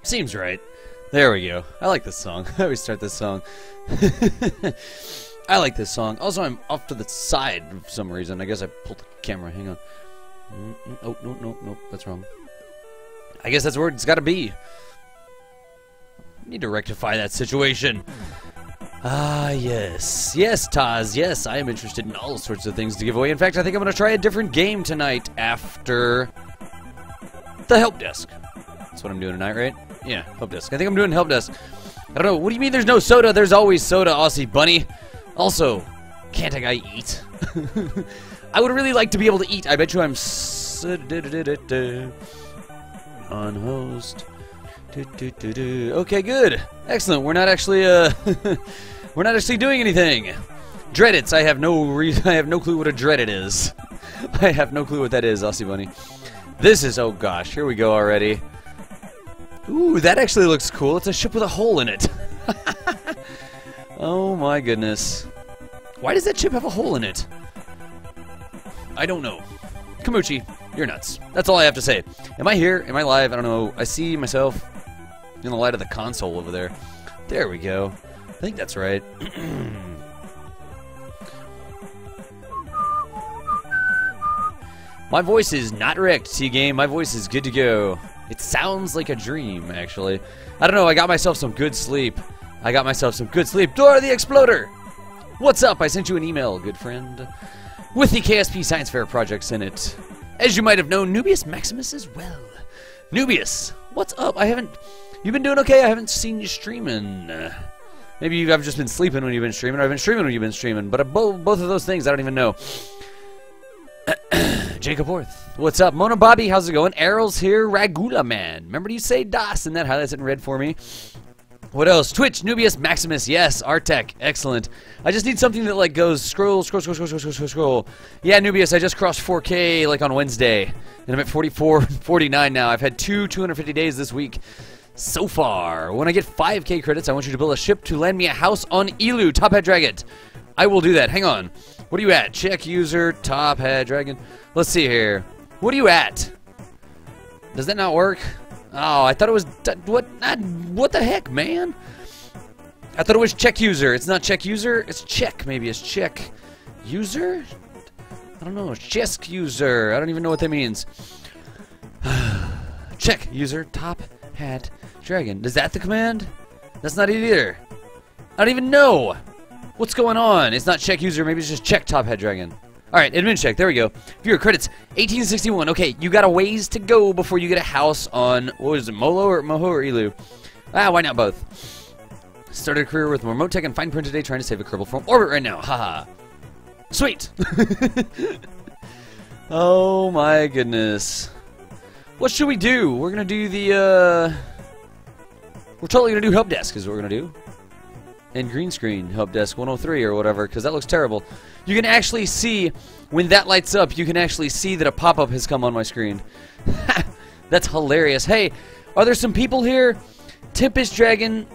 Seems right. There we go. I like this song. I always start this song. I like this song. Also, I'm off to the side for some reason. I guess I pulled the camera. Hang on. Oh, no. That's wrong. I guess that's where it's got to be. Need to rectify that situation. Ah, yes. Yes, Taz. Yes, I am interested in all sorts of things to give away. In fact, I think I'm going to try a different game tonight after the Helpdesk. That's what I'm doing tonight, right? Yeah, Helpdesk. I think I'm doing Helpdesk. I don't know. What do you mean there's no soda? There's always soda, Aussie Bunny. Also, can't a guy eat? I would really like to be able to eat. I bet you I'm on host. Okay, good. Excellent. We're not actually we're not actually doing anything. Dreadits. I have no reason. I have no clue what a dreadit is. I have no clue what that is, Aussie Bunny. This is, oh gosh, here we go already. Ooh, that actually looks cool. It's a ship with a hole in it. Oh my goodness. Why does that ship have a hole in it? I don't know. Kamuchi, you're nuts. That's all I have to say. Am I here? Am I live? I don't know. I see myself in the light of the console over there. There we go. I think that's right. My voice is not wrecked, T-Game. My voice is good to go. It sounds like a dream, actually. I don't know. I got myself some good sleep. Dora the Exploder! What's up? I sent you an email, good friend, with the KSP Science Fair projects in it. As you might have known, Nubius Maximus as well. Nubius, what's up? You've been doing okay? I haven't seen you streaming. Maybe I've just been sleeping when you've been streaming, or I've been streaming when you've been streaming, but both of those things, I don't even know. Jacob Worth, what's up? Mona Bobby, how's it going? Errol's here, Ragula Man. Remember you say DOS, and that highlights it in red for me. What else? Twitch, Nubius Maximus, yes. Artec, excellent. I just need something that like goes scroll. Yeah, Nubius, I just crossed 4K like on Wednesday, and I'm at 49 now. I've had 250 days this week so far. When I get 5K credits, I want you to build a ship to land me a house on Elu, Top Hat Dragon. I will do that. Hang on. What are you at? Check user, Top Hat Dragon. Let's see here. What are you at? Does that not work? Oh, I thought it was... What the heck, man? I thought it was check user. It's not check user. It's check. Maybe it's check user? I don't know. Check user. I don't even know what that means. Check user, Top Hat Dragon. Is that the command? That's not it either. I don't even know. What's going on? It's not check user. Maybe it's just check Top Hat Dragon. Alright, admin check. There we go. Viewer credits. 1861. Okay, you got a ways to go before you get a house on, what was it, Moho or Elu? Ah, why not both? Started a career with remote tech and fine print today, trying to save a Kerbal from orbit right now. Haha. Sweet. Oh my goodness. What should we do? We're gonna do the, we're totally gonna do Helpdesk is what we're gonna do. And green screen Helpdesk 103 or whatever, because that looks terrible. You can actually see, when that lights up, you can actually see that a pop-up has come on my screen. That's hilarious. Hey, are there some people here? Tempest Dragon.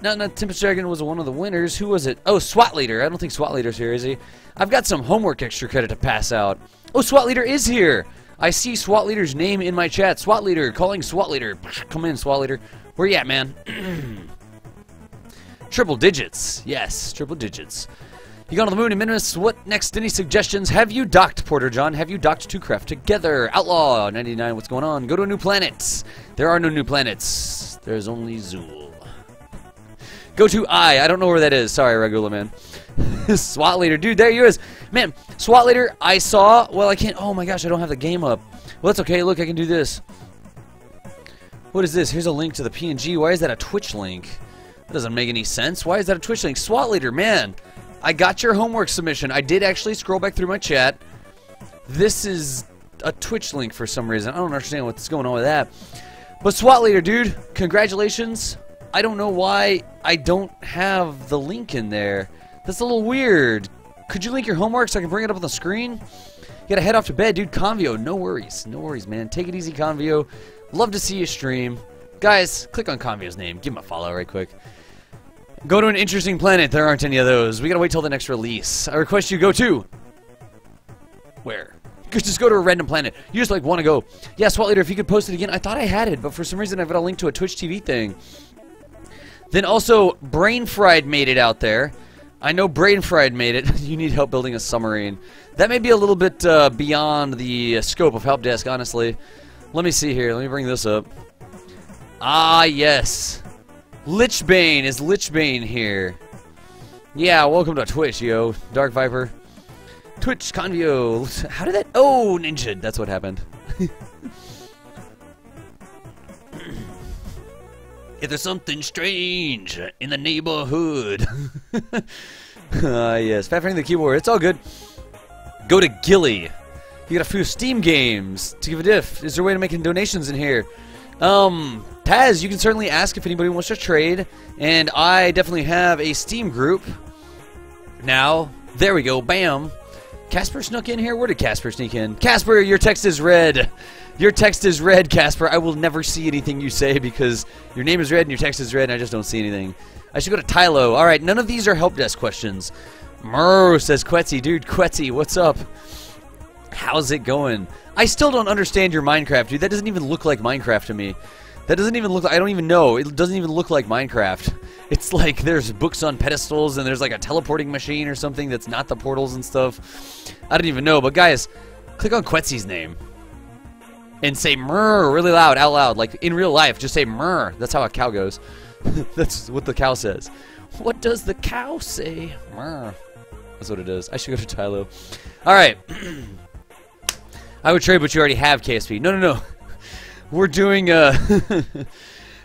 No, Tempest Dragon was one of the winners. Who was it? Oh, SWAT Leader. I don't think SWAT Leader's here, is he? I've got some homework extra credit to pass out. Oh, SWAT Leader is here. I see SWAT Leader's name in my chat. SWAT Leader, calling SWAT Leader. Come in, SWAT Leader. Where you at, man? Triple digits. Yes, triple digits. You gone to the moon and Minimus. What next? Any suggestions? Have you docked, Porter John? Have you docked to craft together? Outlaw 99. What's going on? Go to a new planet. There are no new planets. There's only Zool. Go to I don't know where that is. Sorry, Regula man. SWAT Leader. Dude, there he is. Man, SWAT Leader, I saw. Well, I can't. Oh my gosh, I don't have the game up. Well, that's okay. Look, I can do this. What is this? Here's a link to the PNG. Why is that a Twitch link? That doesn't make any sense. Why is that a Twitch link? SWAT Leader, man. I got your homework submission. I did actually scroll back through my chat. This is a Twitch link for some reason. I don't understand what's going on with that. But SWAT Leader, dude, congratulations. I don't know why I don't have the link in there. That's a little weird. Could you link your homework so I can bring it up on the screen? You gotta head off to bed, dude. Convio, no worries. No worries, man. Take it easy, Convio. Love to see you stream. Guys, click on Convio's name. Give him a follow right quick. Go to an interesting planet. There aren't any of those. We gotta wait till the next release. I request you go to... Where? just go to a random planet. You just like want to go. Yeah, SWAT leader, if you could post it again. I thought I had it, but for some reason I've got a link to a Twitch TV thing. Then also, Brain Fried made it out there. I know Brain Fried made it. You need help building a submarine. That may be a little bit beyond the scope of Helpdesk, honestly. Let me see here. Let me bring this up. Ah, yes. Lichbane. Is Lichbane here? Yeah, welcome to Twitch, yo. Dark Viper. Twitch Convio. How did that... Oh, ninja. That's what happened. If there's something strange in the neighborhood. Yes. Fat Frank the keyboard. It's all good. Go to Gilly. You got a few Steam games to give a diff. Is there a way to make donations in here? Taz, you can certainly ask if anybody wants to trade. And I definitely have a Steam group. Now, there we go. Bam. Casper snuck in here? Where did Casper sneak in? Casper, your text is red. Your text is red, Casper. I will never see anything you say because your name is red and your text is red and I just don't see anything. I should go to Tylo. Alright, none of these are help desk questions. Murr, says Quetzy. Dude, Quetzy, what's up? How's it going? I still don't understand your Minecraft, dude. That doesn't even look like Minecraft to me. That doesn't even look like... I don't even know. It doesn't even look like Minecraft. It's like there's books on pedestals and there's like a teleporting machine or something that's not the portals and stuff. I don't even know. But guys, click on Quetzy's name. And say murr really loud, out loud. Like in real life, just say murr. That's how a cow goes. That's what the cow says. What does the cow say? Murr. That's what it is. I should go to Tylo. Alright. I would trade, but you already have KSP. No, no, no. We're doing,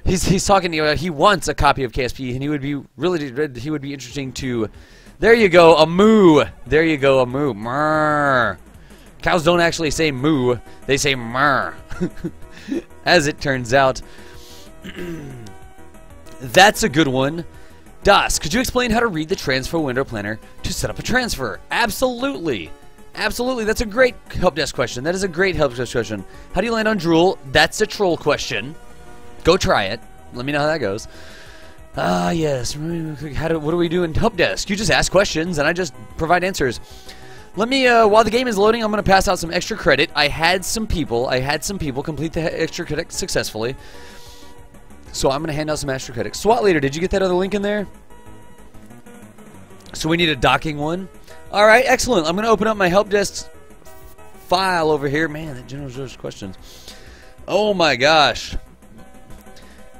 he's talking, he wants a copy of KSP, and he would be interesting to, there you go, a moo. There you go, a moo. Murr. Cows don't actually say moo, they say murr. As it turns out. That's a good one. Das, could you explain how to read the transfer window planner to set up a transfer? Absolutely. Absolutely, that's a great help desk question. That is a great help desk question. How do you land on Drool? That's a troll question. Go try it. Let me know how that goes. Ah, yes. What do we do in help desk? You just ask questions, and I just provide answers. Let me, while the game is loading, I'm going to pass out some extra credit. I had some people complete the extra credit successfully. So I'm going to hand out some extra credit. SWAT leader, did you get that other link in there? So we need a docking one. Alright, excellent. I'm going to open up my help desk file over here. Man, that general reserves questions. Oh my gosh.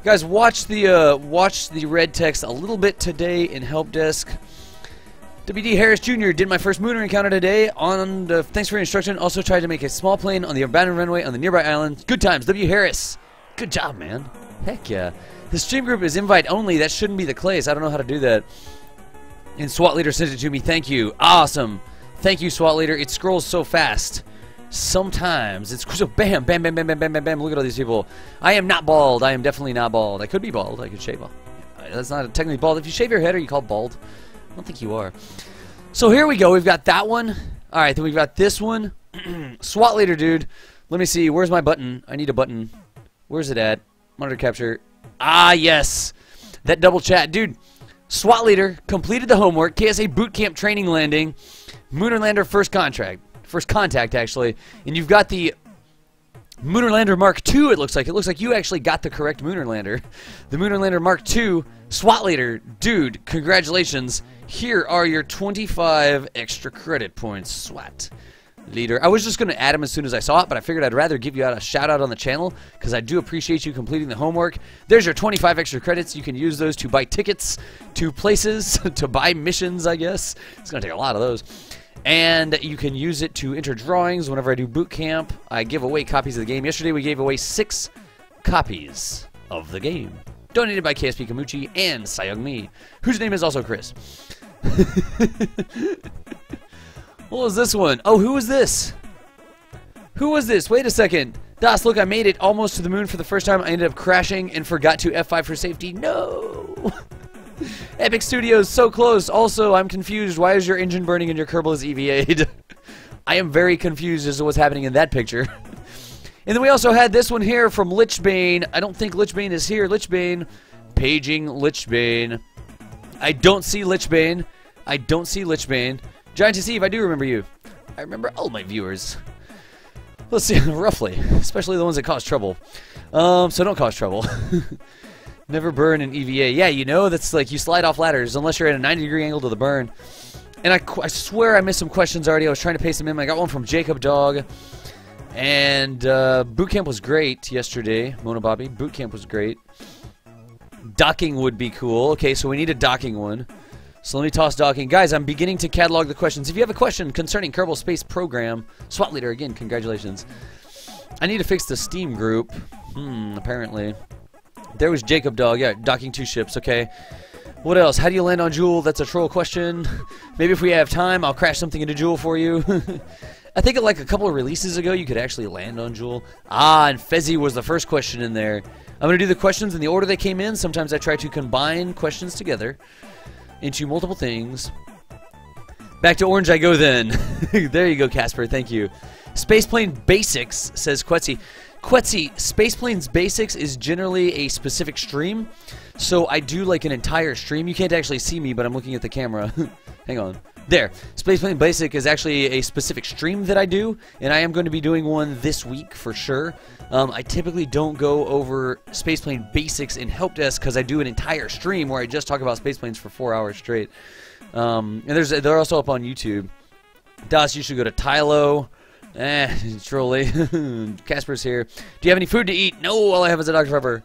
Guys, watch the red text a little bit today in help desk. WD Harris Jr. did my first mooner encounter today. Thanks for your instruction. Also tried to make a small plane on the abandoned runway on the nearby island. Good times, W. Harris. Good job, man. Heck yeah. The stream group is invite only. That shouldn't be the case. I don't know how to do that. And SWAT leader sent it to me. Thank you. Awesome. Thank you, SWAT leader. It scrolls so fast. Sometimes it's so bam, bam, bam, bam, bam, bam, bam, bam. Look at all these people. I am not bald. I am definitely not bald. I could be bald. I could shave. That's not technically bald. If you shave your head, are you called bald? I don't think you are. So here we go. We've got that one. All right, then we've got this one. SWAT leader, dude. Let me see. Where's my button? I need a button. Where's it at? Monitor capture. Ah, yes. That double chat, dude. SWAT leader completed the homework. KSA boot camp training landing. Mooner lander first contact actually. And you've got the Mooner lander Mark II. It looks like you actually got the correct Mooner lander. The Mooner lander Mark II. SWAT leader, dude. Congratulations. Here are your 25 extra credit points. SWAT leader. I was just going to add him as soon as I saw it, but I figured I'd rather give you a shout out on the channel because I do appreciate you completing the homework. There's your 25 extra credits. You can use those to buy tickets to places, to buy missions, I guess. It's going to take a lot of those. And you can use it to enter drawings whenever I do boot camp. I give away copies of the game. Yesterday we gave away 6 copies of the game. Donated by KSP Kamuchi and Sayong Mi, whose name is also Chris. What was this one? Oh, who was this? Who was this? Wait a second. Das, look, I made it almost to the moon for the first time. I ended up crashing and forgot to F5 for safety. No! Epic Studios, so close. Also, I'm confused. Why is your engine burning and your Kerbal is EVA'd? I am very confused as to what's happening in that picture. And then we also had this one here from Lichbane. I don't think Lichbane is here. Lichbane. Paging Lichbane. I don't see Lichbane. I don't see Lichbane. Giant to see if I do remember you. I remember all my viewers. Let's see, roughly. Especially the ones that cause trouble. So don't cause trouble. Never burn in EVA. Yeah, you know, that's like you slide off ladders unless you're at a 90-degree angle to the burn. And I swear I missed some questions already. I was trying to paste them in. I got one from Jacob Dog. And boot camp was great yesterday. Mona Bobby, boot camp was great. Docking would be cool. Okay, so we need a docking one. So let me toss docking. Guys, I'm beginning to catalog the questions. If you have a question concerning Kerbal Space Program, SWAT Leader, again, congratulations. I need to fix the Steam group. Apparently. There was Jacob Dog. Yeah, docking 2 ships. Okay. What else? How do you land on Jewel? That's a troll question. Maybe if we have time, I'll crash something into Jewel for you. I think like a couple of releases ago, you could actually land on Jewel. Ah, and Fezzy was the first question in there. I'm going to do the questions in the order they came in. Sometimes I try to combine questions together into multiple things. Back to orange I go then. There you go, Casper. Thank you. Spaceplane Basics, says Quetzy. Quetzy, Spaceplane's Basics is generally a specific stream. So I do like an entire stream. You can't actually see me, but I'm looking at the camera. Hang on. There. Spaceplane Basic is actually a specific stream that I do, and I am going to be doing one this week for sure. I typically don't go over Spaceplane Basics in Helpdesk because I do an entire stream where I just talk about spaceplanes for 4 hours straight. And they're also up on YouTube. Das, you should go to Tylo. Trolly. Casper's here. Do you have any food to eat? No, all I have is a Dr. Pepper.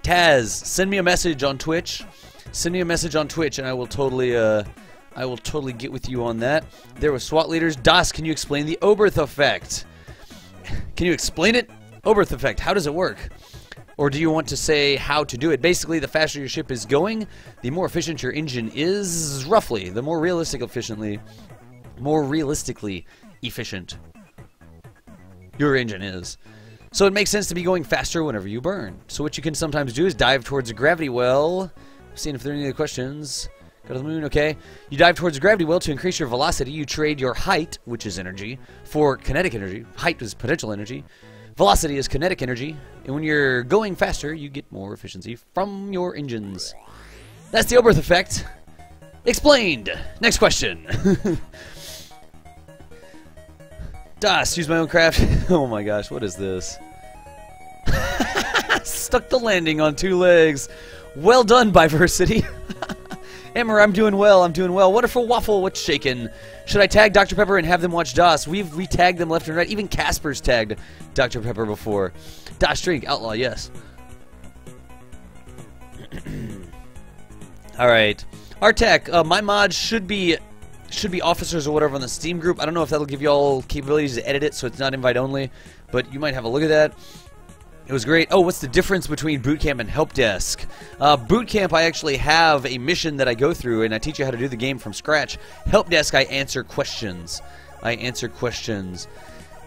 Taz, send me a message on Twitch. Send me a message on Twitch, and I will totally get with you on that. There was SWAT leaders. Das, can you explain the Oberth effect? Can you explain it? Oberth effect. How does it work? Or do you want to say how to do it? Basically, the faster your ship is going, the more efficient your engine is. Roughly, the more realistically efficient your engine is. So it makes sense to be going faster whenever you burn. So what you can sometimes do is dive towards a gravity well. Seeing if there are any other questions. Go to the moon, okay. You dive towards a gravity well to increase your velocity. You trade your height, which is energy, for kinetic energy. Height is potential energy. Velocity is kinetic energy. And when you're going faster, you get more efficiency from your engines. That's the Oberth effect. Explained. Next question. Das, use my own craft. Oh my gosh, what is this? Stuck the landing on 2 legs. Well done, Biversity. Emmer, I'm doing well, I'm doing well. Wonderful Waffle, what's shaking? Should I tag Dr. Pepper and have them watch DOS? We tagged them left and right. Even Casper's tagged Dr. Pepper before. DOS Drink, Outlaw, yes. Alright. Artec, my mod should be officers or whatever on the Steam group. I don't know if that'll give you all capabilities to edit it so it's not invite only, but you might have a look at that. It was great. Oh, what's the difference between Bootcamp and Helpdesk? Bootcamp, I actually have a mission that I go through, and I teach you how to do the game from scratch. Helpdesk, I answer questions.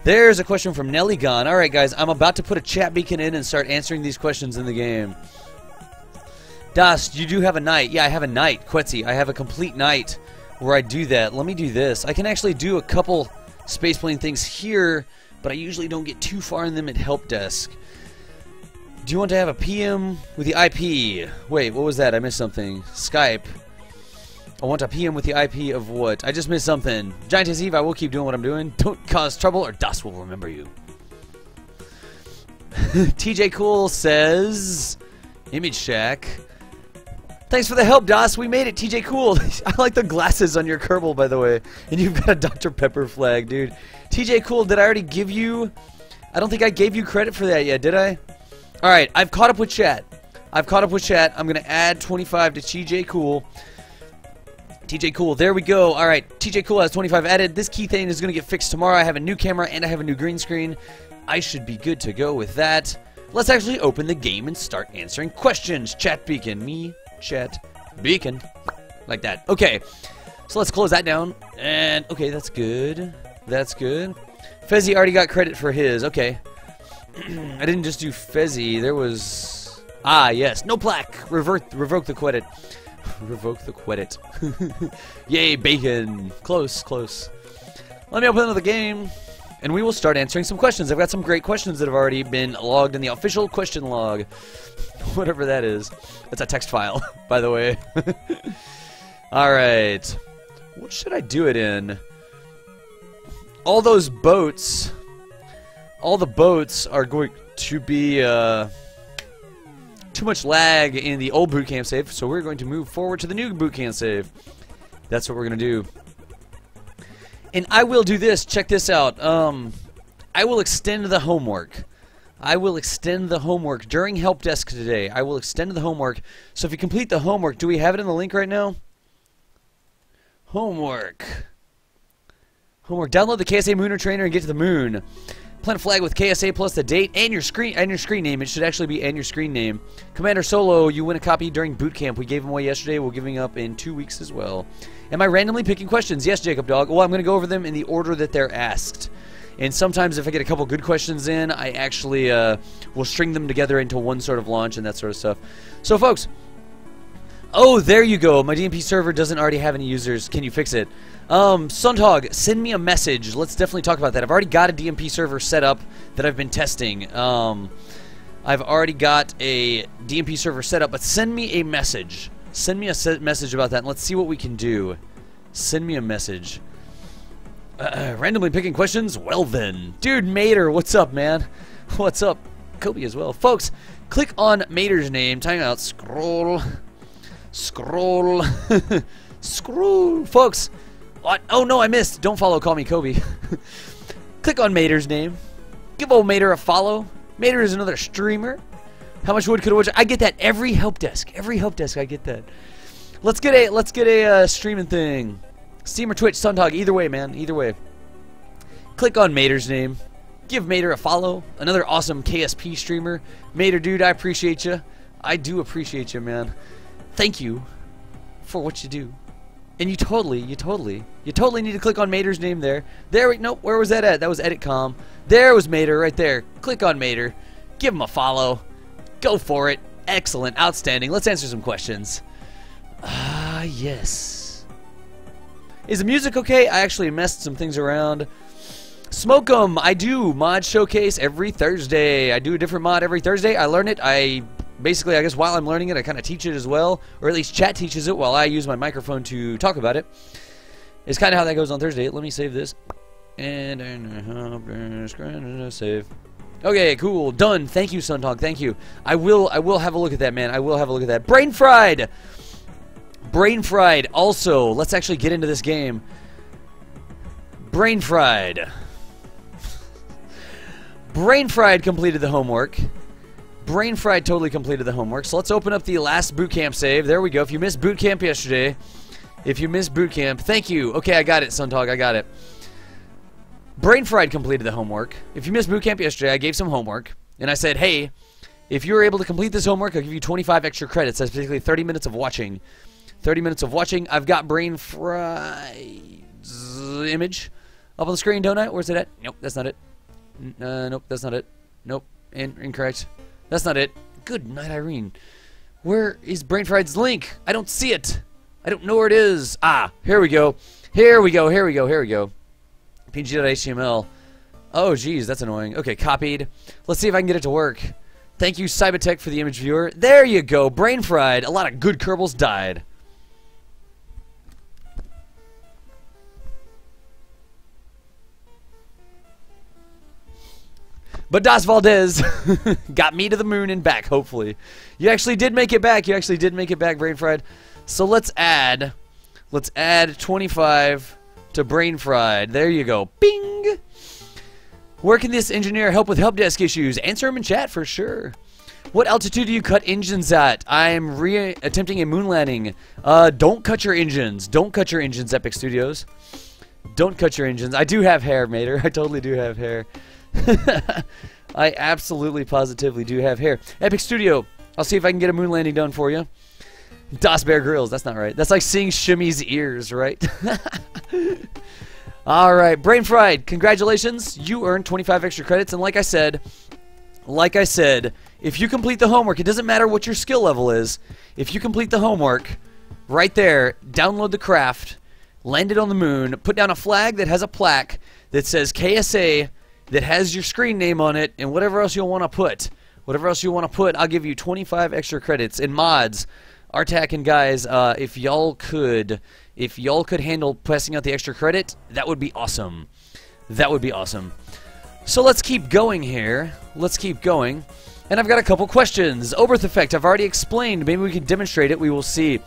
There's a question from Nelly Gone. All right, guys, I'm about to put a chat beacon in and start answering these questions in the game. Das, you do have a night. Yeah, I have a night. Quetzy, I have a complete night where I do that. Let me do this. I can actually do a couple spaceplane things here, but I usually don't get too far in them at Helpdesk. Do you want to have a PM with the IP? Wait, what was that? I missed something. Skype. I want a PM with the IP of what? I just missed something. Giantess Eve, I will keep doing what I'm doing. Don't cause trouble or DOS will remember you. TJ Cool says... Image Shack. Thanks for the help, DOS. We made it, TJ Cool. I like the glasses on your Kerbal, by the way. And you've got a Dr. Pepper flag, dude. TJ Cool, did I already give you... I don't think I gave you credit for that yet, did I? Alright, I've caught up with chat. I'm going to add 25 to TJ Cool. TJ Cool, there we go. Alright, TJ Cool has 25 added. This key thing is going to get fixed tomorrow. I have a new camera and I have a new green screen. I should be good to go with that. Let's actually open the game and start answering questions. Chat beacon. Me, chat beacon. Like that. Okay, so let's close that down. And, okay, that's good. That's good. Fezzy already got credit for his. Okay. I didn't just do Fezzy. There was... Ah, yes. No plaque. Revoke the credit. Revoke the credit. Yay, bacon. Close, close. Let me open another game, and we will start answering some questions. I've got some great questions that have already been logged in the official question log. Whatever that is. That's a text file, by the way. Alright. What should I do it in? all those boats, all the boats are going to be too much lag in the old boot camp save, so we're going to move forward to the new boot camp save. That's what we're going to do. And I will do this. Check this out. I will extend the homework. I will extend the homework during Helpdesk today. I will extend the homework. So if you complete the homework, do we have it in the link right now? Homework. Homework. Download the KSA Mooner Trainer and get to the moon. Plant a flag with KSA plus the date and your screen name. It should actually be and your screen name. Commander Solo, you win a copy during boot camp. We gave them away yesterday. We're giving up in 2 weeks as well. Am I randomly picking questions? Yes, Jacob Dog. Well, I'm going to go over them in the order that they're asked. And sometimes if I get a couple good questions in, I actually will string them together into one sort of launch and that sort of stuff. So, folks. Oh, there you go. My DMP server doesn't already have any users. Can you fix it? Sundhog, send me a message. Let's definitely talk about that. I've already got a DMP server set up that I've been testing. I've already got a DMP server set up, but send me a message. Send me a message about that, and let's see what we can do. Send me a message. Randomly picking questions? Well then. Dude, Mater, what's up, man? What's up? Kobe as well. Folks, click on Mater's name. Time out. Scroll. Scroll. Scroll. Folks. What? Oh, no, I missed. Don't follow. Call me Kobe. Click on Mater's name. Give old Mater a follow. Mater is another streamer. How much wood could I watch? I get that every Helpdesk. Every Helpdesk, I get that. Let's get a streaming thing. Steam or Twitch, Sundog, either way, man, either way. Click on Mater's name. Give Mater a follow. Another awesome KSP streamer. Mater, dude, I appreciate you. I do appreciate you, man. Thank you for what you do. And you totally need to click on Mater's name there. Nope, where was that at? That was EditCom. There was Mater right there. Click on Mater. Give him a follow. Go for it. Excellent. Outstanding. Let's answer some questions. Yes. Is the music okay? I actually messed some things around. Smoke 'em. I do mod showcase every Thursday. I do a different mod every Thursday. I learn it. Basically, I guess while I'm learning it, I kind of teach it as well. Or at least chat teaches it while I use my microphone to talk about it. It's kind of how that goes on Thursday. Let me save this. And save. Okay, cool. Done. Thank you, Sundog. Thank you. I will have a look at that, man. I will have a look at that. Brain Fried. Brain Fried. Also, let's actually get into this game. Brain Fried. Brain Fried completed the homework. Brain Fried totally completed the homework. So let's open up the last boot camp save. There we go. If you missed boot camp yesterday, thank you. Okay, I got it, Sundog. I got it. Brain Fried completed the homework. If you missed boot camp yesterday, I gave some homework, and I said, hey, if you're able to complete this homework, I'll give you 25 extra credits. That's basically 30 minutes of watching. 30 minutes of watching. I've got Brain Fried's image up on the screen, don't I? Where's it at? Nope, that's not it. Nope, that's not it. Nope, incorrect. That's not it. Good night, Irene. Where is Brain Fried's link? I don't see it. I don't know where it is. Ah, here we go. Here we go. PG.html. Oh, geez, that's annoying. Okay, copied. Let's see if I can get it to work. Thank you, Cybertech, for the image viewer. There you go. Brain Fried. A lot of good Kerbals died. But Das Valdez got me to the moon and back, hopefully. You actually did make it back. Brain Fried. So let's add 25 to Brain Fried. There you go. Bing! Where can this engineer help with help desk issues? Answer them in chat for sure. What altitude do you cut engines at? I'm attempting a moon landing. Don't cut your engines. Don't cut your engines, Epic Studios. Don't cut your engines. I do have hair, Mater. I totally do have hair. I absolutely positively do have hair. Epic Studio, I'll see if I can get a moon landing done for you. Das Bear Grylls, that's not right. That's like seeing Shimmy's ears, right? Alright, Brain Fried, congratulations. You earned 25 extra credits, and like I said, if you complete the homework, it doesn't matter what your skill level is. If you complete the homework, right there, download the craft, land it on the moon, put down a flag that has a plaque that says KSA, that has your screen name on it, and whatever else you'll want to put. I'll give you 25 extra credits. And mods, Artak and guys, if y'all could handle passing out the extra credit, that would be awesome. That would be awesome. So let's keep going here. Let's keep going. And I've got a couple questions. Oberth effect, I've already explained. Maybe we can demonstrate it. We will see.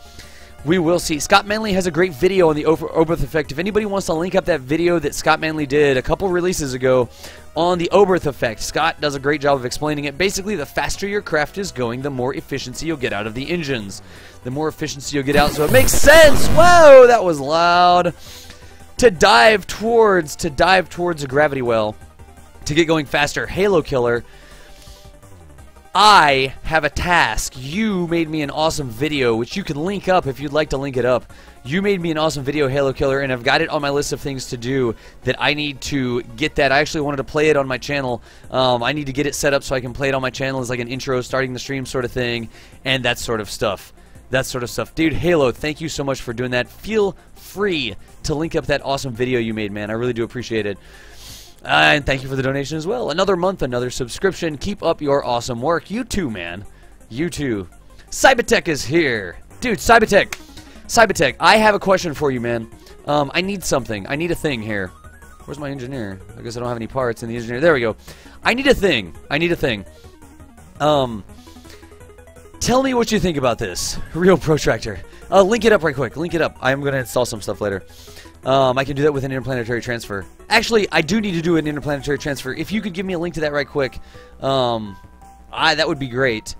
We will see. Scott Manley has a great video on the Oberth effect. If anybody wants to link up that video that Scott Manley did a couple releases ago on the Oberth effect, Scott does a great job of explaining it. Basically, the faster your craft is going, the more efficiency you'll get out of the engines. The more efficiency you'll get out, so it makes sense. Whoa, that was loud. To dive towards a gravity well, to get going faster. Halo Killer, I have a task. You made me an awesome video, which you can link up if you'd like to link it up. You made me an awesome video, Halo Killer, and I've got it on my list of things to do that I need to get that. I actually wanted to play it on my channel. I need to get it set up so I can play it on my channel as like an intro, starting the stream sort of thing, and that sort of stuff. Dude, Halo, thank you so much for doing that. Feel free to link up that awesome video you made, man. I really do appreciate it. And thank you for the donation as well. Another month, another subscription. Keep up your awesome work. You too, man. You too. Cybertech is here. Dude, Cybertech, I have a question for you, man. I need something. I need a thing here. Where's my engineer? I guess I don't have any parts in the engineer. There we go. I need a thing. Tell me what you think about this. Real protractor. Link it up right quick. Link it up. I'm going to install some stuff later. I can do that with an interplanetary transfer. Actually, I do need to do an interplanetary transfer. If you could give me a link to that right quick, that would be great.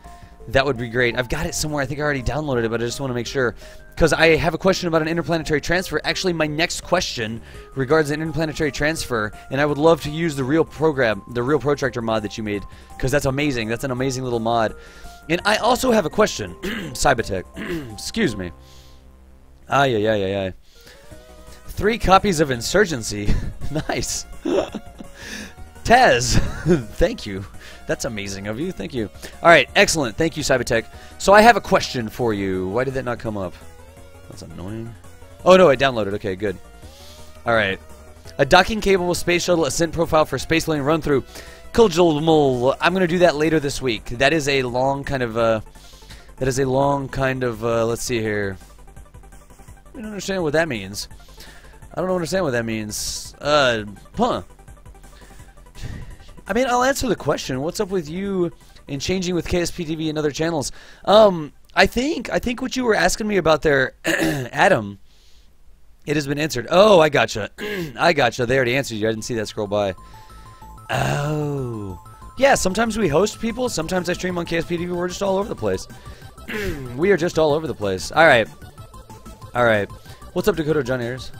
That would be great. I've got it somewhere. I think I already downloaded it, but I just want to make sure. Because I have a question about an interplanetary transfer. Actually, my next question regards an interplanetary transfer, and I would love to use the real protractor mod that you made, because that's amazing. That's an amazing little mod. And I also have a question. Cybertech. Excuse me. Yeah. 3 copies of Insurgency. Nice. Tez, thank you. That's amazing of you. Thank you. All right, excellent. Thank you, Cybertech. So I have a question for you. Why did that not come up? That's annoying. Oh, no, I downloaded. Okay, good. All right. A docking-capable space shuttle ascent profile for space lane run-through. I'm going to do that later this week. That is a long kind of, let's see here. I don't understand what that means. I don't understand what that means. Huh. I mean, I'll answer the question. What's up with you and changing with KSP TV and other channels? I think what you were asking me about there, Adam, it has been answered. Oh, I gotcha. I gotcha. They already answered you. I didn't see that scroll by. Oh. Yeah, sometimes we host people. Sometimes I stream on KSP TV. We're just all over the place. We are just all over the place. All right. All right. What's up, Dakota John Ayers?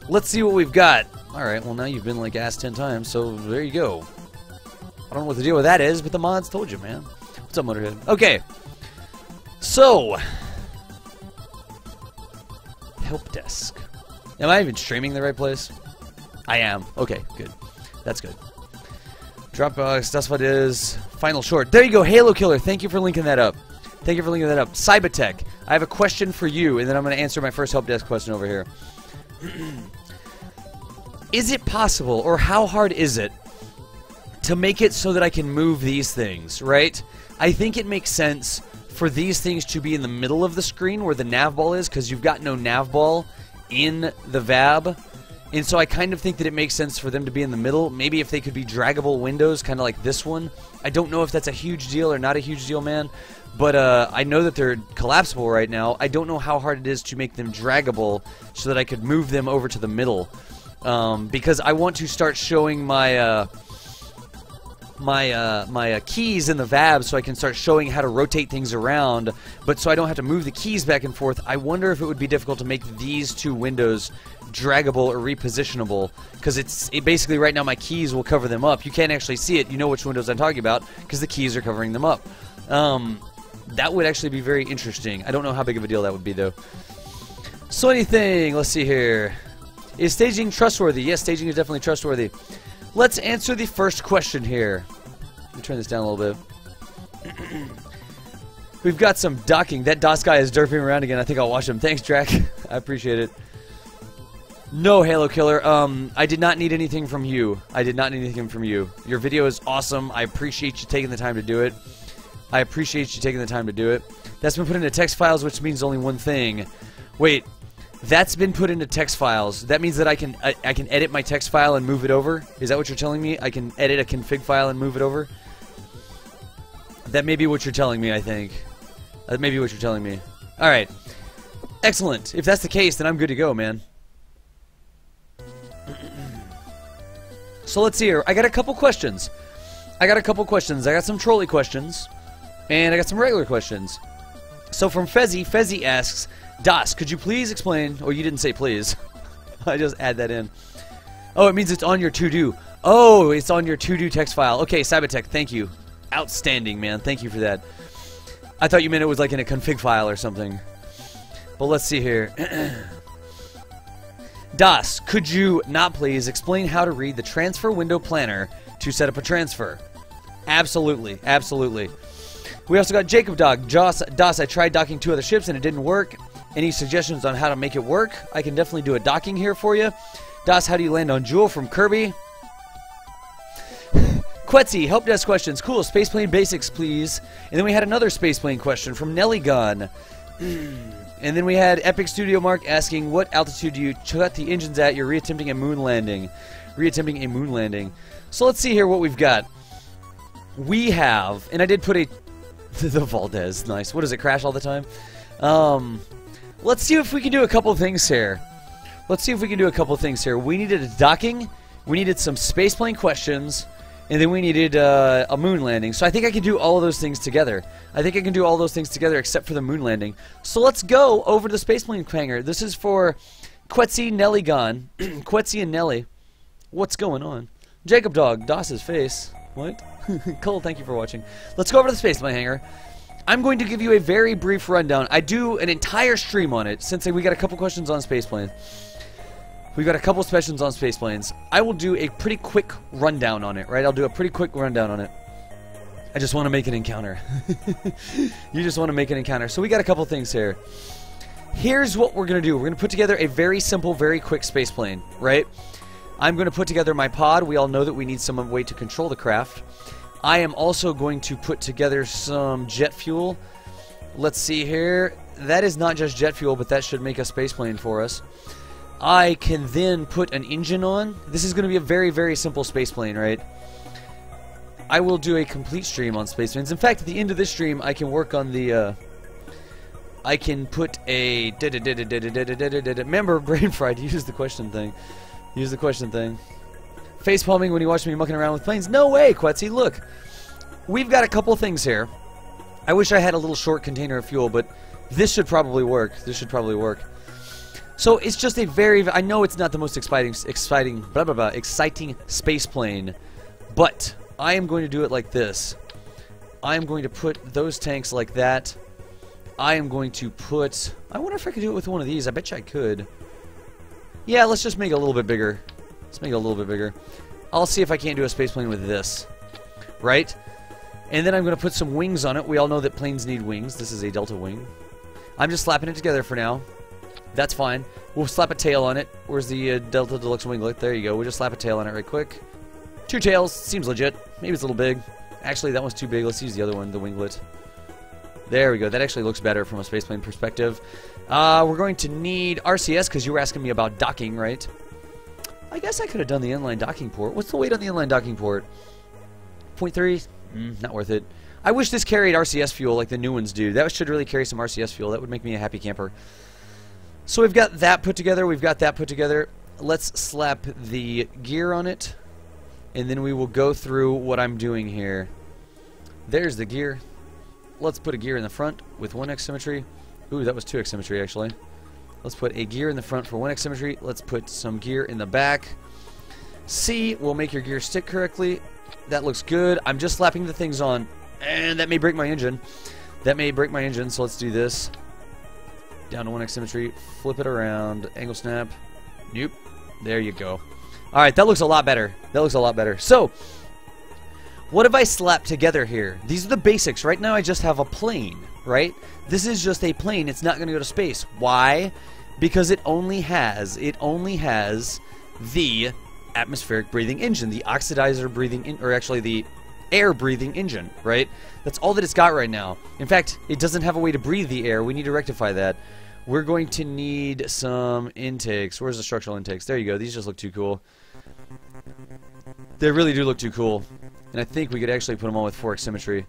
Let's see what we've got. Alright, well now you've been like asked 10 times, so there you go. I don't know what the deal with that is, but the mods told you, man. What's up, Motorhead? Okay. So. Helpdesk. Am I even streaming the right place? I am. Okay, good. That's good. Dropbox, that's what it is. Final short. There you go, Halo Killer. Thank you for linking that up. Thank you for linking that up. Cybertech, I have a question for you, and then I'm going to answer my first Helpdesk question over here. Is it possible, or how hard is it, to make it so that I can move these things, right? I think it makes sense for these things to be in the middle of the screen where the nav ball is, because you've got no nav ball in the VAB. And so I kind of think that it makes sense for them to be in the middle. Maybe if they could be draggable windows, kind of like this one. I don't know if that's a huge deal or not a huge deal, man. But I know that they're collapsible right now. I don't know how hard it is to make them draggable so that I could move them over to the middle. Because I want to start showing my my keys in the VAB so I can start showing how to rotate things around, but so I don't have to move the keys back and forth. I wonder if it would be difficult to make these two windows draggable or repositionable, because it basically right now my keys will cover them up. You can't actually see it. You know which windows I'm talking about because the keys are covering them up. That would actually be very interesting. I don't know how big of a deal that would be though. So anything, let's see here. Is staging trustworthy? Yes, staging is definitely trustworthy. Let's answer the first question here. Let me turn this down a little bit. We've got some docking. That DOS guy is derping around again. I think I'll watch him. Thanks, Drac. I appreciate it. No, Halo Killer. I did not need anything from you. I did not need anything from you. Your video is awesome. I appreciate you taking the time to do it. I appreciate you taking the time to do it. That's been put into text files, which means only one thing. Wait. That's been put into text files. That means that I can edit my text file and move it over. Is that what you're telling me? I can edit a config file and move it over? That may be what you're telling me, I think. That may be what you're telling me. Alright. Excellent. If that's the case, then I'm good to go, man. So let's see here. I got a couple questions. I got some trolley questions. And I got some regular questions. So from Fezzy asks, Das, could you please explain... Oh, you didn't say please. I just add that in. Oh, it means it's on your to-do. Oh, it's on your to-do text file. Okay, Cybertech, thank you. Outstanding, man. Thank you for that. I thought you meant it was like in a config file or something. But let's see here. Das, could you not please explain how to read the transfer window planner to set up a transfer? Absolutely, absolutely. We also got Jacob Dog. Das, I tried docking 2 other ships and it didn't work. Any suggestions on how to make it work? I can definitely do a docking here for you. Das, how do you land on Jewel from Kirby? Quetzy, Helpdesk questions. Cool, spaceplane basics, please. And then we had another spaceplane question from Nellygon. And then we had Epic Studio Mark asking, what altitude do you cut the engines at? You're reattempting a moon landing. Reattempting a moon landing. So let's see here what we've got. We have, and I did put a... the Valdez, nice. What does it, crash all the time? Let's see if we can do a couple things here. We needed a docking, we needed some spaceplane questions, and then we needed a moon landing. So I think I can do all of those things together. Except for the moon landing. So let's go over to the spaceplane hangar. This is for Quetzy Nellygon. Quetzy and Nelly. What's going on? Jacob Dog, Doss's face. What? Cole, thank you for watching. Let's go over to the spaceplane hangar. I'm going to give you a very brief rundown. I do an entire stream on it since we got a couple questions on spaceplanes. We've got a couple questions on spaceplanes. I will do a pretty quick rundown on it, right? I'll do a pretty quick rundown on it. I just want to make an encounter. You just want to make an encounter. So we got a couple things here. Here's what we're going to do. We're going to put together a very simple, very quick spaceplane, right? I'm going to put together my pod. We all know that we need some way to control the craft. I am also going to put together some jet fuel. Let's see here. That is not just jet fuel, but that should make a spaceplane for us. I can then put an engine on. This is going to be a very, very simple spaceplane, right? I will do a complete stream on spaceplanes. In fact, at the end of this stream, I can work on the... I can put a... Remember, brain fried, use the question thing. Use the question thing. Face palming when you watch me mucking around with planes. No way, Quetzy. Look, we've got a couple things here. I wish I had a little short container of fuel, but this should probably work. So it's just a very... I know it's not the most exciting space plane, but I am going to do it like this. I am going to put those tanks like that. I am going to put... I wonder if I could do it with one of these. I bet you I could. Yeah, let's just make it a little bit bigger. I'll see if I can't do a spaceplane with this. Right? And then I'm going to put some wings on it. We all know that planes need wings. This is a Delta wing. I'm just slapping it together for now. That's fine. We'll slap a tail on it. Where's the Delta Deluxe winglet? There you go. We'll just slap a tail on it right quick. 2 tails. Seems legit. Maybe it's a little big. Actually, that one's too big. Let's use the other one, the winglet. There we go. That actually looks better from a spaceplane perspective. We're going to need RCS because you were asking me about docking, right? I guess I could have done the inline docking port. What's the weight on the inline docking port? 0.3? Not worth it. I wish this carried RCS fuel like the new ones do. That should really carry some RCS fuel. That would make me a happy camper. So we've got that put together. Let's slap the gear on it. And then we will go through what I'm doing here. There's the gear. Let's put a gear in the front with 1x symmetry. Ooh, that was 2x symmetry actually. Let's put a gear in the front for 1x symmetry. Let's put some gear in the back. C will make your gear stick correctly. That looks good. I'm just slapping the things on. And that may break my engine. So let's do this. Down to 1x symmetry. Flip it around. Angle snap. Nope. There you go. Alright, that looks a lot better. So, what have I slapped together here? These are the basics. Right now I just have a plane, right? This is just a plane. It's not going to go to space. Why? Because it only has the atmospheric breathing engine, the oxidizer breathing, or actually the air breathing engine, right? That's all that it's got right now. In fact, it doesn't have a way to breathe the air. We need to rectify that. we're going to need some intakes. Where's the structural intakes? There you go. These just look too cool. They really do look too cool. And I think we could actually put them on with fork symmetry.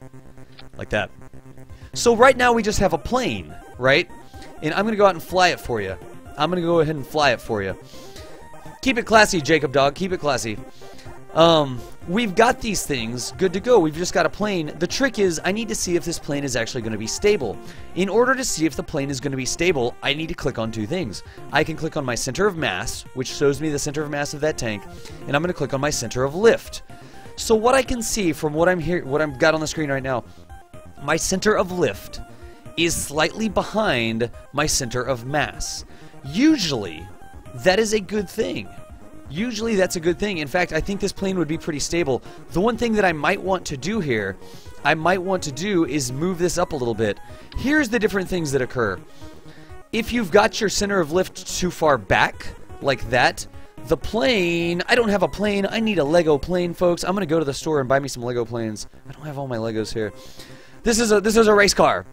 Like that. So right now we just have a plane, right? And I'm going to go out and fly it for you. I'm going to go ahead and fly it for you. Keep it classy, Jacob Dog. Keep it classy. We've got these things good to go. We've just got a plane. The trick is I need to see if this plane is actually going to be stable. In order to see if the plane is going to be stable, I need to click on two things. I can click on my center of mass, which shows me the center of mass of that tank, and I'm going to click on my center of lift. So what I can see from what I've got on the screen right now, my center of lift is slightly behind my center of mass. Usually, that is a good thing. Usually that's a good thing. In fact, I think this plane would be pretty stable. The one thing that I might want to do here, is move this up a little bit. Here's the different things that occur. If you've got your center of lift too far back, like that, the plane, I don't have a plane, I need a Lego plane, folks. I'm going to go to the store and buy me some Lego planes. I don't have all my Legos here. This is a race car.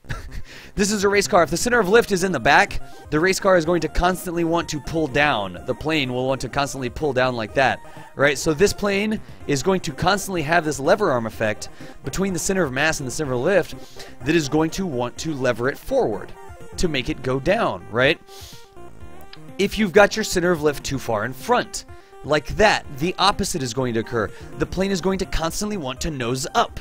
This is a race car. If the center of lift is in the back, the race car is going to constantly want to pull down. The plane will want to constantly pull down like that, right? So this plane is going to constantly have this lever arm effect between the center of mass and the center of lift that is going to want to lever it forward to make it go down, right? If you've got your center of lift too far in front, like that, the opposite is going to occur. The plane is going to constantly want to nose up.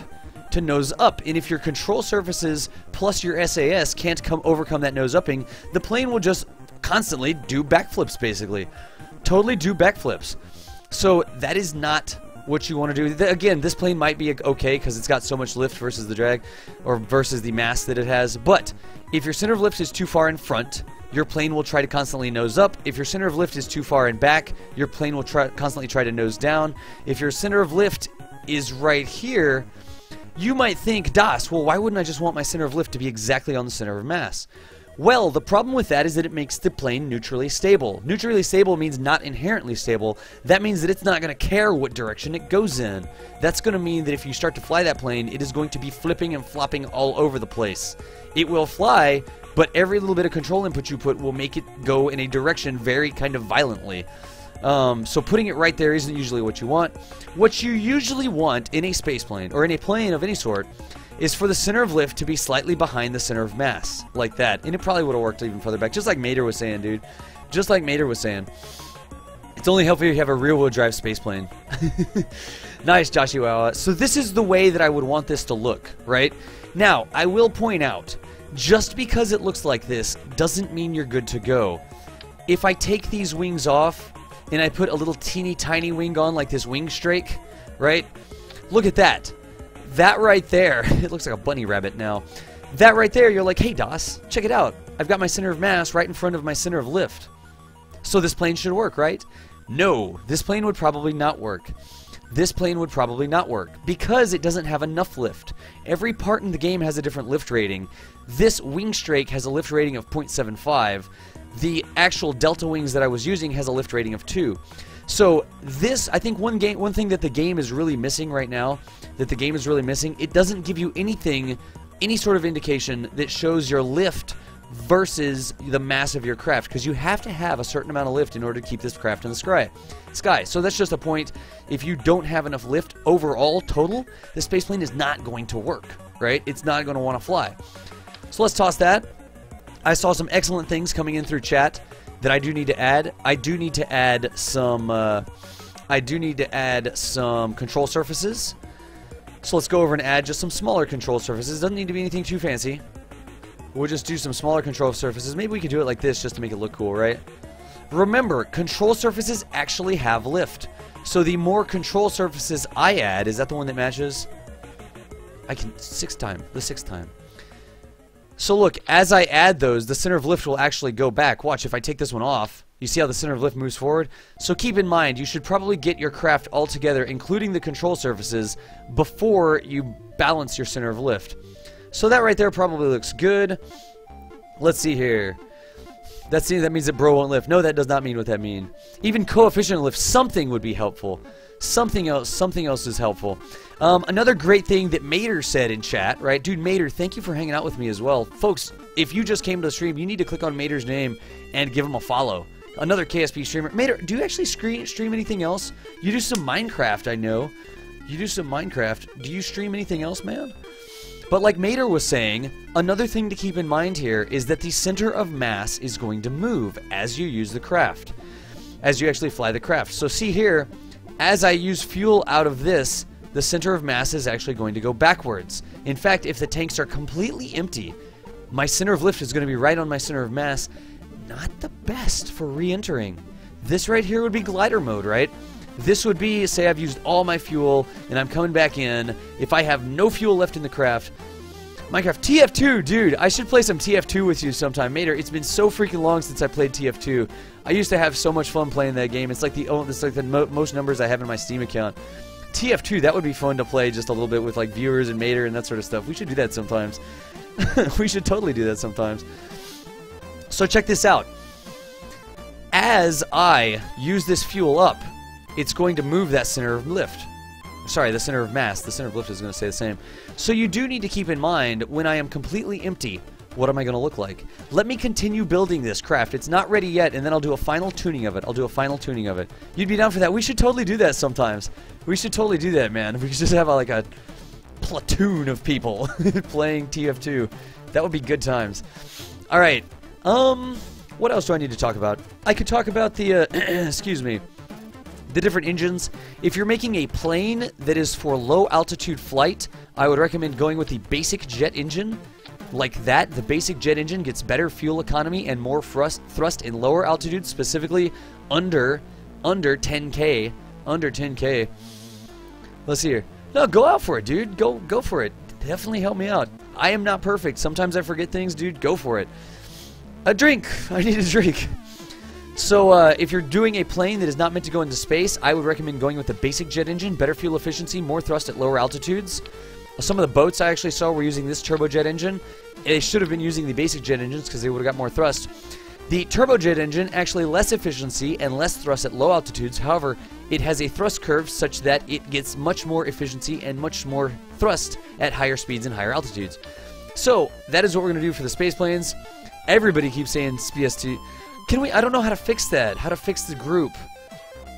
And if your control surfaces plus your SAS can't overcome that nose upping, the plane will just constantly do backflips, basically. Totally do backflips. So that is not what you want to do. Again, this plane might be okay because it's got so much lift versus the drag, or versus the mass that it has. But if your center of lift is too far in front, your plane will try to constantly nose up. If your center of lift is too far in back, your plane will constantly try to nose down. If your center of lift is right here, you might think, Das, well, why wouldn't I just want my center of lift to be exactly on the center of mass? Well, the problem with that is that it makes the plane neutrally stable. Neutrally stable means not inherently stable. That means that it's not going to care what direction it goes in. That's going to mean that if you start to fly that plane, it is going to be flipping and flopping all over the place. It will fly, but every little bit of control input you put will make it go in a direction very kind of violently. So putting it right there isn't usually what you want. What you usually want in a space plane, or in a plane of any sort, is for the center of lift to be slightly behind the center of mass, like that. And it probably would have worked even further back, just like Mater was saying, dude. Just like Mater was saying. It's only helpful if you have a rear-wheel drive space plane. Nice, Joshua. So this is the way that I would want this to look, right? Now, I will point out, just because it looks like this doesn't mean you're good to go. If I take these wings off, and I put a little teeny tiny wing on, like this wing strake, right? Look at that. That right there, it looks like a bunny rabbit now. That right there, you're like, hey, Das, check it out. I've got my center of mass right in front of my center of lift. So this plane should work, right? No, this plane would probably not work. This plane would probably not work because it doesn't have enough lift. Every part in the game has a different lift rating. This wing strake has a lift rating of 0.75. The actual Delta wings that I was using has a lift rating of 2. So this, I think one thing that the game is really missing right now, it doesn't give you anything, any sort of indication that shows your lift versus the mass of your craft, because you have to have a certain amount of lift in order to keep this craft in the sky. So that's just a point. If you don't have enough lift overall total, the space plane is not going to work, right? It's not going to want to fly. So let's toss that. I saw some excellent things coming in through chat that I do need to add. I do need to add some control surfaces. So let's go over and add just some smaller control surfaces. Doesn't need to be anything too fancy. We'll just do some smaller control surfaces. Maybe we could do it like this just to make it look cool, right? Remember, control surfaces actually have lift. So the more control surfaces I add, is that the one that matches? The sixth time. So look, as I add those, the center of lift will actually go back. Watch, if I take this one off, you see how the center of lift moves forward? So keep in mind, you should probably get your craft all together, including the control surfaces, before you balance your center of lift. So that right there probably looks good. Let's see here. That means that bro won't lift. No, that does not mean what that means. Even coefficient lift, something would be helpful. Something else is helpful. Another great thing that Mater said in chat, right? Dude, Mater, thank you for hanging out with me as well. Folks, if you just came to the stream, you need to click on Mater's name and give him a follow. Another KSP streamer. Mater, do you actually stream anything else? You do some Minecraft, I know. You do some Minecraft. Do you stream anything else, man? But like Mater was saying, another thing to keep in mind here is that the center of mass is going to move as you use the craft. As you actually fly the craft. So see here, as I use fuel out of this, the center of mass is actually going to go backwards. In fact, if the tanks are completely empty, my center of lift is going to be right on my center of mass. Not the best for re-entering. This right here would be glider mode, right? This would be, say I've used all my fuel and I'm coming back in. If I have no fuel left in the craft, Minecraft TF2, dude, I should play some TF2 with you sometime. Mater, it's been so freaking long since I played TF2. I used to have so much fun playing that game. It's like the most numbers I have in my Steam account. TF2, that would be fun to play just a little bit with like viewers and Mater and that sort of stuff. We should do that sometimes. We should totally do that sometimes. So check this out. As I use this fuel up, it's going to move that center of lift. Sorry, the center of mass. The center of lift is going to stay the same. So you do need to keep in mind, when I am completely empty, what am I going to look like? Let me continue building this craft. It's not ready yet, and then I'll do a final tuning of it. You'd be down for that? We should totally do that sometimes. We should totally do that, man. We should just have like a platoon of people playing TF2. That would be good times. All right. What else do I need to talk about? I could talk about the, excuse me, the different engines. If you're making a plane that is for low altitude flight, I would recommend going with the basic jet engine. Like that, the basic jet engine gets better fuel economy and more thrust in lower altitudes, specifically under 10K. Under 10K. Let's see here. No, go out for it, dude. Go for it. Definitely help me out. I am not perfect. Sometimes I forget things, dude. Go for it. A drink. I need a drink. So, if you're doing a plane that is not meant to go into space, I would recommend going with the basic jet engine, better fuel efficiency, more thrust at lower altitudes. Some of the boats I actually saw were using this turbojet engine. They should have been using the basic jet engines because they would have got more thrust. The turbojet engine, actually less efficiency and less thrust at low altitudes. However, it has a thrust curve such that it gets much more efficiency and much more thrust at higher speeds and higher altitudes. So, that is what we're going to do for the space planes. Everybody keeps saying SPST. Can we? I don't know how to fix that. How to fix the group.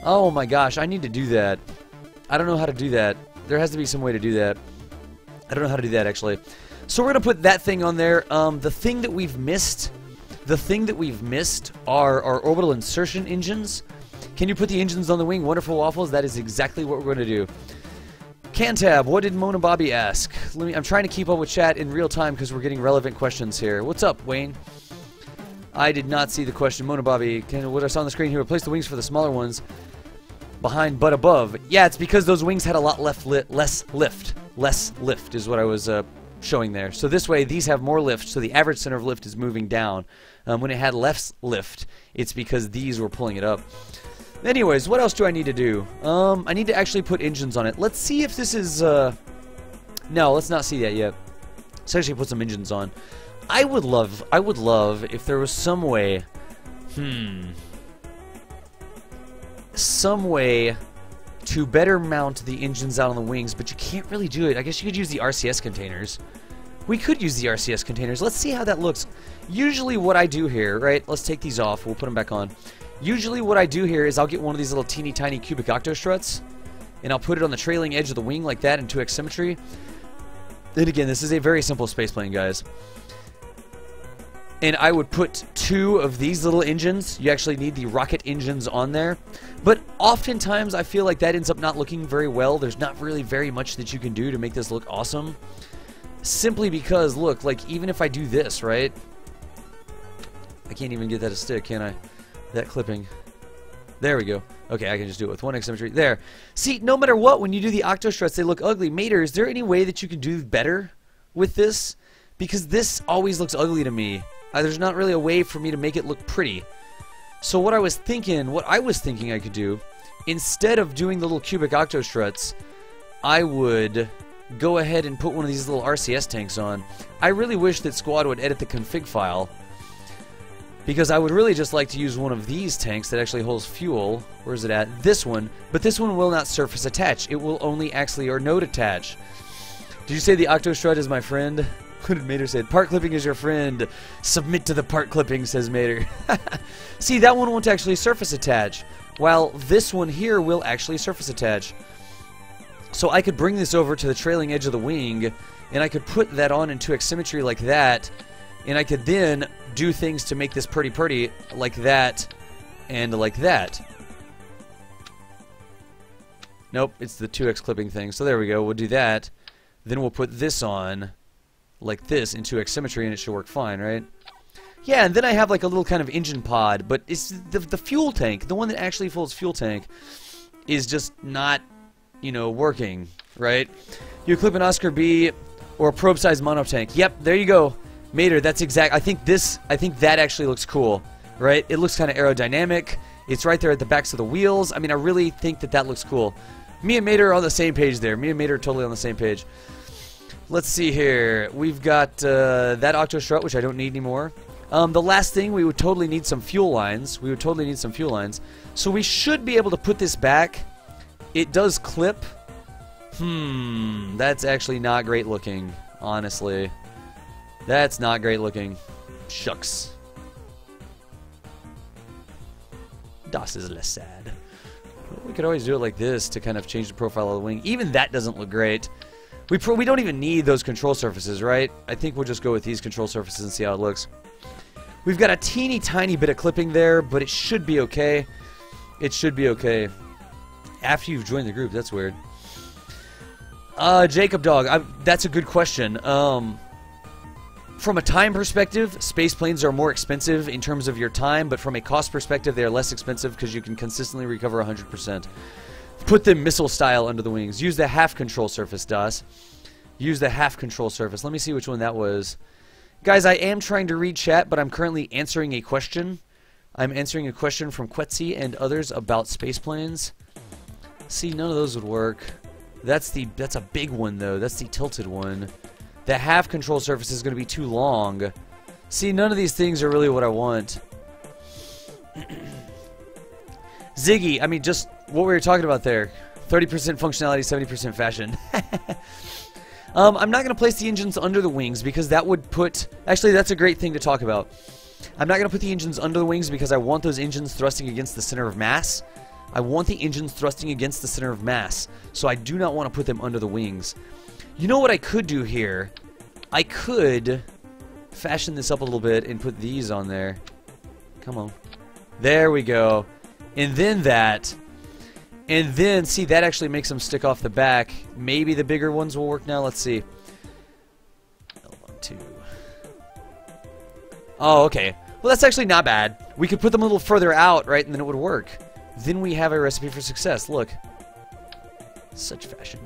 Oh my gosh, I need to do that. I don't know how to do that. There has to be some way to do that. I don't know how to do that, actually. So we're going to put that thing on there. The thing that we've missed are our orbital insertion engines. Can you put the engines on the wing? Wonderful Waffles, that is exactly what we're going to do. Cantab, what did Mona Bobby ask? I'm trying to keep up with chat in real time because we're getting relevant questions here. What's up, Wayne? I did not see the question. Mona Bobby, what I saw on the screen here, replace the wings for the smaller ones behind but above. Yeah, it's because those wings had a lot less lift. Less lift is what I was showing there. So this way, these have more lift, so the average center of lift is moving down. When it had less lift, it's because these were pulling it up. Anyways, what else do I need to do? I need to actually put engines on it. Let's see if this is... No, let's not see that yet. Let's actually put some engines on. I would love if there was some way... Some way to better mount the engines out on the wings, but you can't really do it. I guess you could use the RCS containers. We could use the RCS containers. Let's see how that looks. Usually what I do here, right, let's take these off. We'll put them back on. Usually what I do here is I'll get one of these little teeny tiny cubic octo struts, and I'll put it on the trailing edge of the wing like that in 2x symmetry. Then again, this is a very simple space plane, guys. And I would put 2 of these little engines. You actually need the rocket engines on there. But oftentimes I feel like that ends up not looking very well. There's not really very much that you can do to make this look awesome. Simply because, look, like even if I do this, right? I can't even get that to stick, can I? That clipping. There we go. Okay, I can just do it with 1x symmetry. There. See, no matter what, when you do the octo struts, they look ugly. Mater, is there any way that you can do better with this? Because this always looks ugly to me. There's not really a way for me to make it look pretty. So what I was thinking I could do, instead of doing the little cubic octo struts, I would go ahead and put one of these little RCS tanks on. I really wish that Squad would edit the config file, Because I would really just like to use one of these tanks that actually holds fuel. Where is it at? This one. But this one will not surface attach. It will only actually, or node attach. Did you say the Octostrut is my friend? What did Mater say? Part clipping is your friend. Submit to the part clipping, says Mater. See, that one won't actually surface attach. While this one here will actually surface attach. So I could bring this over to the trailing edge of the wing, and I could put that on in 2x symmetry like that, and I could then do things to make this pretty like that and like that. Nope, it's the 2x clipping thing. So there we go. We'll do that. Then we'll put this on like this in 2x symmetry, and it should work fine, right? Yeah, and then I have like a little kind of engine pod, but it's the fuel tank, the one that actually folds fuel tank, is just not, you know, working, right? You clip an Oscar B or a probe-sized monotank. Yep, there you go. Mater, that's exact. I think that actually looks cool, right? It looks kind of aerodynamic. It's right there at the backs of the wheels. I mean, I really think that looks cool. Me and Mater are on the same page there. Me and Mater are totally on the same page. Let's see here. We've got that Octostrut, which I don't need anymore. The last thing, we would totally need some fuel lines. So we should be able to put this back. It does clip. That's actually not great looking, honestly. That's not great looking. Shucks. Das is less sad. We could always do it like this to kind of change the profile of the wing. Even that doesn't look great. We don't even need those control surfaces, right? I think we'll just go with these control surfaces and see how it looks. We've got a teeny tiny bit of clipping there, but it should be okay. It should be okay. After you've joined the group, that's weird. Jacob Dog, that's a good question. From a time perspective, space planes are more expensive in terms of your time, but from a cost perspective, they are less expensive because you can consistently recover 100%. Put them missile style under the wings. Use the half control surface, Das. Use the half control surface. Let me see which one that was. Guys, I am trying to read chat, but I'm currently answering a question. I'm answering a question from Quetzi and others about space planes. See, none of those would work. That's a big one, though. That's the tilted one. The half control surface is going to be too long. See, none of these things are really what I want. Ziggy, I mean, just what we were talking about there. 30% functionality, 70% fashion. I'm not going to place the engines under the wings because that would put... Actually, that's a great thing to talk about. I'm not going to put the engines under the wings because I want those engines thrusting against the center of mass. I want the engines thrusting against the center of mass. So I do not want to put them under the wings. You know what I could do here? I could fashion this up a little bit and put these on there. Come on. There we go. And then that. And then, see, that actually makes them stick off the back. Maybe the bigger ones will work now. Let's see. L12. Oh, okay. Well, that's actually not bad. We could put them a little further out, right, and then it would work. Then we have a recipe for success. Look. Such fashion.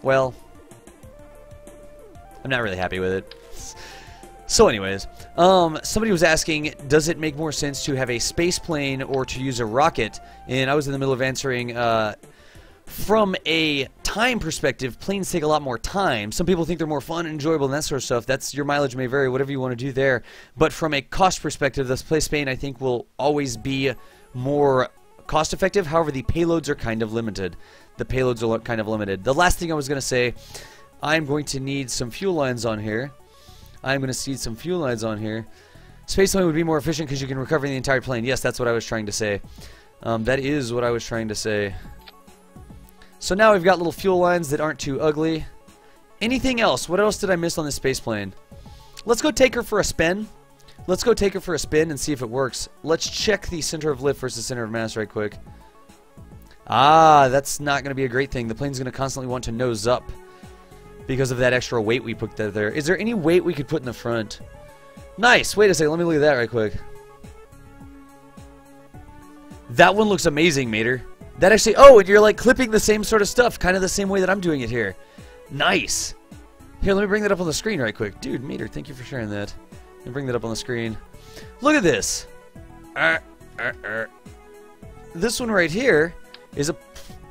Well, I'm not really happy with it. So anyways, somebody was asking, does it make more sense to have a space plane or to use a rocket? And I was in the middle of answering, from a time perspective, planes take a lot more time. Some people think they're more fun and enjoyable and that sort of stuff. That's, your mileage may vary, whatever you want to do there. But from a cost perspective, the space plane, I think, will always be more cost effective. However, the payloads are kind of limited. The last thing I was going to say, I'm going to need some fuel lines on here. Space plane would be more efficient because you can recover the entire plane. Yes, that's what I was trying to say. That is what I was trying to say. So now we've got little fuel lines that aren't too ugly. Anything else? What else did I miss on this space plane? Let's go take her for a spin. And see if it works. Let's check the center of lift versus center of mass right quick. Ah, that's not going to be a great thing. The plane's going to constantly want to nose up because of that extra weight we put there. Is there any weight we could put in the front? Nice. Wait a second. Let me look at that right quick. That one looks amazing, Mater. That actually... Oh, and you're like clipping the same sort of stuff, kind of the same way that I'm doing it here. Nice. Here, let me bring that up on the screen right quick. Dude, Mater, thank you for sharing that. Let me bring that up on the screen. Look at this. This one right here is a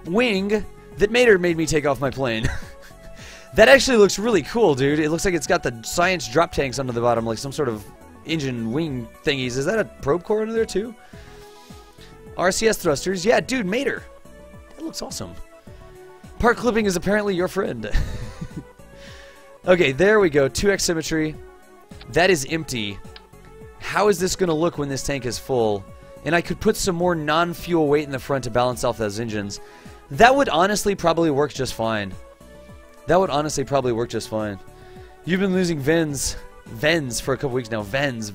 wing that Mater made me take off my plane. That actually looks really cool, dude. It looks like it's got the science drop tanks under the bottom, like some sort of engine wing thingies. Is that a probe core under there, too? RCS thrusters. Yeah, dude, Mater. That looks awesome. Part clipping is apparently your friend. Okay, there we go. 2x symmetry. That is empty. How is this going to look when this tank is full? And I could put some more non-fuel weight in the front to balance off those engines. That would honestly probably work just fine. That would honestly probably work just fine. You've been losing Vens for a couple weeks now. Vens.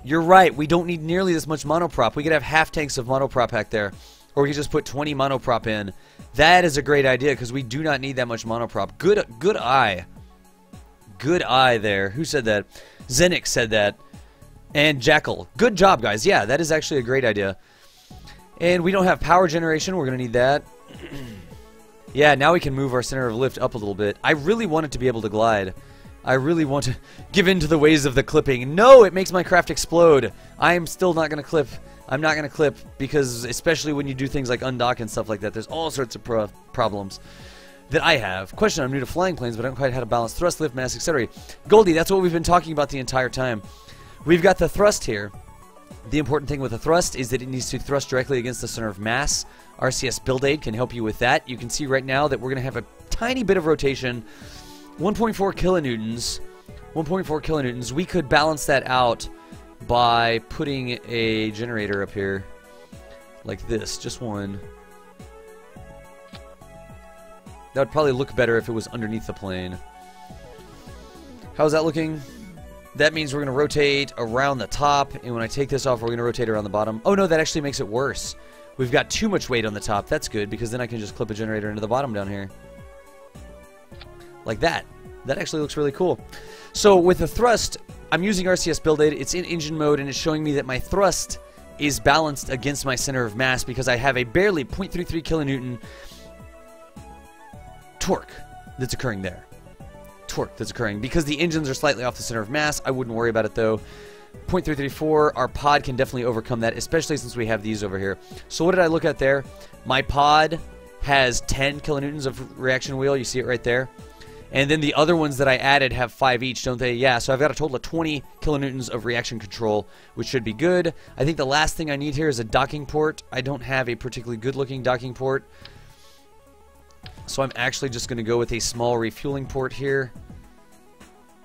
You're right. We don't need nearly this much monoprop. We could have half tanks of monoprop back there. Or we could just put 20 monoprop in. That is a great idea because we do not need that much monoprop. Good eye. Good eye there. Who said that? Zenix said that. And Jackal. Good job, guys. Yeah, that is actually a great idea. And we don't have power generation. We're going to need that. Yeah, now we can move our center of lift up a little bit. I really want it to be able to glide. I really want to give in to the ways of the clipping. No, it makes my craft explode. I am still not going to clip. I'm not going to clip because especially when you do things like undock and stuff like that, there's all sorts of problems that I have. Question, I'm new to flying planes, but I don't quite know how to balance thrust, lift, mass, etc. Goldie, that's what we've been talking about the entire time. We've got the thrust here. The important thing with the thrust is that it needs to thrust directly against the center of mass. RCS Build Aid can help you with that. You can see right now that we're going to have a tiny bit of rotation. 1.4 kilonewtons. 1.4 kilonewtons. We could balance that out by putting a generator up here. Like this. Just one. That would probably look better if it was underneath the plane. How's that looking? That means we're going to rotate around the top, and when I take this off, we're going to rotate around the bottom. Oh no, that actually makes it worse. We've got too much weight on the top. That's good, because then I can just clip a generator into the bottom down here. Like that. That actually looks really cool. So with the thrust, I'm using RCS Build Aid. It's in engine mode, and it's showing me that my thrust is balanced against my center of mass because I have a barely 0.33 kilonewton torque that's occurring there. Torque that's occurring because the engines are slightly off the center of mass. I wouldn't worry about it though. 0.334, our pod can definitely overcome that, especially since we have these over here. So what did I look at there? My pod has 10 kilonewtons of reaction wheel. You see it right there. And then the other ones that I added have 5 each, don't they? Yeah, so I've got a total of 20 kilonewtons of reaction control, which should be good. I think the last thing I need here is a docking port. I don't have a particularly good-looking docking port. So I'm actually just going to go with a small refueling port here.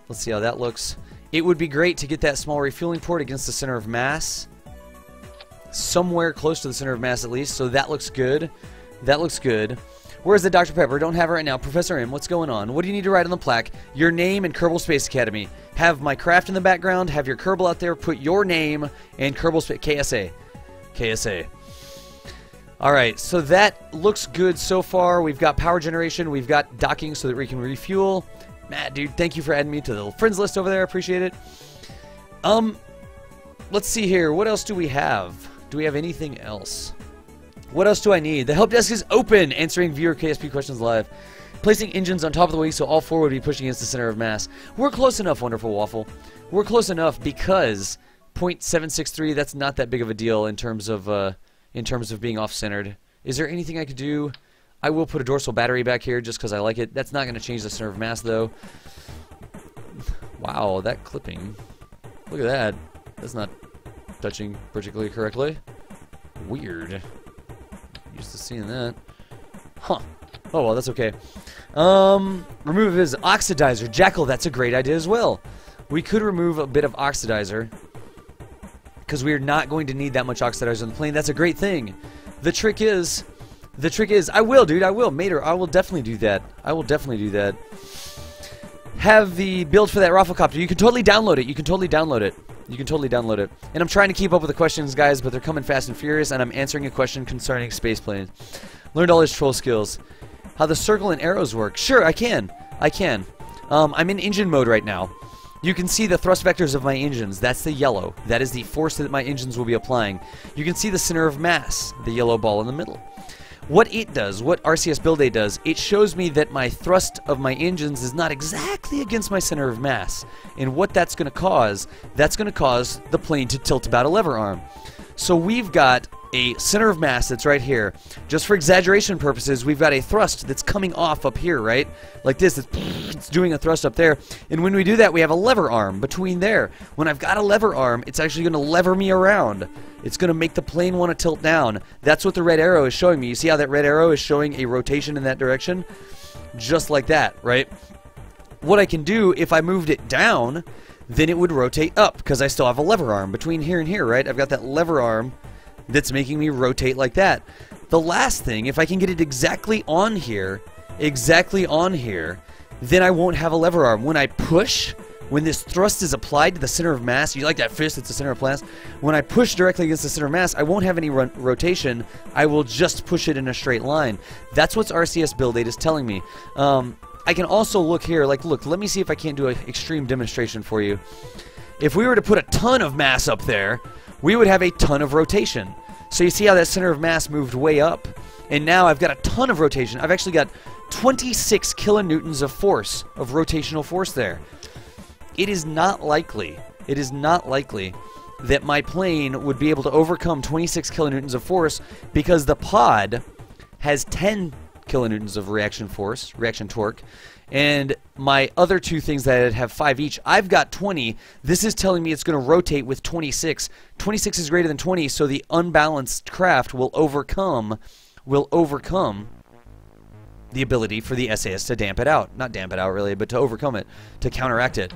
Let's see how that looks. It would be great to get that small refueling port against the center of mass. Somewhere close to the center of mass at least, so that looks good. That looks good. Where's the Dr. Pepper? Don't have it right now. Professor M, what's going on? What do you need to write on the plaque? Your name and Kerbal Space Academy. Have my craft in the background. Have your Kerbal out there. Put your name and Kerbal Space... KSA. KSA. Alright, so that looks good so far. We've got power generation. We've got docking so that we can refuel. Matt, dude, thank you for adding me to the friends list over there. Appreciate it. Let's see here. What else do we have? Do we have anything else? What else do I need? The help desk is open, answering viewer KSP questions live. Placing engines on top of the wing so all four would be pushing against the center of mass. We're close enough, Wonderful Waffle. We're close enough because 0.763, that's not that big of a deal in terms of being off-centered. Is there anything I could do? I will put a dorsal battery back here just because I like it. That's not going to change the center of mass, though. Wow, that clipping. Look at that. That's not touching particularly correctly. Weird. Used to seeing that. Huh. Oh, well, that's okay. Remove his oxidizer. Jackal, that's a great idea as well. We could remove a bit of oxidizer because we are not going to need that much oxidizer on the plane. That's a great thing. The trick is, I will, dude, I will. Mater, I will definitely do that. I will definitely do that. Have the build for that Rafflecopter. You can totally download it. You can totally download it. You can totally download it. And I'm trying to keep up with the questions, guys, but they're coming fast and furious, and I'm answering a question concerning space planes. Learned all his troll skills. How the circle and arrows work. Sure, I can. I can. I'm in engine mode right now. You can see the thrust vectors of my engines. That's the yellow. That is the force that my engines will be applying. You can see the center of mass, the yellow ball in the middle. what it does, what RCS build aid does, it shows me that my thrust of my engines is not exactly against my center of mass. And what that's going to cause the plane to tilt about a lever arm. So we've got a center of mass that's right here. Just for exaggeration purposes, we've got a thrust that's coming off up here, right? Like this, it's doing a thrust up there. And when we do that, we have a lever arm between there. When I've got a lever arm, it's actually going to lever me around. It's going to make the plane want to tilt down. That's what the red arrow is showing me. You see how that red arrow is showing a rotation in that direction? Just like that, right? What I can do, if I moved it down, then it would rotate up, because I still have a lever arm between here and here, right? I've got that lever arm that's making me rotate like that. The last thing, if I can get it exactly on here, then I won't have a lever arm. When I push, when this thrust is applied to the center of mass, you like that fist, it's the center of mass. When I push directly against the center of mass, I won't have any rotation. I will just push it in a straight line. That's what RCS build aid is telling me. I can also look here, like, look, let me see if I can't do an extreme demonstration for you. If we were to put a ton of mass up there, we would have a ton of rotation. So you see how that center of mass moved way up? And now I've got a ton of rotation. I've actually got 26 kilonewtons of force, of rotational force there. It is not likely that my plane would be able to overcome 26 kilonewtons of force, because the pod has 10 kilonewtons of reaction torque, and my other two things that have 5 each, I've got 20. This is telling me it's going to rotate with 26. 26 is greater than 20, so the unbalanced craft will overcome the ability for the SAS to damp it out. Not damp it out, really, but to overcome it, to counteract it.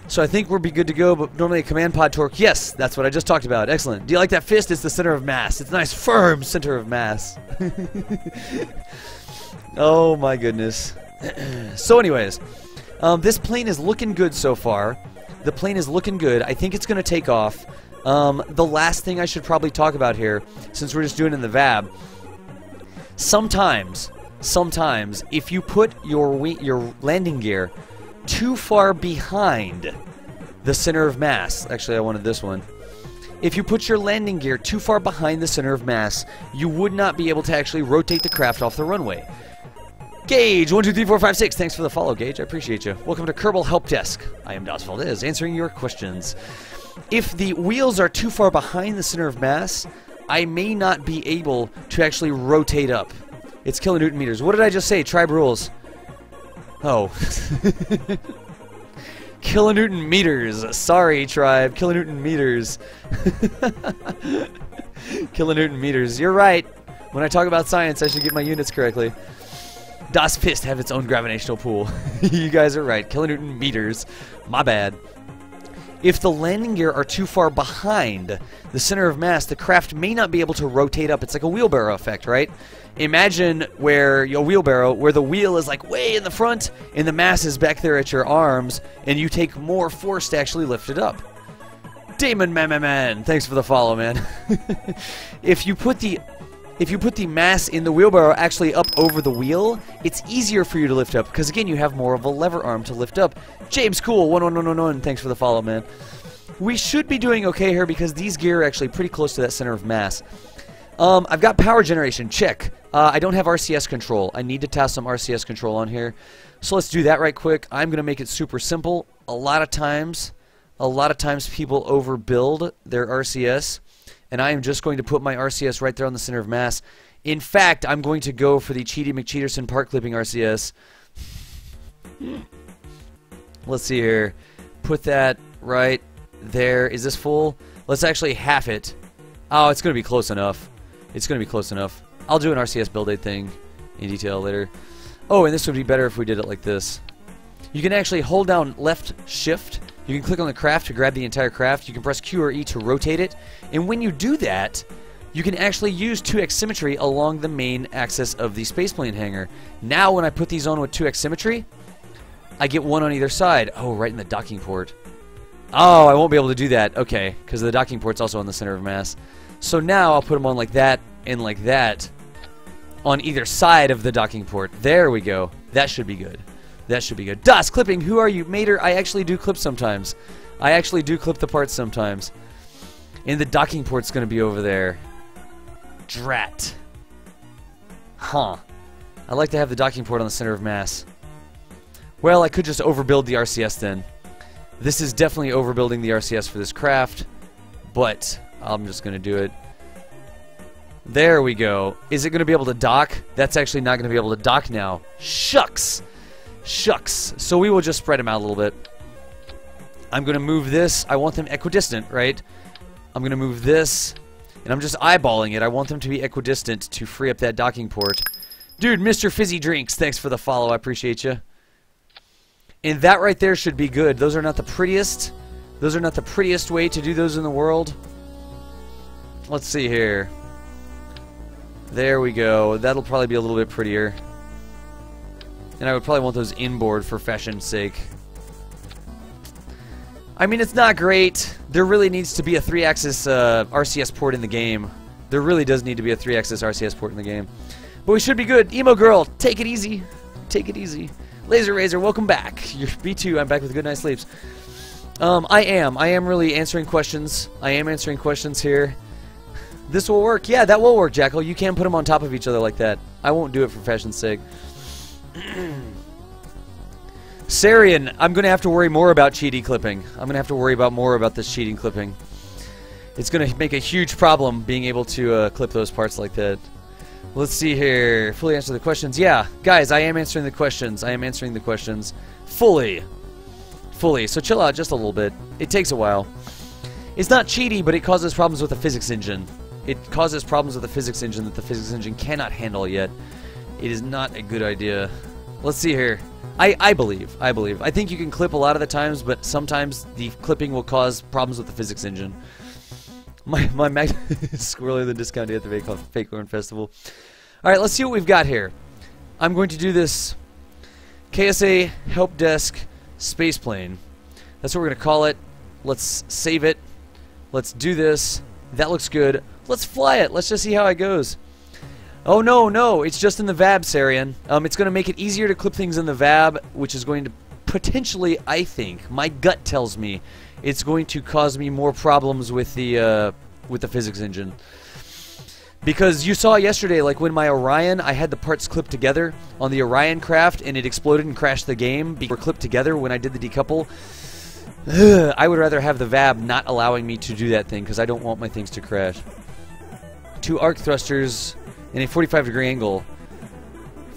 So I think we'll be good to go, but normally a command pod torque, yes, that's what I just talked about. Excellent. Do you like that fist? It's the center of mass. It's a nice, firm center of mass. Oh, my goodness. So anyways, this plane is looking good so far. The plane is looking good. I think it's going to take off. The last thing I should probably talk about here, since we're just doing it in the VAB, sometimes, if you put your landing gear too far behind the center of mass, actually I wanted this one. If you put your landing gear too far behind the center of mass, you would not be able to actually rotate the craft off the runway. Gage, 12345 thanks for the follow, Gage. I appreciate you. Welcome to Kerbal Helpdesk. I am Das Valdez, answering your questions. If the wheels are too far behind the center of mass, I may not be able to actually rotate up. It's kilonewton meters. What did I just say? Tribe rules. Oh. Kilonewton meters. Sorry, Tribe. Kilonewton meters. Kilonewton meters. You're right. When I talk about science, I should get my units correctly. Das Fist have its own gravitational pull. You guys are right. Kilonewton meters. My bad. If the landing gear are too far behind the center of mass, the craft may not be able to rotate up. It's like a wheelbarrow effect, right? Imagine where your wheelbarrow, where the wheel is like way in the front and the mass is back there at your arms, and you take more force to actually lift it up. Damon Man, thanks for the follow, man. If you put the mass in the wheelbarrow actually up over the wheel, it's easier for you to lift up, because again, you have more of a lever arm to lift up. James Cool, 11111, thanks for the follow, man. We should be doing okay here, because these gear are actually pretty close to that center of mass. I've got power generation, check. I don't have RCS control. I need to test some RCS control on here. So let's do that right quick. I'm going to make it super simple. A lot of times people overbuild their RCS, and I am just going to put my RCS right there on the center of mass. In fact, I'm going to go for the Cheaty McCheaterson part clipping RCS. Let's see here. Put that right there. Is this full? Let's actually half it. Oh, it's going to be close enough. It's going to be close enough. I'll do an RCS build aid thing in detail later. Oh, and this would be better if we did it like this. You can actually hold down left shift. You can click on the craft to grab the entire craft. You can press Q or E to rotate it. And when you do that, you can actually use 2x symmetry along the main axis of the spaceplane hangar. Now when I put these on with 2x symmetry, I get one on either side. Oh, right in the docking port. Oh, I won't be able to do that. Okay, because the docking port's also on the center of mass. So now I'll put them on like that and like that on either side of the docking port. There we go. That should be good. That should be good. Das clipping, who are you? Mater, I actually do clip sometimes. I actually do clip the parts sometimes. And the docking port's going to be over there. Drat. Huh. I like to have the docking port on the center of mass. Well, I could just overbuild the RCS then. This is definitely overbuilding the RCS for this craft, but I'm just going to do it. There we go. Is it going to be able to dock? That's actually not going to be able to dock now. Shucks! Shucks. So we will just spread them out a little bit. I'm going to move this. I want them equidistant, right? I'm going to move this, and I'm just eyeballing it. I want them to be equidistant to free up that docking port. Dude, Mr. Fizzy Drinks, thanks for the follow. I appreciate you. And that right there should be good. Those are not the prettiest. Those are not the prettiest way to do those in the world. Let's see here. There we go. That'll probably be a little bit prettier. And I would probably want those inboard for fashion's sake. I mean, it's not great. There really needs to be a 3-axis RCS port in the game. There really does need to be a 3-axis RCS port in the game. But we should be good. Emo Girl, take it easy. Take it easy. Laser Razor, welcome back. You're B2. I'm back with a good night's sleeps. I am really answering questions. I am answering questions here. This will work. Yeah, that will work, Jackal. You can put them on top of each other like that. I won't do it for fashion's sake. Sarian, I'm going to have to worry more about cheating clipping. I'm going to have to worry more about this cheating clipping. It's going to make a huge problem being able to clip those parts like that. Let's see here. Fully answer the questions. Yeah, guys, I am answering the questions. I am answering the questions fully. Fully. So chill out just a little bit. It takes a while. It's not cheaty, but it causes problems with the physics engine. It causes problems with the physics engine that the physics engine cannot handle yet. It is not a good idea. Let's see here. I believe. I think you can clip a lot of the times, but sometimes the clipping will cause problems with the physics engine. My Mac squirrely the discount day at the Fake Horn Festival. Alright, let's see what we've got here. I'm going to do this KSA Helpdesk Spaceplane. That's what we're going to call it. Let's save it. Let's do this. That looks good. Let's fly it. Let's just see how it goes. Oh, no, it's just in the VAB, Sarian. It's going to make it easier to clip things in the VAB, which is going to potentially, I think, my gut tells me, it's going to cause me more problems with the physics engine. Because you saw yesterday, like when my Orion, I had the parts clipped together on the Orion craft, and it exploded and crashed the game. They were clipped together when I did the decouple. I would rather have the VAB not allowing me to do that thing, because I don't want my things to crash. 2 arc thrusters in a 45-degree angle.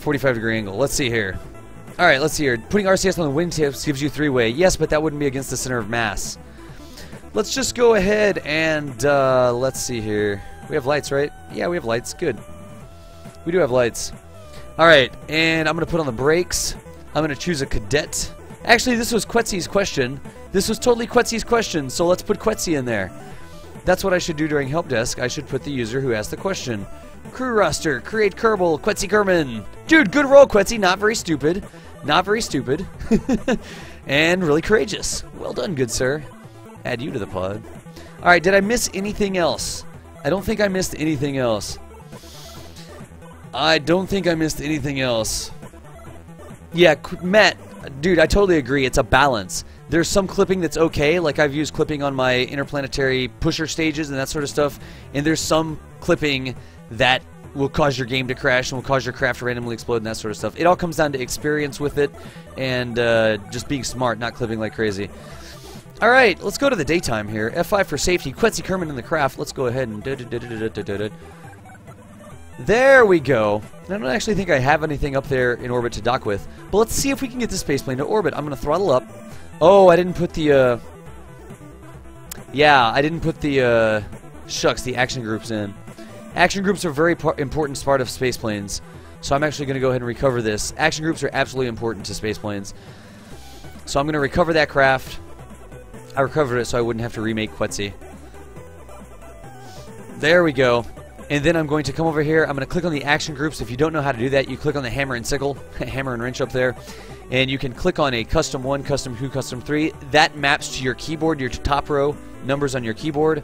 45-degree angle. Let's see here. Alright, let's see here. Putting RCS on the wingtips gives you 3-way. Yes, but that wouldn't be against the center of mass. Let's just go ahead and, let's see here. We have lights, right? Yeah, we have lights. Good. We do have lights. Alright, and I'm going to put on the brakes. I'm going to choose a cadet. Actually, this was Quetsy's question. This was totally Quetsy's question, so let's put Quetsy in there. That's what I should do during Helpdesk. I should put the user who asked the question. Crew roster, create Kerbal, Quetsy Kerman. Dude, good roll, Quetsy. Not very stupid. Not very stupid. And really courageous. Well done, good sir. Add you to the pod. Alright, did I miss anything else? I don't think I missed anything else. I don't think I missed anything else. Yeah, Matt, dude, I totally agree. It's a balance. There's some clipping that's okay, like I've used clipping on my interplanetary pusher stages and that sort of stuff, and there's some clipping that will cause your game to crash and will cause your craft to randomly explode and that sort of stuff. It all comes down to experience with it and just being smart, not clipping like crazy. Alright, let's go to the daytime here. F5 for safety. Quetsy Kerman in the craft. Let's go ahead and... There we go. I don't actually think I have anything up there in orbit to dock with. But let's see if we can get the spaceplane to orbit. I'm going to throttle up. Oh, I didn't put the... Yeah, I didn't put the... Shucks, the action groups in. Action groups are a very important part of spaceplanes. So I'm actually going to go ahead and recover this. Action groups are absolutely important to spaceplanes. So I'm going to recover that craft. I recovered it so I wouldn't have to remake Quetsy. There we go. And then I'm going to come over here. I'm going to click on the action groups. If you don't know how to do that, you click on the hammer and sickle, hammer and wrench up there. And you can click on a custom 1, custom 2, custom 3. That maps to your keyboard, your top row numbers on your keyboard.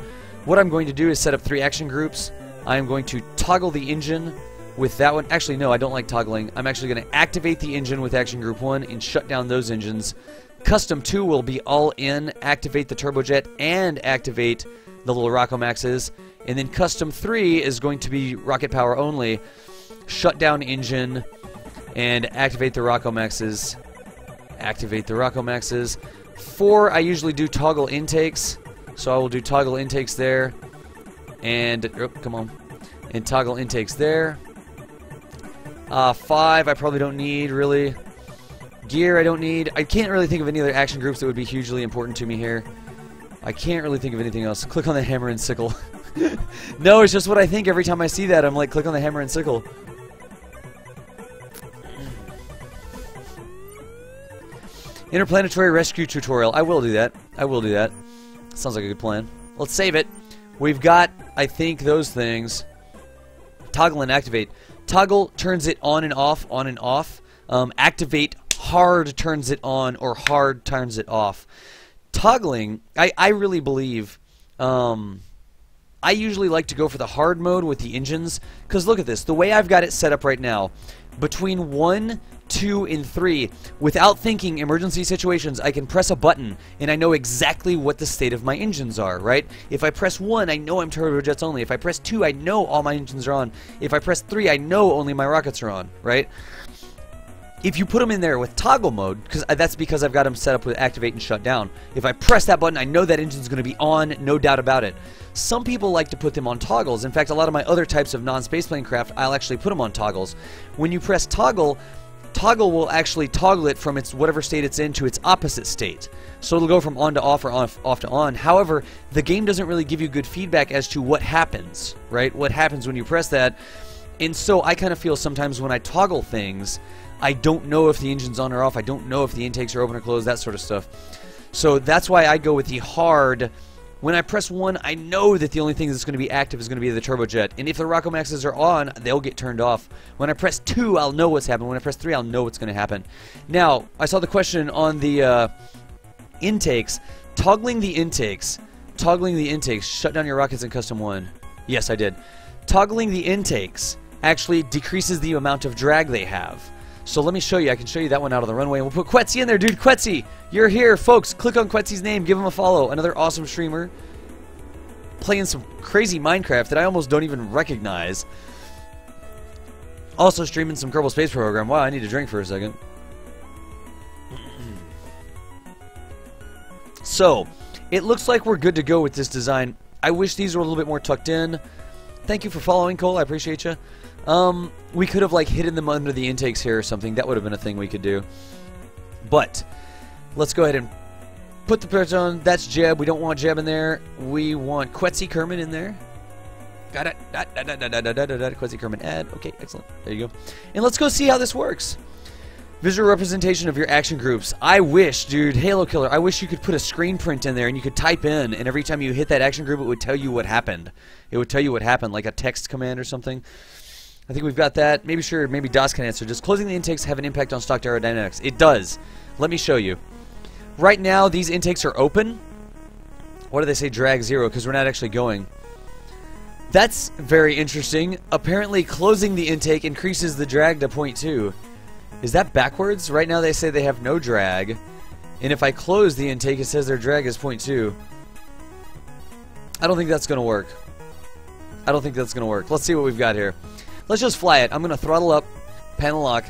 What I'm going to do is set up 3 action groups. I'm going to toggle the engine with that one. Actually, no, I don't like toggling. I'm actually going to activate the engine with action group 1 and shut down those engines. Custom 2 will be all in, activate the turbojet and activate the little Rockomaxes. And then Custom 3 is going to be rocket power only. shut down engine, and activate the Rockomaxes. Activate the Rockomaxes. 4, I usually do toggle intakes, so I will do toggle intakes there, and come on, and toggle intakes there. 5, I probably don't need really. Gear, I don't need. I can't really think of any other action groups that would be hugely important to me here. I can't really think of anything else. Click on the hammer and sickle. No, it's just what I think every time I see that. I'm like, click on the hammer and sickle. Interplanetary rescue tutorial. I will do that. I will do that. Sounds like a good plan. Let's save it. We've got, I think, those things. Toggle and activate. Toggle turns it on and off, on and off. Activate, hard turns it on, or hard turns it off. Toggling, I really believe, I usually like to go for the hard mode with the engines, because look at this. The way I've got it set up right now, between 1, 2, and 3, without thinking emergency situations, I can press a button and I know exactly what the state of my engines are, right? If I press 1, I know I'm turbojets only. If I press 2, I know all my engines are on. If I press 3, I know only my rockets are on, right? If you put them in there with toggle mode, that's because I've got them set up with activate and shut down. If I press that button, I know that engine's going to be on, no doubt about it. Some people like to put them on toggles. In fact, a lot of my other types of non-spaceplane craft, I'll actually put them on toggles. When you press toggle, toggle will actually toggle it from its whatever state it's in to its opposite state. So it'll go from on to off or off to on. However, the game doesn't really give you good feedback as to what happens, right? What happens when you press that. And so I kind of feel sometimes when I toggle things, I don't know if the engine's on or off. I don't know if the intakes are open or closed, that sort of stuff. So that's why I go with the hard. When I press 1, I know that the only thing that's going to be active is going to be the turbojet. And if the Rockomaxes are on, they'll get turned off. When I press 2, I'll know what's happening. When I press 3, I'll know what's going to happen. Now, I saw the question on the intakes. Toggling the intakes, shut down your rockets in Custom 1. Yes, I did. Toggling the intakes actually decreases the amount of drag they have. So let me show you. I can show you that one out of the runway. And we'll put Quetzy in there, dude. Quetzy, you're here. Folks, click on Quetzy's name. Give him a follow. Another awesome streamer. Playing some crazy Minecraft that I almost don't even recognize. Also streaming some Kerbal Space Program. Wow, I need a drink for a second. So, it looks like we're good to go with this design. I wish these were a little bit more tucked in. Thank you for following, Cole. I appreciate you. We could have like hidden them under the intakes here or something. That would have been a thing we could do. But let's go ahead and put the parts on. That's Jeb. We don't want Jeb in there. We want Quetzy Kerman in there. Got it. Quetzy Kerman add. Okay, excellent. There you go. And let's go see how this works. Visual representation of your action groups. I wish, dude, Halo Killer, I wish you could put a screen print in there and you could type in, and every time you hit that action group, it would tell you what happened. It would tell you what happened, like a text command or something. I think we've got that. Maybe DOS can answer. Does closing the intakes have an impact on stock aerodynamics? It does. Let me show you. Right now, these intakes are open. What do they say? Drag 0, because we're not actually going. That's very interesting. Apparently, closing the intake increases the drag to 0.2. Is that backwards? Right now, they say they have no drag. And if I close the intake, it says their drag is 0.2. I don't think that's going to work. I don't think that's going to work. Let's see what we've got here. Let's just fly it. I'm going to throttle up, panel lock,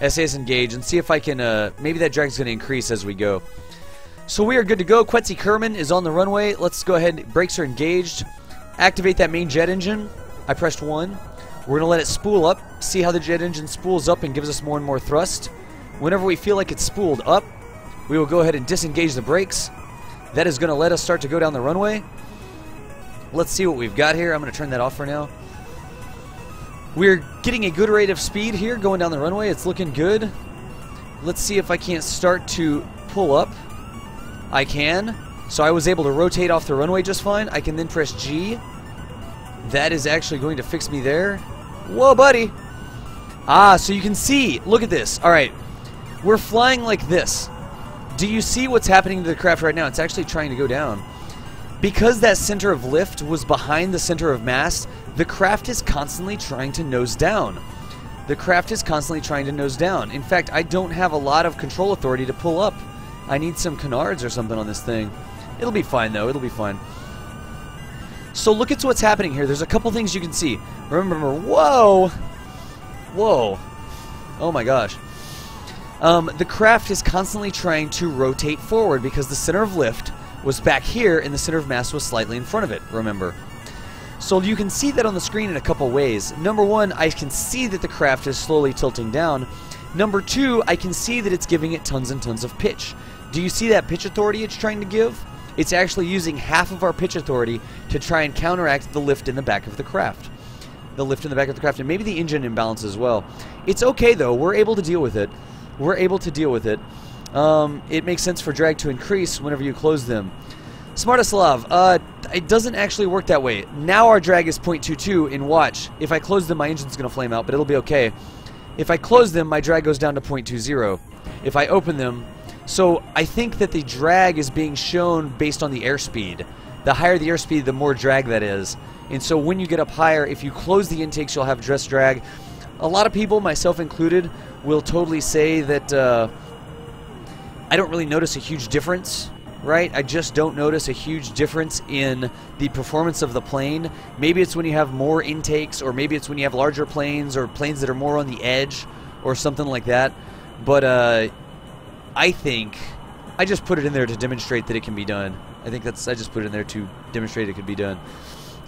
SAS engage, and see if I can, maybe that drag is going to increase as we go. So we are good to go. Quetzy Kerman is on the runway. Let's go ahead. Brakes are engaged. Activate that main jet engine. I pressed 1. We're going to let it spool up. See how the jet engine spools up and gives us more and more thrust. Whenever we feel like it's spooled up, we will go ahead and disengage the brakes. That is going to let us start to go down the runway. Let's see what we've got here. I'm going to turn that off for now. We're getting a good rate of speed here going down the runway. It's looking good. Let's see if I can't start to pull up. I can. So I was able to rotate off the runway just fine. I can then press G. That is actually going to fix me there. Whoa, buddy. Ah, so you can see. Look at this. All right. We're flying like this. Do you see what's happening to the craft right now? It's actually trying to go down. Because that center of lift was behind the center of mass, the craft is constantly trying to nose down. The craft is constantly trying to nose down. In fact, I don't have a lot of control authority to pull up. I need some canards or something on this thing. It'll be fine, though. It'll be fine. So look at what's happening here. There's a couple things you can see. Remember, whoa! Whoa. Oh my gosh. The craft is constantly trying to rotate forward because the center of lift was back here and the center of mass was slightly in front of it, remember. So you can see that on the screen in a couple ways. Number one, I can see that the craft is slowly tilting down. Number two, I can see that it's giving it tons and tons of pitch. Do you see that pitch authority it's trying to give? It's actually using half of our pitch authority to try and counteract the lift in the back of the craft. The lift in the back of the craft, and maybe the engine imbalance as well. It's okay though, we're able to deal with it. We're able to deal with it. It makes sense for drag to increase whenever you close them. Smartaslav, it doesn't actually work that way. Now our drag is 0.22, and watch. If I close them, my engine's going to flame out, but it'll be okay. If I close them, my drag goes down to 0.20. If I open them, so I think that the drag is being shown based on the airspeed. The higher the airspeed, the more drag that is. And so when you get up higher, if you close the intakes, you'll have dress drag. A lot of people, myself included, will totally say that I don't really notice a huge difference, right? I just don't notice a huge difference in the performance of the plane. Maybe it's when you have more intakes, or maybe it's when you have larger planes, or planes that are more on the edge, or something like that. But I think I just put it in there to demonstrate that it can be done. I just put it in there to demonstrate it could be done.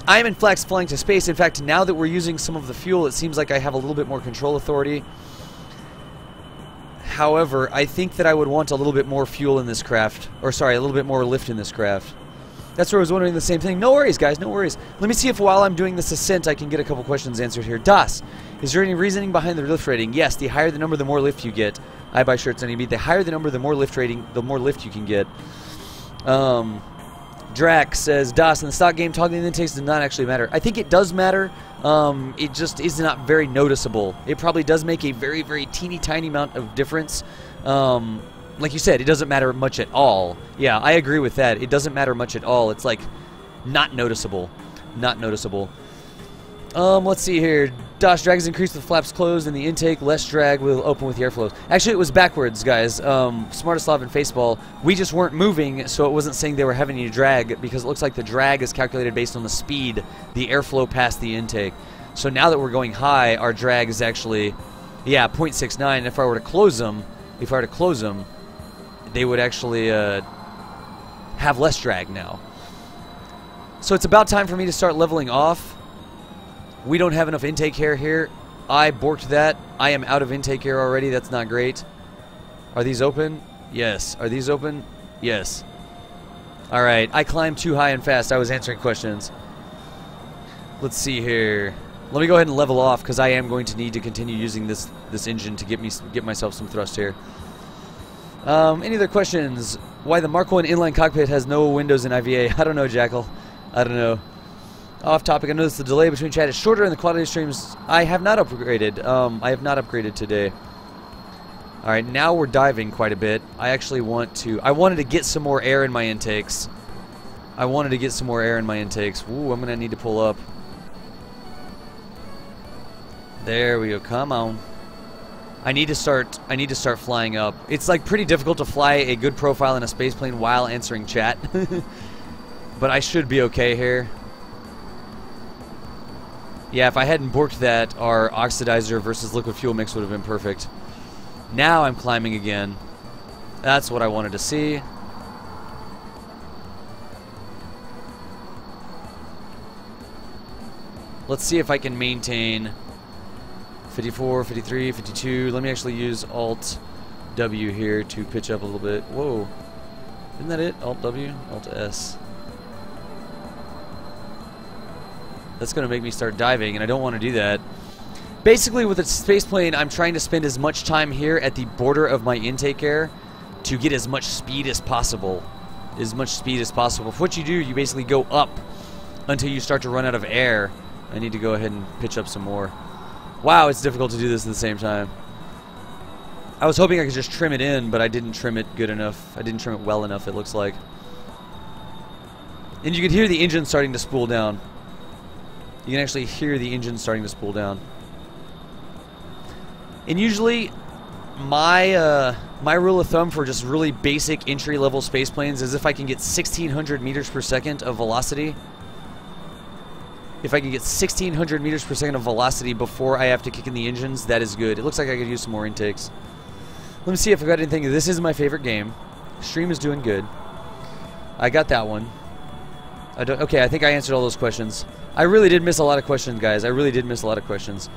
I am in flex flying to space. In fact, now that we're using some of the fuel, it seems like I have a little bit more control authority. However, I think that I would want a little bit more fuel in this craft. Or sorry, a little bit more lift in this craft. That's where I was wondering the same thing. No worries, guys, no worries. Let me see if while I'm doing this ascent, I can get a couple questions answered here. Das, is there any reasoning behind the lift rating? Yes, the higher the number, the more lift you get. I buy shirts on EB. The higher the number, the more lift rating, the more lift you can get. Drax says, Das, in the stock game, toggling the intakes does not actually matter. I think it does matter. It just is not very noticeable. It probably does make a very, very teeny tiny amount of difference. Like you said, it doesn't matter much at all. Yeah, I agree with that. It doesn't matter much at all. It's like not noticeable. Not noticeable. Let's see here. Das, drag is increased with flaps closed, and the intake, less drag will open with the airflows. Actually, it was backwards, guys. Smartaslav and Faceball, we just weren't moving, so it wasn't saying they were having any drag, because it looks like the drag is calculated based on the speed, the airflow past the intake. So now that we're going high, our drag is actually, yeah, 0.69. If I were to close them, they would actually have less drag now. So it's about time for me to start leveling off. We don't have enough intake air here. I borked that. I am out of intake air already. That's not great. Are these open? Yes. Are these open? Yes. Alright. I climbed too high and fast. I was answering questions. Let's see here. Let me go ahead and level off, because I am going to need to continue using this engine to get myself some thrust here. Any other questions? Why the Mark 1 inline cockpit has no windows in IVA? I don't know, Jackal. I don't know. Off topic, I noticed the delay between chat is shorter and the quality of streams. I have not upgraded. I have not upgraded today. Alright, now we're diving quite a bit. I wanted to get some more air in my intakes. Ooh, I'm gonna need to pull up. There we go, come on. I need to start flying up. It's like pretty difficult to fly a good profile in a space plane while answering chat. But I should be okay here. Yeah, if I hadn't borked that, our oxidizer versus liquid fuel mix would have been perfect. Now I'm climbing again. That's what I wanted to see. Let's see if I can maintain 54, 53, 52. Let me actually use Alt W here to pitch up a little bit. Whoa. Isn't that it? Alt W? Alt S. That's going to make me start diving, and I don't want to do that. Basically, with a space plane, I'm trying to spend as much time here at the border of my intake air to get as much speed as possible. For what you do, you basically go up until you start to run out of air. I need to go ahead and pitch up some more. Wow, it's difficult to do this at the same time. I was hoping I could just trim it in, but I didn't trim it good enough. I didn't trim it well enough, it looks like. And you can hear the engine starting to spool down. You can actually hear the engine starting to spool down. And usually, my rule of thumb for just really basic entry-level space planes is if I can get 1,600 meters per second of velocity, If I can get 1,600 meters per second of velocity before I have to kick in the engines, that is good. It looks like I could use some more intakes. Let me see if I've got anything. This is my favorite game. Stream is doing good. I got that one. Okay, I think I answered all those questions. I really did miss a lot of questions, guys. I really did miss a lot of questions.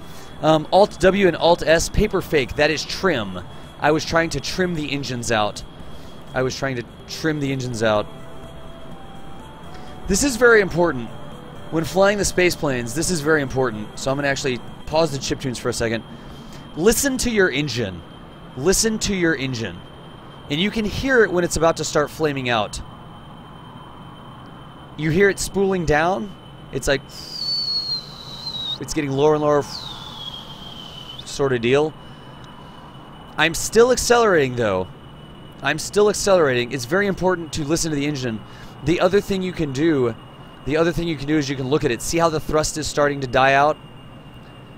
Alt-W and Alt-S, paper fake. That is trim. I was trying to trim the engines out. This is very important. When flying the space planes, this is very important. So I'm going to actually pause the chiptunes for a second. Listen to your engine. Listen to your engine. And you can hear it when it's about to start flaming out. You hear it spooling down. It's like... it's getting lower and lower sort of deal. I'm still accelerating, though. I'm still accelerating. It's very important to listen to the engine. The other thing you can do... is you can look at it. See how the thrust is starting to die out?